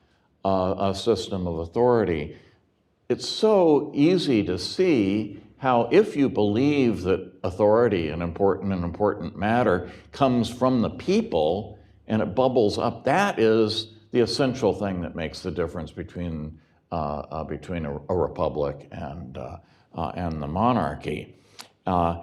system of authority. It's so easy to see how, if you believe that authority in an important matter comes from the people and it bubbles up, that is the essential thing that makes the difference between a republic and the monarchy. And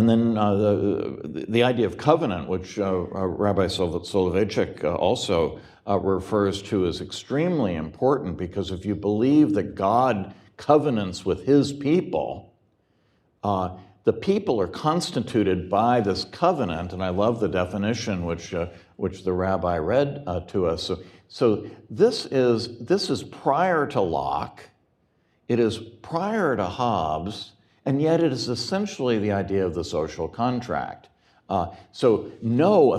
then the idea of covenant, which Rabbi Soloveitchik also refers to, is extremely important, because if you believe that God covenants with his people, the people are constituted by this covenant, and I love the definition which the rabbi read to us. So this is prior to Locke, it is prior to Hobbes, and yet it is essentially the idea of the social contract. So no,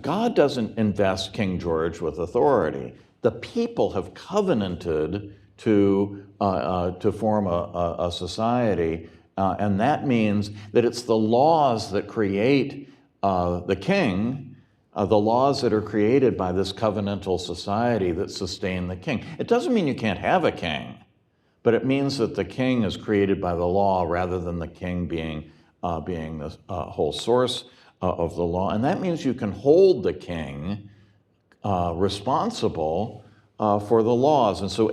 God doesn't invest King George with authority. The people have covenanted to form a society, and that means that it's the laws that create the king, the laws that are created by this covenantal society that sustain the king. It doesn't mean you can't have a king, but it means that the king is created by the law rather than the king being the whole source of the law. And that means you can hold the king responsible for the laws. And so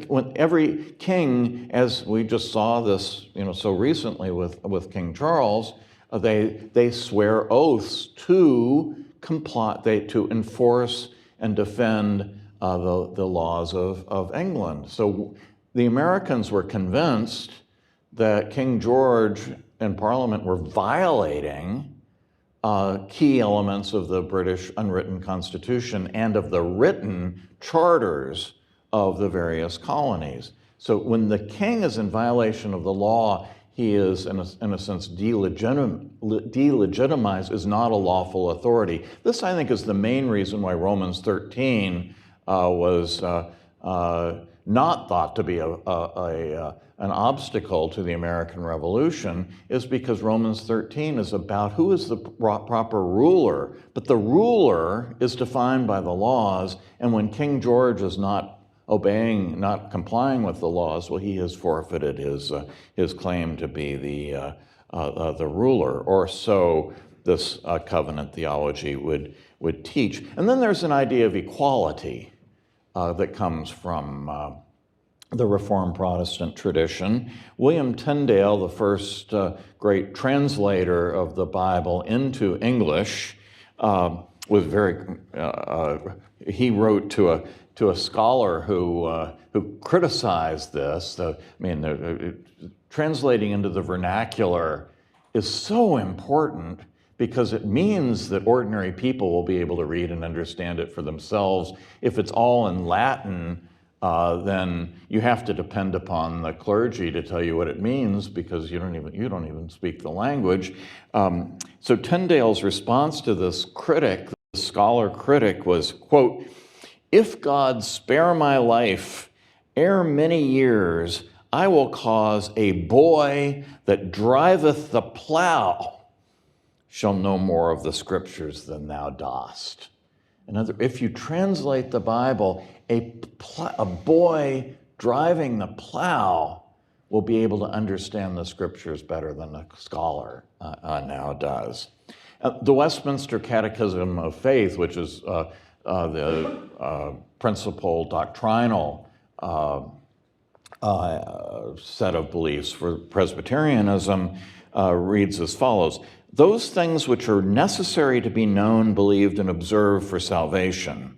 when every king, as we just saw this so recently with King Charles, they swear oaths to to enforce and defend the laws of England. So the Americans were convinced that King George and Parliament were violating key elements of the British unwritten Constitution and of the written charters of the various colonies. So when the king is in violation of the law, he is, in a sense, delegitimized, is not a lawful authority. This, I think, is the main reason why Romans 13 was not thought to be an obstacle to the American Revolution, is because Romans 13 is about who is the proper ruler. But the ruler is defined by the laws, and when King George is not complying with the laws, well, he has forfeited his claim to be the the ruler, or so this covenant theology would teach. And then there's an idea of equality that comes from the Reformed Protestant tradition. William Tyndale, the first great translator of the Bible into English, was he wrote to a scholar who criticized this. Translating into the vernacular is so important because it means that ordinary people will be able to read and understand it for themselves. If it's all in Latin, then you have to depend upon the clergy to tell you what it means because you don't even speak the language. So Tyndale's response to this critic, the scholar critic, was, quote, "If God spare my life, ere many years, I will cause a boy that driveth the plow shall know more of the scriptures than thou dost." If you translate the Bible, a boy driving the plow will be able to understand the scriptures better than a scholar now does. The Westminster Catechism of Faith, which is the principal doctrinal set of beliefs for Presbyterianism, reads as follows: "Those things which are necessary to be known, believed, and observed for salvation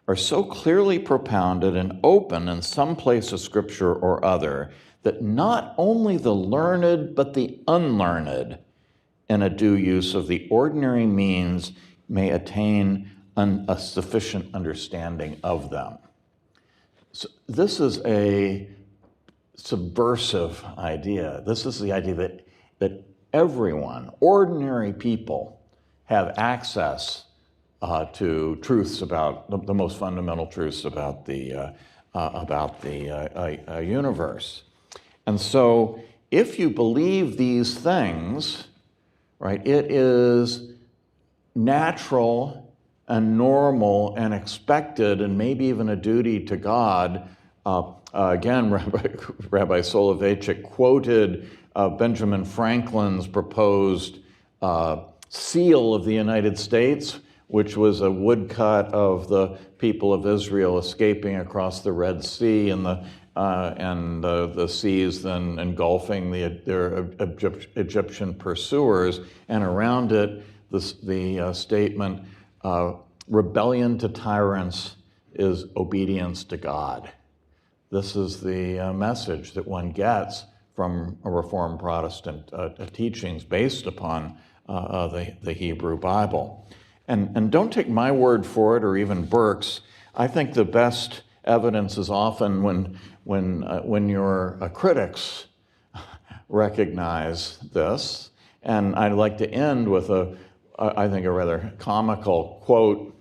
are so clearly propounded and open in some place of Scripture or other that not only the learned but the unlearned, in a due use of the ordinary means, may attain a sufficient understanding of them." So this is a subversive idea. This is the idea that everyone, ordinary people, have access to truths about the most fundamental truths about the universe. And so, if you believe these things, right, it is natural and normal and expected, and maybe even a duty to God. Again, Rabbi Soloveitchik quoted Benjamin Franklin's proposed seal of the United States, which was a woodcut of the people of Israel escaping across the Red Sea and the seas then engulfing their Egyptian pursuers, and around it the statement, "Rebellion to tyrants is obedience to God." This is the message that one gets from a Reformed Protestant teachings based upon the Hebrew Bible. And don't take my word for it, or even Burke's. I think the best evidence is often when your critics recognize this. And I'd like to end with I think a rather comical quote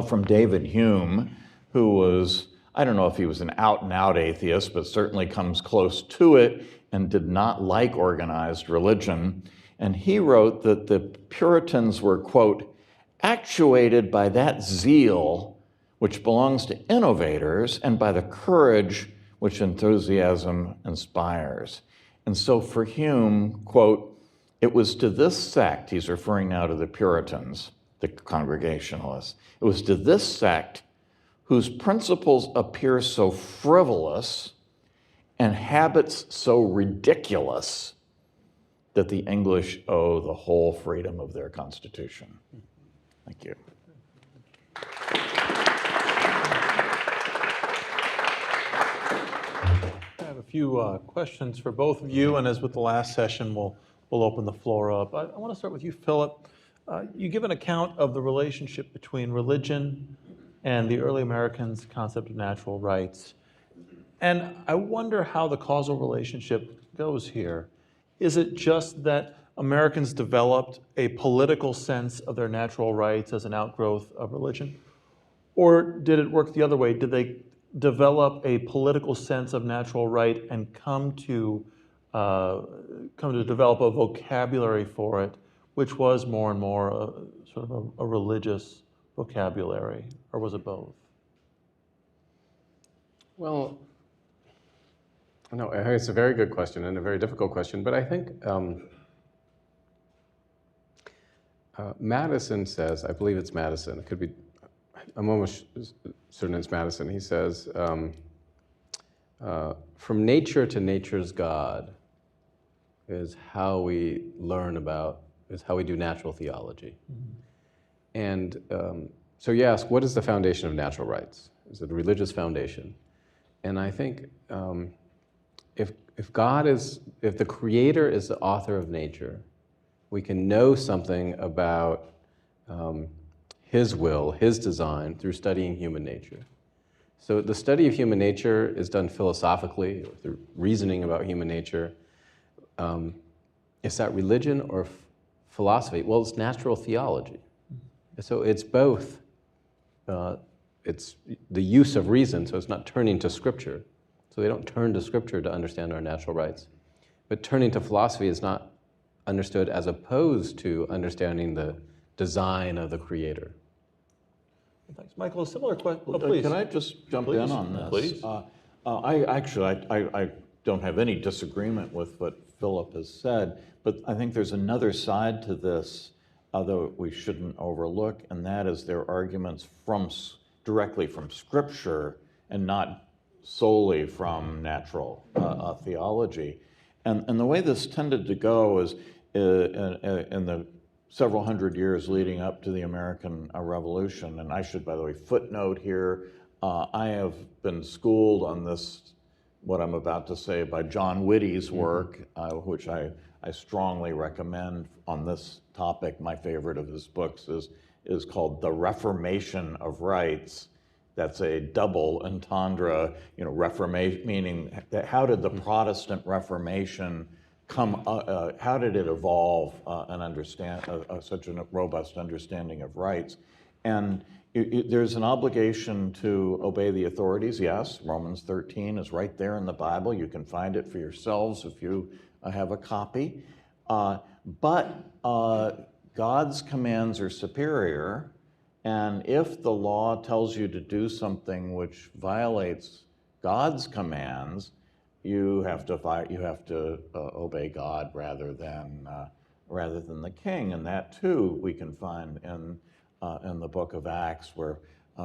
from David Hume, who was, I don't know if he was an out-and-out atheist, but certainly comes close to it and did not like organized religion. And he wrote that the Puritans were, quote, "actuated by that zeal which belongs to innovators and by the courage which enthusiasm inspires." And so for Hume, quote, "It was to this sect," he's referring now to the Puritans, the Congregationalists, "it was to this sect whose principles appear so frivolous and habits so ridiculous that the English owe the whole freedom of their Constitution." Thank you. I have a few questions for both of you, and as with the last session, we'll open the floor up. I want to start with you, Philip. You give an account of the relationship between religion and the early Americans' concept of natural rights. And I wonder how the causal relationship goes here. Is it just that Americans developed a political sense of their natural rights as an outgrowth of religion? Or did it work the other way? Did they develop a political sense of natural right and come to develop a vocabulary for it, which was more and more sort of a religious vocabulary, or was it both? Well, no, it's a very good question and a very difficult question, but I think Madison says, I believe it's Madison, it could be, I'm almost certain it's Madison. He says, from nature to nature's God is how we learn about, is how we do natural theology. And so you ask, what is the foundation of natural rights? Is it a religious foundation? And I think if God is, if the Creator is the author of nature, we can know something about His will, His design, through studying human nature. So the study of human nature is done philosophically, or through reasoning about human nature. Is that religion or philosophy? Well, it's natural theology. So it's both. It's the use of reason, so it's not turning to Scripture. So they don't turn to Scripture to understand our natural rights. But turning to philosophy is not understood as opposed to understanding the design of the Creator. Thanks, Michael. A similar question. Oh, please. Can I just jump in on this? Please. I don't have any disagreement with what Philip has said, but I think there's another side to this that we shouldn't overlook, and that is their arguments directly from Scripture and not solely from natural theology. And the way this tended to go is in the several hundred years leading up to the American Revolution, and I should, by the way, footnote here, I have been schooled on this, what I'm about to say, by John Whitty's work, which I strongly recommend on this topic. My favorite of his books is called The Reformation of Rights. That's a double entendre, Reformation, meaning that how did the Protestant Reformation come, how did it evolve and understand such a robust understanding of rights? And there's an obligation to obey the authorities, yes. Romans 13 is right there in the Bible. You can find it for yourselves if you have a copy. But God's commands are superior, and if the law tells you to do something which violates God's commands, you have to obey God rather than the king, and that too we can find in the book of Acts, where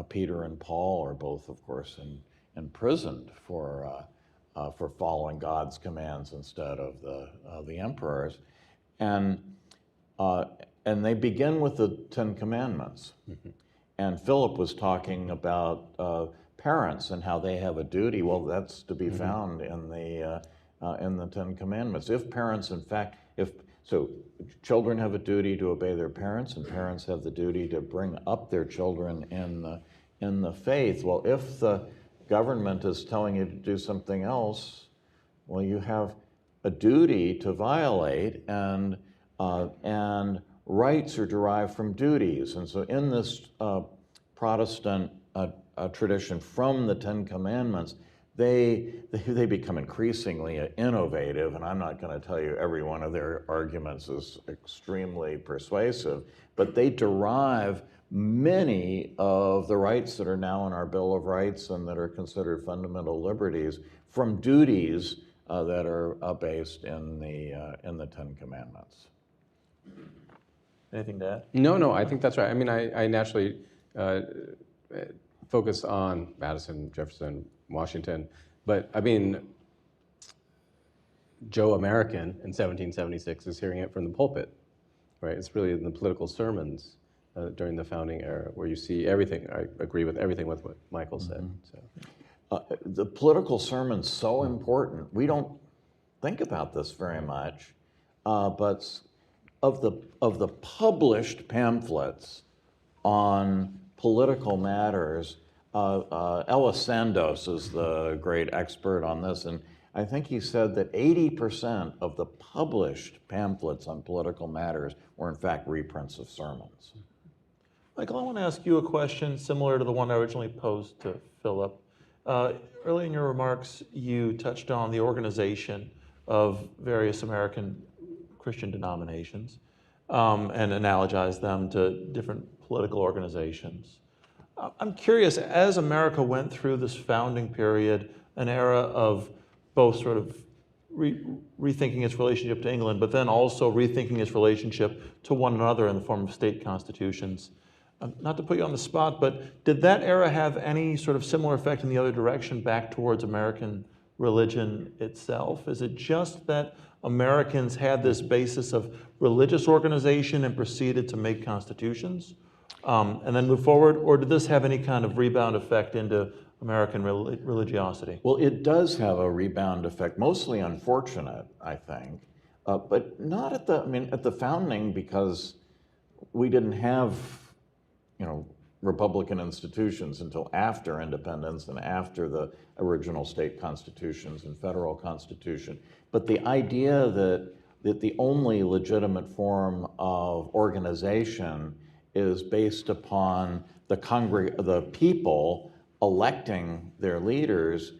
Peter and Paul are both, of course, imprisoned for following God's commands instead of the emperor's, and they begin with the Ten Commandments. And Philip was talking about parents and how they have a duty. Well, that's to be found in the Ten Commandments. If parents, in fact, so children have a duty to obey their parents, and parents have the duty to bring up their children in the faith. Well, if the government is telling you to do something else, well, you have a duty to violate, and rights are derived from duties. And so in this Protestant tradition from the Ten Commandments, they become increasingly innovative, and I'm not going to tell you every one of their arguments is extremely persuasive, but they derive many of the rights that are now in our Bill of Rights and that are considered fundamental liberties from duties that are based in the Ten Commandments. Anything to add? No, I think that's right. I mean, I naturally focus on Madison, Jefferson, Washington, but I mean, Joe American in 1776 is hearing it from the pulpit, right? It's really in the political sermons during the founding era where you see everything. I agree with everything with what Michael said. So. The political sermon's so important. We don't think about this very much, but of the published pamphlets on political matters, Ellis Sandos is the great expert on this, and I think he said that 80% of the published pamphlets on political matters were in fact reprints of sermons. Michael, I want to ask you a question similar to the one I originally posed to Philip. Early in your remarks, you touched on the organization of various American Christian denominations and analogized them to different political organizations. I'm curious, as America went through this founding period, an era of both sort of rethinking its relationship to England, but then also rethinking its relationship to one another in the form of state constitutions. Not to put you on the spot, but did that era have any sort of similar effect in the other direction, back towards American religion itself? Is it just that Americans had this basis of religious organization and proceeded to make constitutions and then move forward? Or did this have any kind of rebound effect into American religiosity? Well, it does have a rebound effect, mostly unfortunate, I think, but not at the founding, because we didn't have, Republican institutions until after independence and after the original state constitutions and federal constitution. But the idea that the only legitimate form of organization is based upon the people electing their leaders,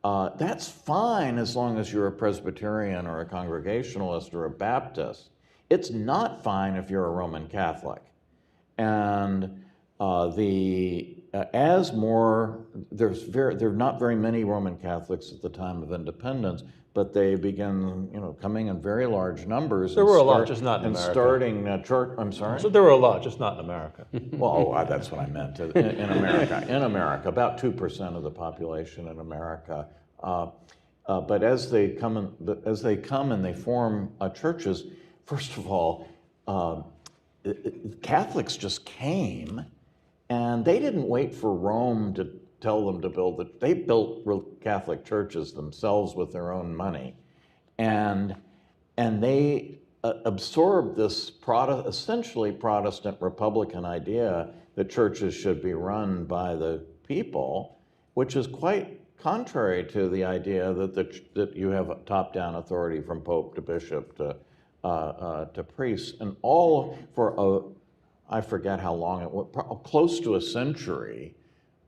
that's fine as long as you're a Presbyterian or a Congregationalist or a Baptist. It's not fine if you're a Roman Catholic. And there are not very many Roman Catholics at the time of independence, but they begin, coming in very large numbers. There were a lot, just not in America. Starting church. I'm sorry. So there were a lot, just not in America. Well, that's what I meant. In America, about 2% of the population in America. But as they come and they form churches, first of all, Catholics just came, and they didn't wait for Rome to tell them to build it. They built Catholic churches themselves with their own money, and they absorbed this essentially Protestant Republican idea that churches should be run by the people, which is quite contrary to the idea that you have a top-down authority from Pope to Bishop to priests, and all for I forget how long it was, close to a century.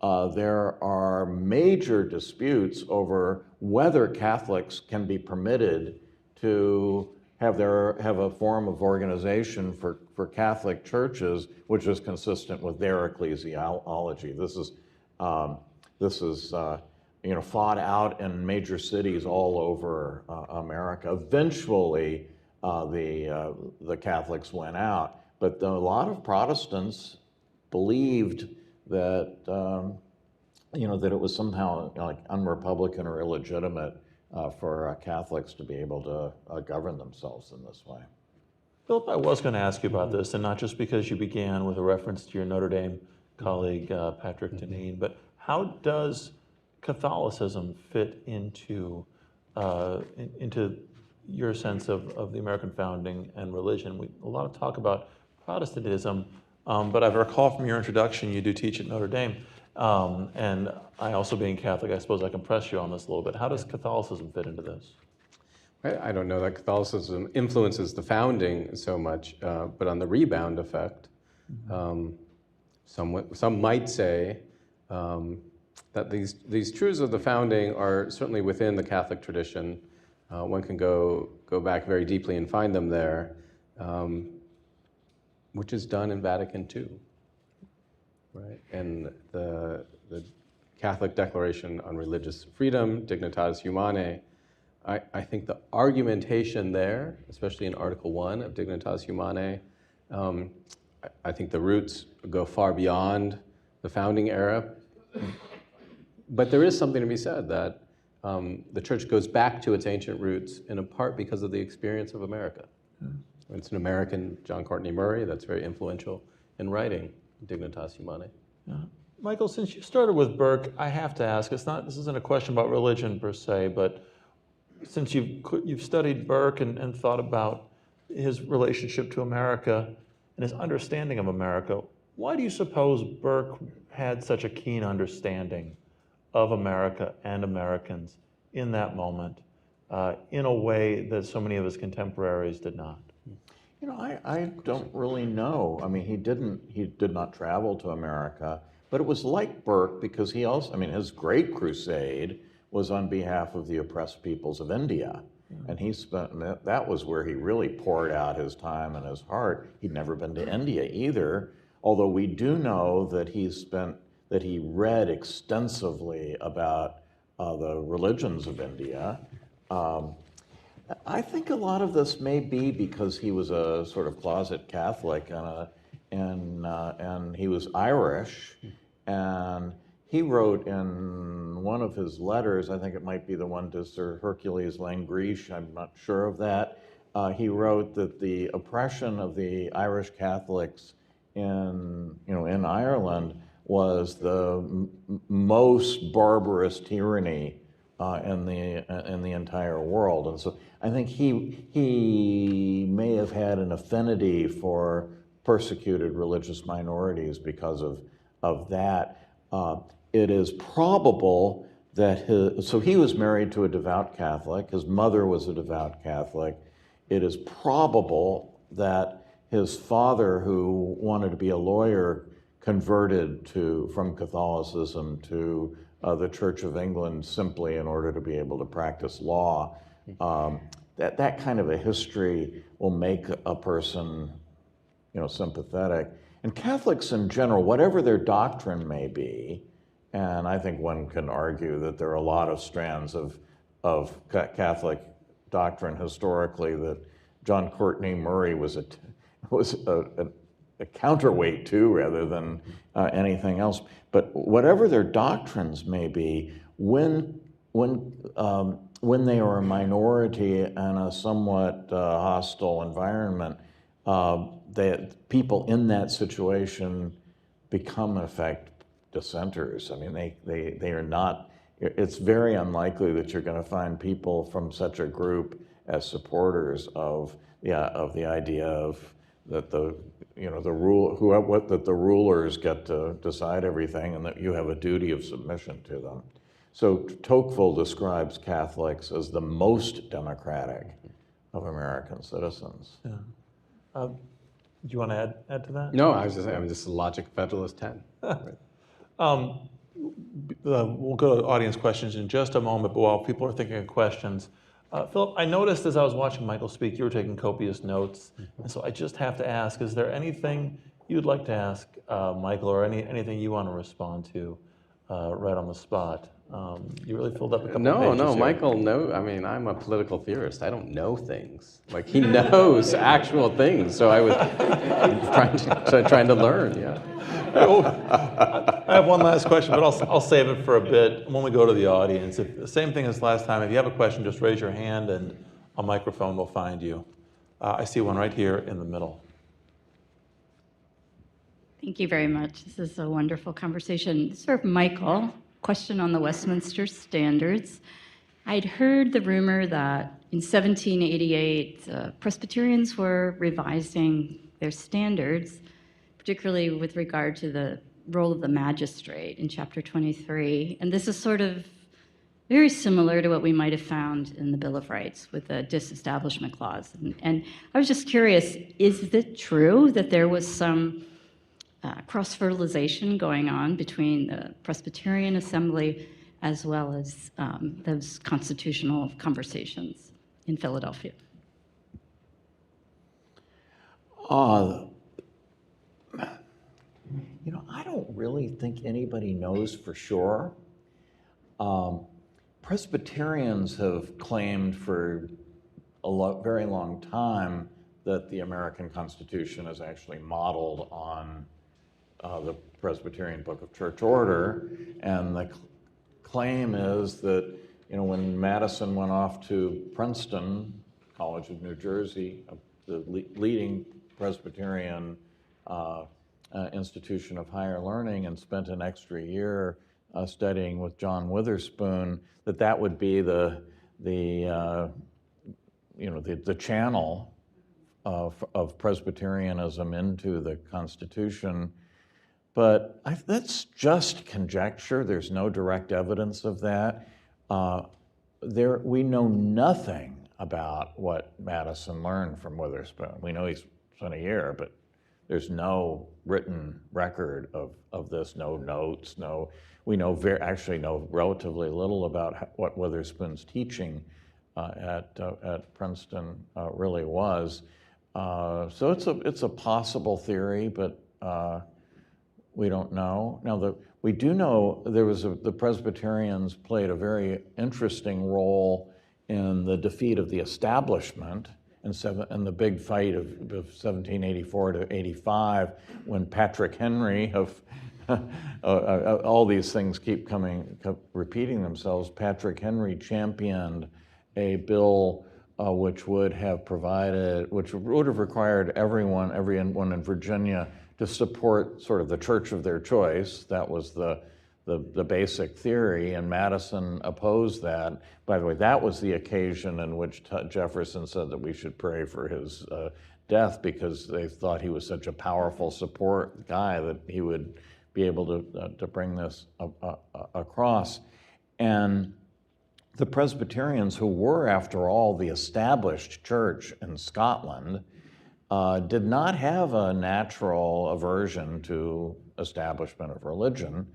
There are major disputes over whether Catholics can be permitted to have a form of organization for Catholic churches which is consistent with their ecclesiology. This is fought out in major cities all over America. Eventually, the Catholics went out, but a lot of Protestants believed that that it was somehow like unrepublican or illegitimate for Catholics to be able to govern themselves in this way. Philip, I was going to ask you about this, and not just because you began with a reference to your Notre Dame colleague, Patrick Deneen, but how does Catholicism fit into your sense of the American founding and religion? A lot of talk about Protestantism, but I recall from your introduction you do teach at Notre Dame, and I also being Catholic, I suppose I can press you on this a little bit. How does Catholicism fit into this? I don't know that Catholicism influences the founding so much, but on the rebound effect, some might say that these truths of the founding are certainly within the Catholic tradition. One can go back very deeply and find them there, which is done in Vatican II, right? And the Catholic Declaration on Religious Freedom, Dignitatis Humanae, I think the argumentation there, especially in Article 1 of Dignitatis Humanae, I think the roots go far beyond the founding era. But there is something to be said that the church goes back to its ancient roots in a part because of the experience of America. It's an American, John Courtney Murray, that's very influential in writing Dignitatis Humanae. Yeah. Michael, since you started with Burke, I have to ask, this isn't a question about religion per se, but since you've studied Burke and thought about his relationship to America and his understanding of America, why do you suppose Burke had such a keen understanding of America and Americans in that moment in a way that so many of his contemporaries did not? I don't really know. I mean, he did not travel to America, but it was like Burke because he also, his great crusade was on behalf of the oppressed peoples of India. And that was where he really poured out his time and his heart. He'd never been to India either, although we do know that he read extensively about the religions of India. I think a lot of this may be because he was a sort of closet Catholic and he was Irish, and he wrote in one of his letters, I think it might be the one to Sir Hercules Langrish, I'm not sure of that, he wrote that the oppression of the Irish Catholics in Ireland was the most barbarous tyranny in the entire world, and so I think he may have had an affinity for persecuted religious minorities because of that. It is probable that so he was married to a devout Catholic. His mother was a devout Catholic. It is probable that his father, who wanted to be a lawyer, converted from Catholicism to the Church of England simply in order to be able to practice law. That kind of a history will make a person, sympathetic. And Catholics in general, whatever their doctrine may be, and I think one can argue that there are a lot of strands of Catholic doctrine historically that John Courtney Murray was a counterweight to rather than anything else. But whatever their doctrines may be, when they are a minority in a somewhat hostile environment, people in that situation become, in effect, dissenters. I mean, they are not. It's very unlikely that you're going to find people from such a group as supporters of the idea of that the rulers get to decide everything and that you have a duty of submission to them. So Tocqueville describes Catholics as the most democratic of American citizens. Yeah. Do you want to add to that? No, I was just saying, this is logic Federalist 10. We'll go to audience questions in just a moment, but while people are thinking of questions, Philip, I noticed as I was watching Michael speak, you were taking copious notes, and so I just have to ask, is there anything you'd like to ask Michael, or anything you want to respond to right on the spot? You really filled up a couple pages No, here. Michael, no. I mean, I'm a political theorist. I don't know things. Like, he knows actual things, so I was trying to learn, yeah. I have one last question, but I'll save it for a bit when we go to the audience. Same thing as last time. If you have a question, just raise your hand and a microphone will find you. I see one right here in the middle. Thank you very much. This is a wonderful conversation. Sir Michael, question on the Westminster Standards. I'd heard the rumor that in 1788, Presbyterians were revising their standards, particularly with regard to the role of the magistrate in chapter 23. And this is sort of very similar to what we might have found in the Bill of Rights with the disestablishment clause. And I was just curious, is it true that there was some cross-fertilization going on between the Presbyterian Assembly as well as those constitutional conversations in Philadelphia? I don't really think anybody knows for sure. Presbyterians have claimed for a very long time that the American Constitution is actually modeled on the Presbyterian Book of Church Order, and the claim is that when Madison went off to Princeton, College of New Jersey, the leading Presbyterian institution of higher learning, and spent an extra year studying with John Witherspoon, that would be the channel of Presbyterianism into the Constitution. But that's just conjecture. There's no direct evidence of that. We know nothing about what Madison learned from Witherspoon. We know he spent a year, but there's no written record of this, no notes, we actually know relatively little about what Witherspoon's teaching at Princeton really was. So it's a possible theory, but we don't know. Now, we do know the Presbyterians played a very interesting role in the defeat of the establishment in the big fight of 1784 to 85, when Patrick Henry of all these things keep repeating themselves. Patrick Henry championed a bill which would have required everyone in Virginia to support sort of the church of their choice. That was the basic theory, and Madison opposed that. By the way, that was the occasion in which Jefferson said that we should pray for his death, because they thought he was such a powerful support guy that he would be able to bring this across. And the Presbyterians, who were, after all, the established church in Scotland, did not have a natural aversion to establishment of religion.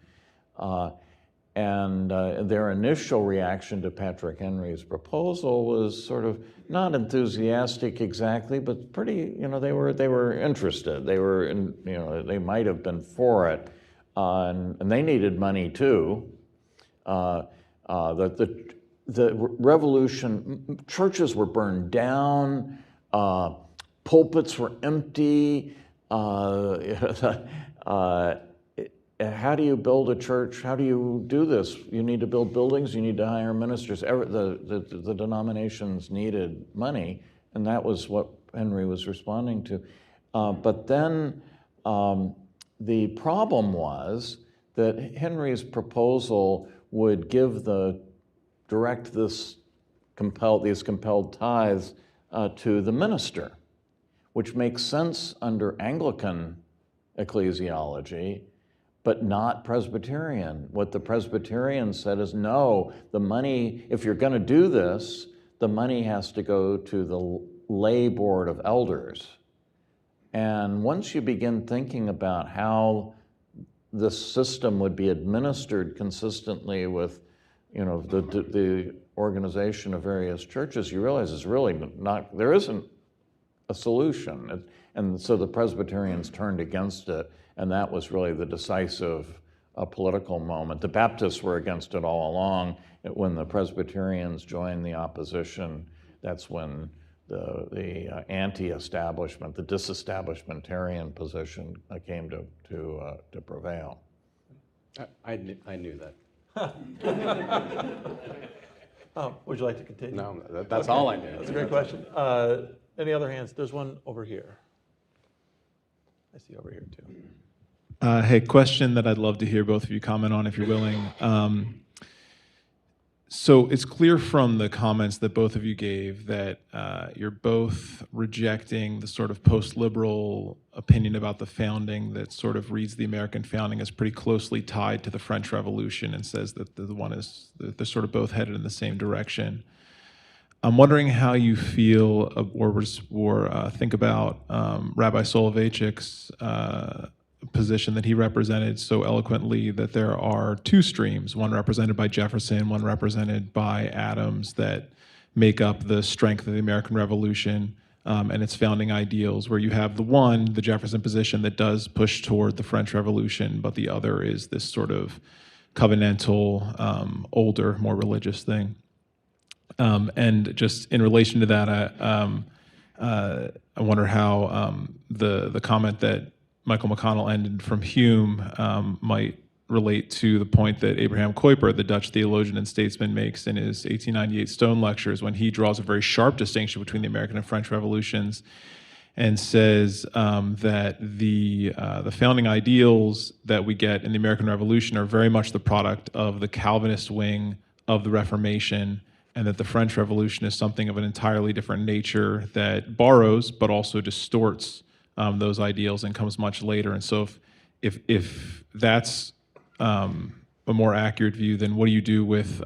And their initial reaction to Patrick Henry's proposal was sort of not enthusiastic exactly, but pretty, they were interested. They were, they might have been for it, and they needed money too. The revolution, churches were burned down, pulpits were empty. How do you build a church? How do you do this? You need to build buildings, you need to hire ministers. The denominations needed money, and that was what Henry was responding to. But then the problem was that Henry's proposal would direct these compelled tithes to the minister, which makes sense under Anglican ecclesiology, but not Presbyterian. What the Presbyterians said is, no, the money, if you're going to do this, the money has to go to the lay board of elders. And once you begin thinking about how this system would be administered consistently with, the organization of various churches, you realize it's really not, there isn't a solution. And so the Presbyterians turned against it, and that was really the decisive political moment. The Baptists were against it all along. When the Presbyterians joined the opposition, that's when the anti-establishment, the disestablishmentarian position came to prevail. I knew that. Would you like to continue? No, that's all I knew. That's a great question. Any other hands? There's one over here. I see over here too. Hey, question that I'd love to hear both of you comment on if you're willing. So it's clear from the comments that both of you gave that you're both rejecting the sort of post-liberal opinion about the founding that sort of reads the American founding as pretty closely tied to the French Revolution and says that they're sort of both headed in the same direction. I'm wondering how you feel or think about Rabbi Soloveitchik's position that he represented so eloquently, that there are two streams, one represented by Jefferson, one represented by Adams, that make up the strength of the American Revolution and its founding ideals, where you have the Jefferson position that does push toward the French Revolution, but the other is this sort of covenantal, older, more religious thing. And just in relation to that, I wonder how the comment that Michael McConnell ended from Hume might relate to the point that Abraham Kuyper, the Dutch theologian and statesman, makes in his 1898 Stone Lectures, when he draws a very sharp distinction between the American and French revolutions, and says that the founding ideals that we get in the American Revolution are very much the product of the Calvinist wing of the Reformation, and that the French Revolution is something of an entirely different nature that borrows but also distorts those ideals and comes much later. And so if that's a more accurate view, then what do you do with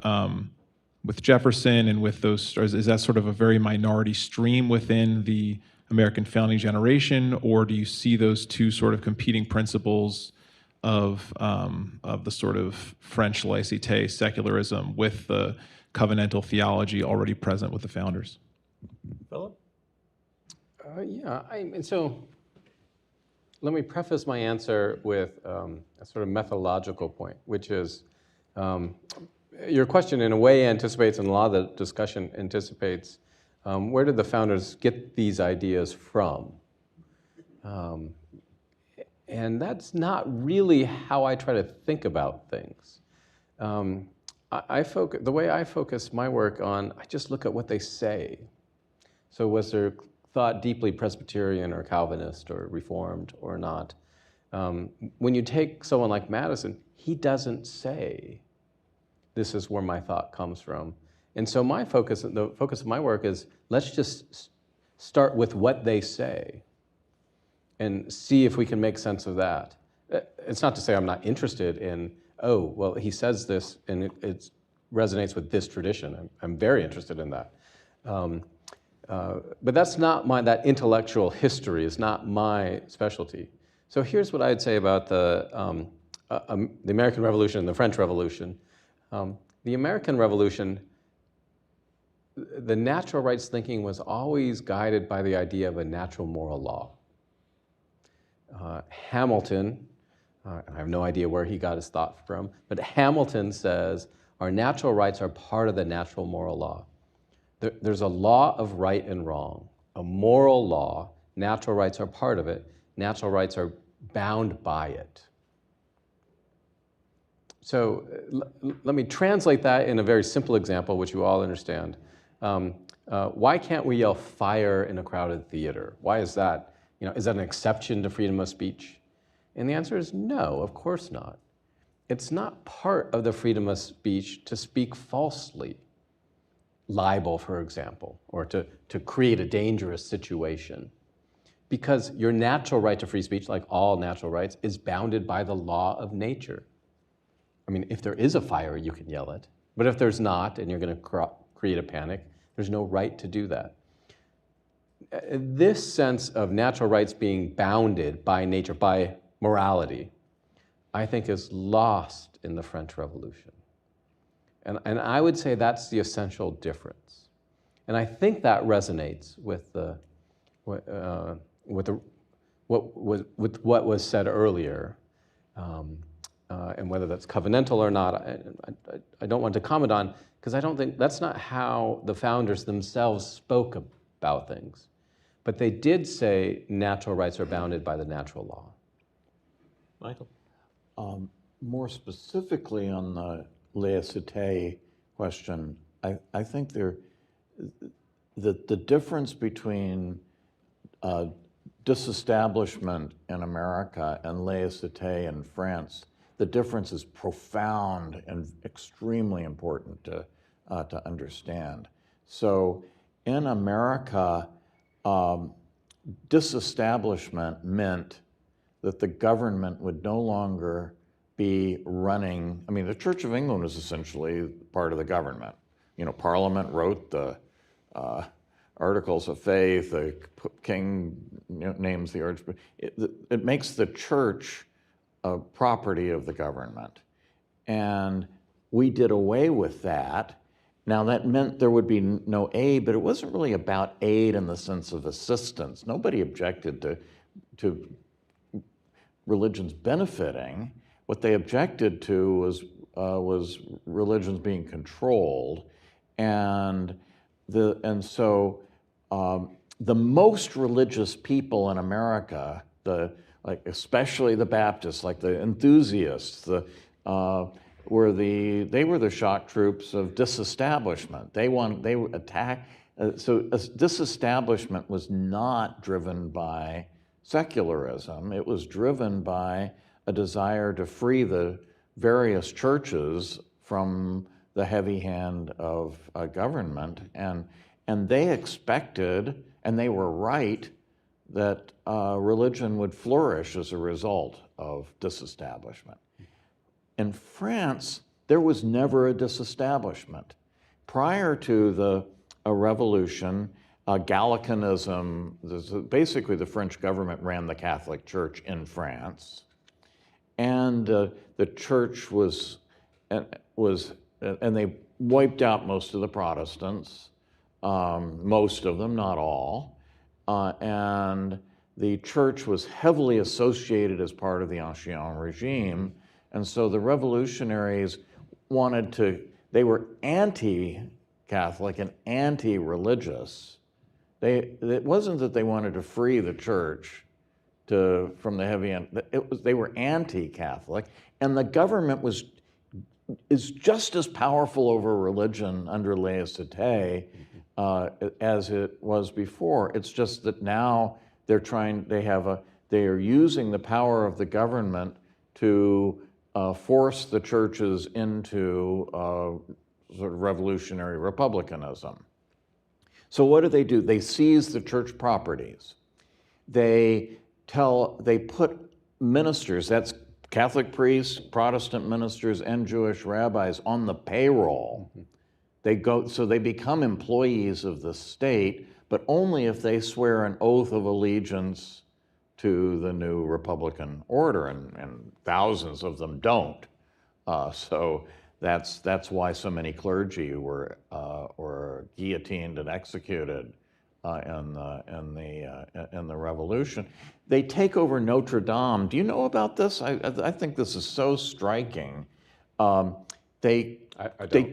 Jefferson and with those, is that sort of a very minority stream within the American founding generation, or do you see those two sort of competing principles of the sort of French laïcité, secularism, with the covenantal theology already present with the founders? Philip? So let me preface my answer with a sort of methodological point, which is Your question in a way anticipates, and a lot of the discussion anticipates, where did the founders get these ideas from? And that's not really how I try to think about things. The way I focus my work on, I just look at what they say. So was their thought deeply Presbyterian or Calvinist or Reformed or not? When you take someone like Madison, he doesn't say, this is where my thought comes from. And so the focus of my work is, let's just start with what they say and see if we can make sense of that. It's not to say I'm not interested in, oh, well, he says this and it resonates with this tradition. I'm very interested in that. But that's not that intellectual history is not my specialty. So here's what I'd say about the American Revolution and the French Revolution. The American Revolution, the natural rights thinking was always guided by the idea of a natural moral law. Hamilton, I have no idea where he got his thought from, but Hamilton says our natural rights are part of the natural moral law. There's a law of right and wrong, a moral law. Natural rights are part of it. Natural rights are bound by it. So let me translate that in a very simple example, which you all understand. Why can't we yell fire in a crowded theater? Why is that? Is that an exception to freedom of speech? And the answer is no, of course not. It's not part of the freedom of speech to speak falsely, libel, for example, or to create a dangerous situation. Because your natural right to free speech, like all natural rights, is bounded by the law of nature. I mean, if there is a fire, you can yell it. But if there's not, and you're going to create a panic, there's no right to do that. This sense of natural rights being bounded by nature, by morality, I think is lost in the French Revolution. And I would say that's the essential difference. And I think that resonates with what was said earlier, and whether that's covenantal or not, I don't want to comment on, because I don't think that's not how the founders themselves spoke about things. But they did say natural rights are bounded by the natural law. Michael? More specifically on the laicite question, I think the difference between disestablishment in America and laicite in France, the difference is profound and extremely important to understand. So in America, disestablishment meant that the government would no longer be running. I mean, the Church of England was essentially part of the government. Parliament wrote the Articles of Faith, the king names the archbishop. It makes the church a property of the government. And we did away with that. Now, that meant there would be no aid, but it wasn't really about aid in the sense of assistance. Nobody objected to religions benefiting. What they objected to was religions being controlled, and so the most religious people in America, especially the Baptists, like the enthusiasts, they were the shock troops of disestablishment. They attack. So disestablishment was not driven by secularism. It was driven by a desire to free the various churches from the heavy hand of government, and they expected, and they were right, that religion would flourish as a result of disestablishment. In France, there was never a disestablishment. Prior to a revolution, Gallicanism, basically the French government ran the Catholic Church in France, and the church and they wiped out most of the Protestants, most of them, not all, and the church was heavily associated as part of the Ancien regime, and so the revolutionaries wanted to They were anti-Catholic and anti-religious. It wasn't that they wanted to free the church from the heavy end. They were anti-Catholic, and the government is just as powerful over religion under Lais Cité as it was before. It's just that now they are using the power of the government to force the churches into sort of revolutionary republicanism. So what do? They seize the church properties. They put ministers, that's Catholic priests, Protestant ministers, and Jewish rabbis on the payroll. They become employees of the state, but only if they swear an oath of allegiance to the new Republican order, and thousands of them don't. So that's why so many clergy were guillotined and executed in the Revolution. They take over Notre Dame. Do you know about this? I think this is so striking. They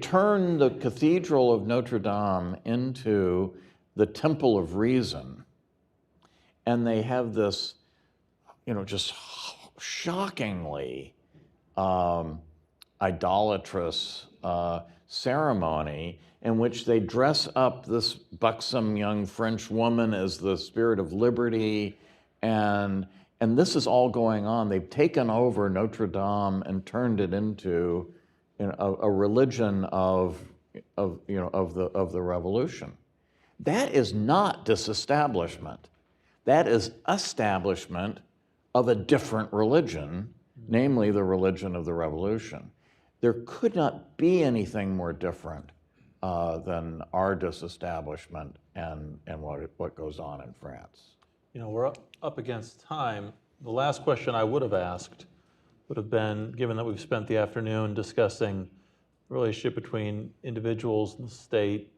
turn the Cathedral of Notre Dame into the Temple of Reason, and they have this, just shockingly idolatrous ceremony in which they dress up this buxom young French woman as the Spirit of Liberty, and this is all going on. They've taken over Notre Dame and turned it into a religion of the Revolution. That is not disestablishment. That is establishment of a different religion, namely the religion of the Revolution. There could not be anything more different than our disestablishment and what goes on in France. We're up against time. The last question I would have asked would have been, given that we've spent the afternoon discussing the relationship between individuals and the state,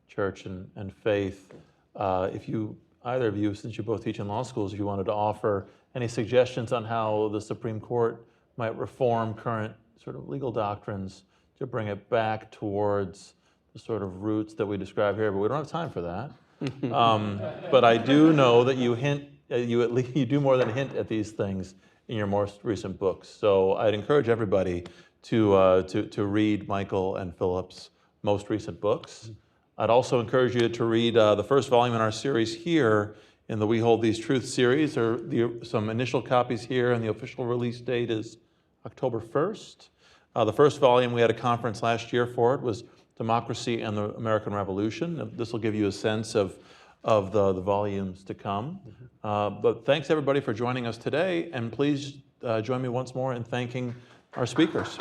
church and faith, either of you, since you both teach in law schools, if you wanted to offer any suggestions on how the Supreme Court might reform current sort of legal doctrines to bring it back towards the sort of roots that we describe here, but we don't have time for that. But I do know that you do more than hint at these things in your most recent books. So I'd encourage everybody to read Michael and Philip's most recent books. I'd also encourage you to read the first volume in our series here in the We Hold These Truths series. There are some initial copies here, and the official release date is October 1st. The first volume, we had a conference last year for it, was Democracy and the American Revolution. This will give you a sense of the volumes to come. But thanks everybody for joining us today, and please join me once more in thanking our speakers.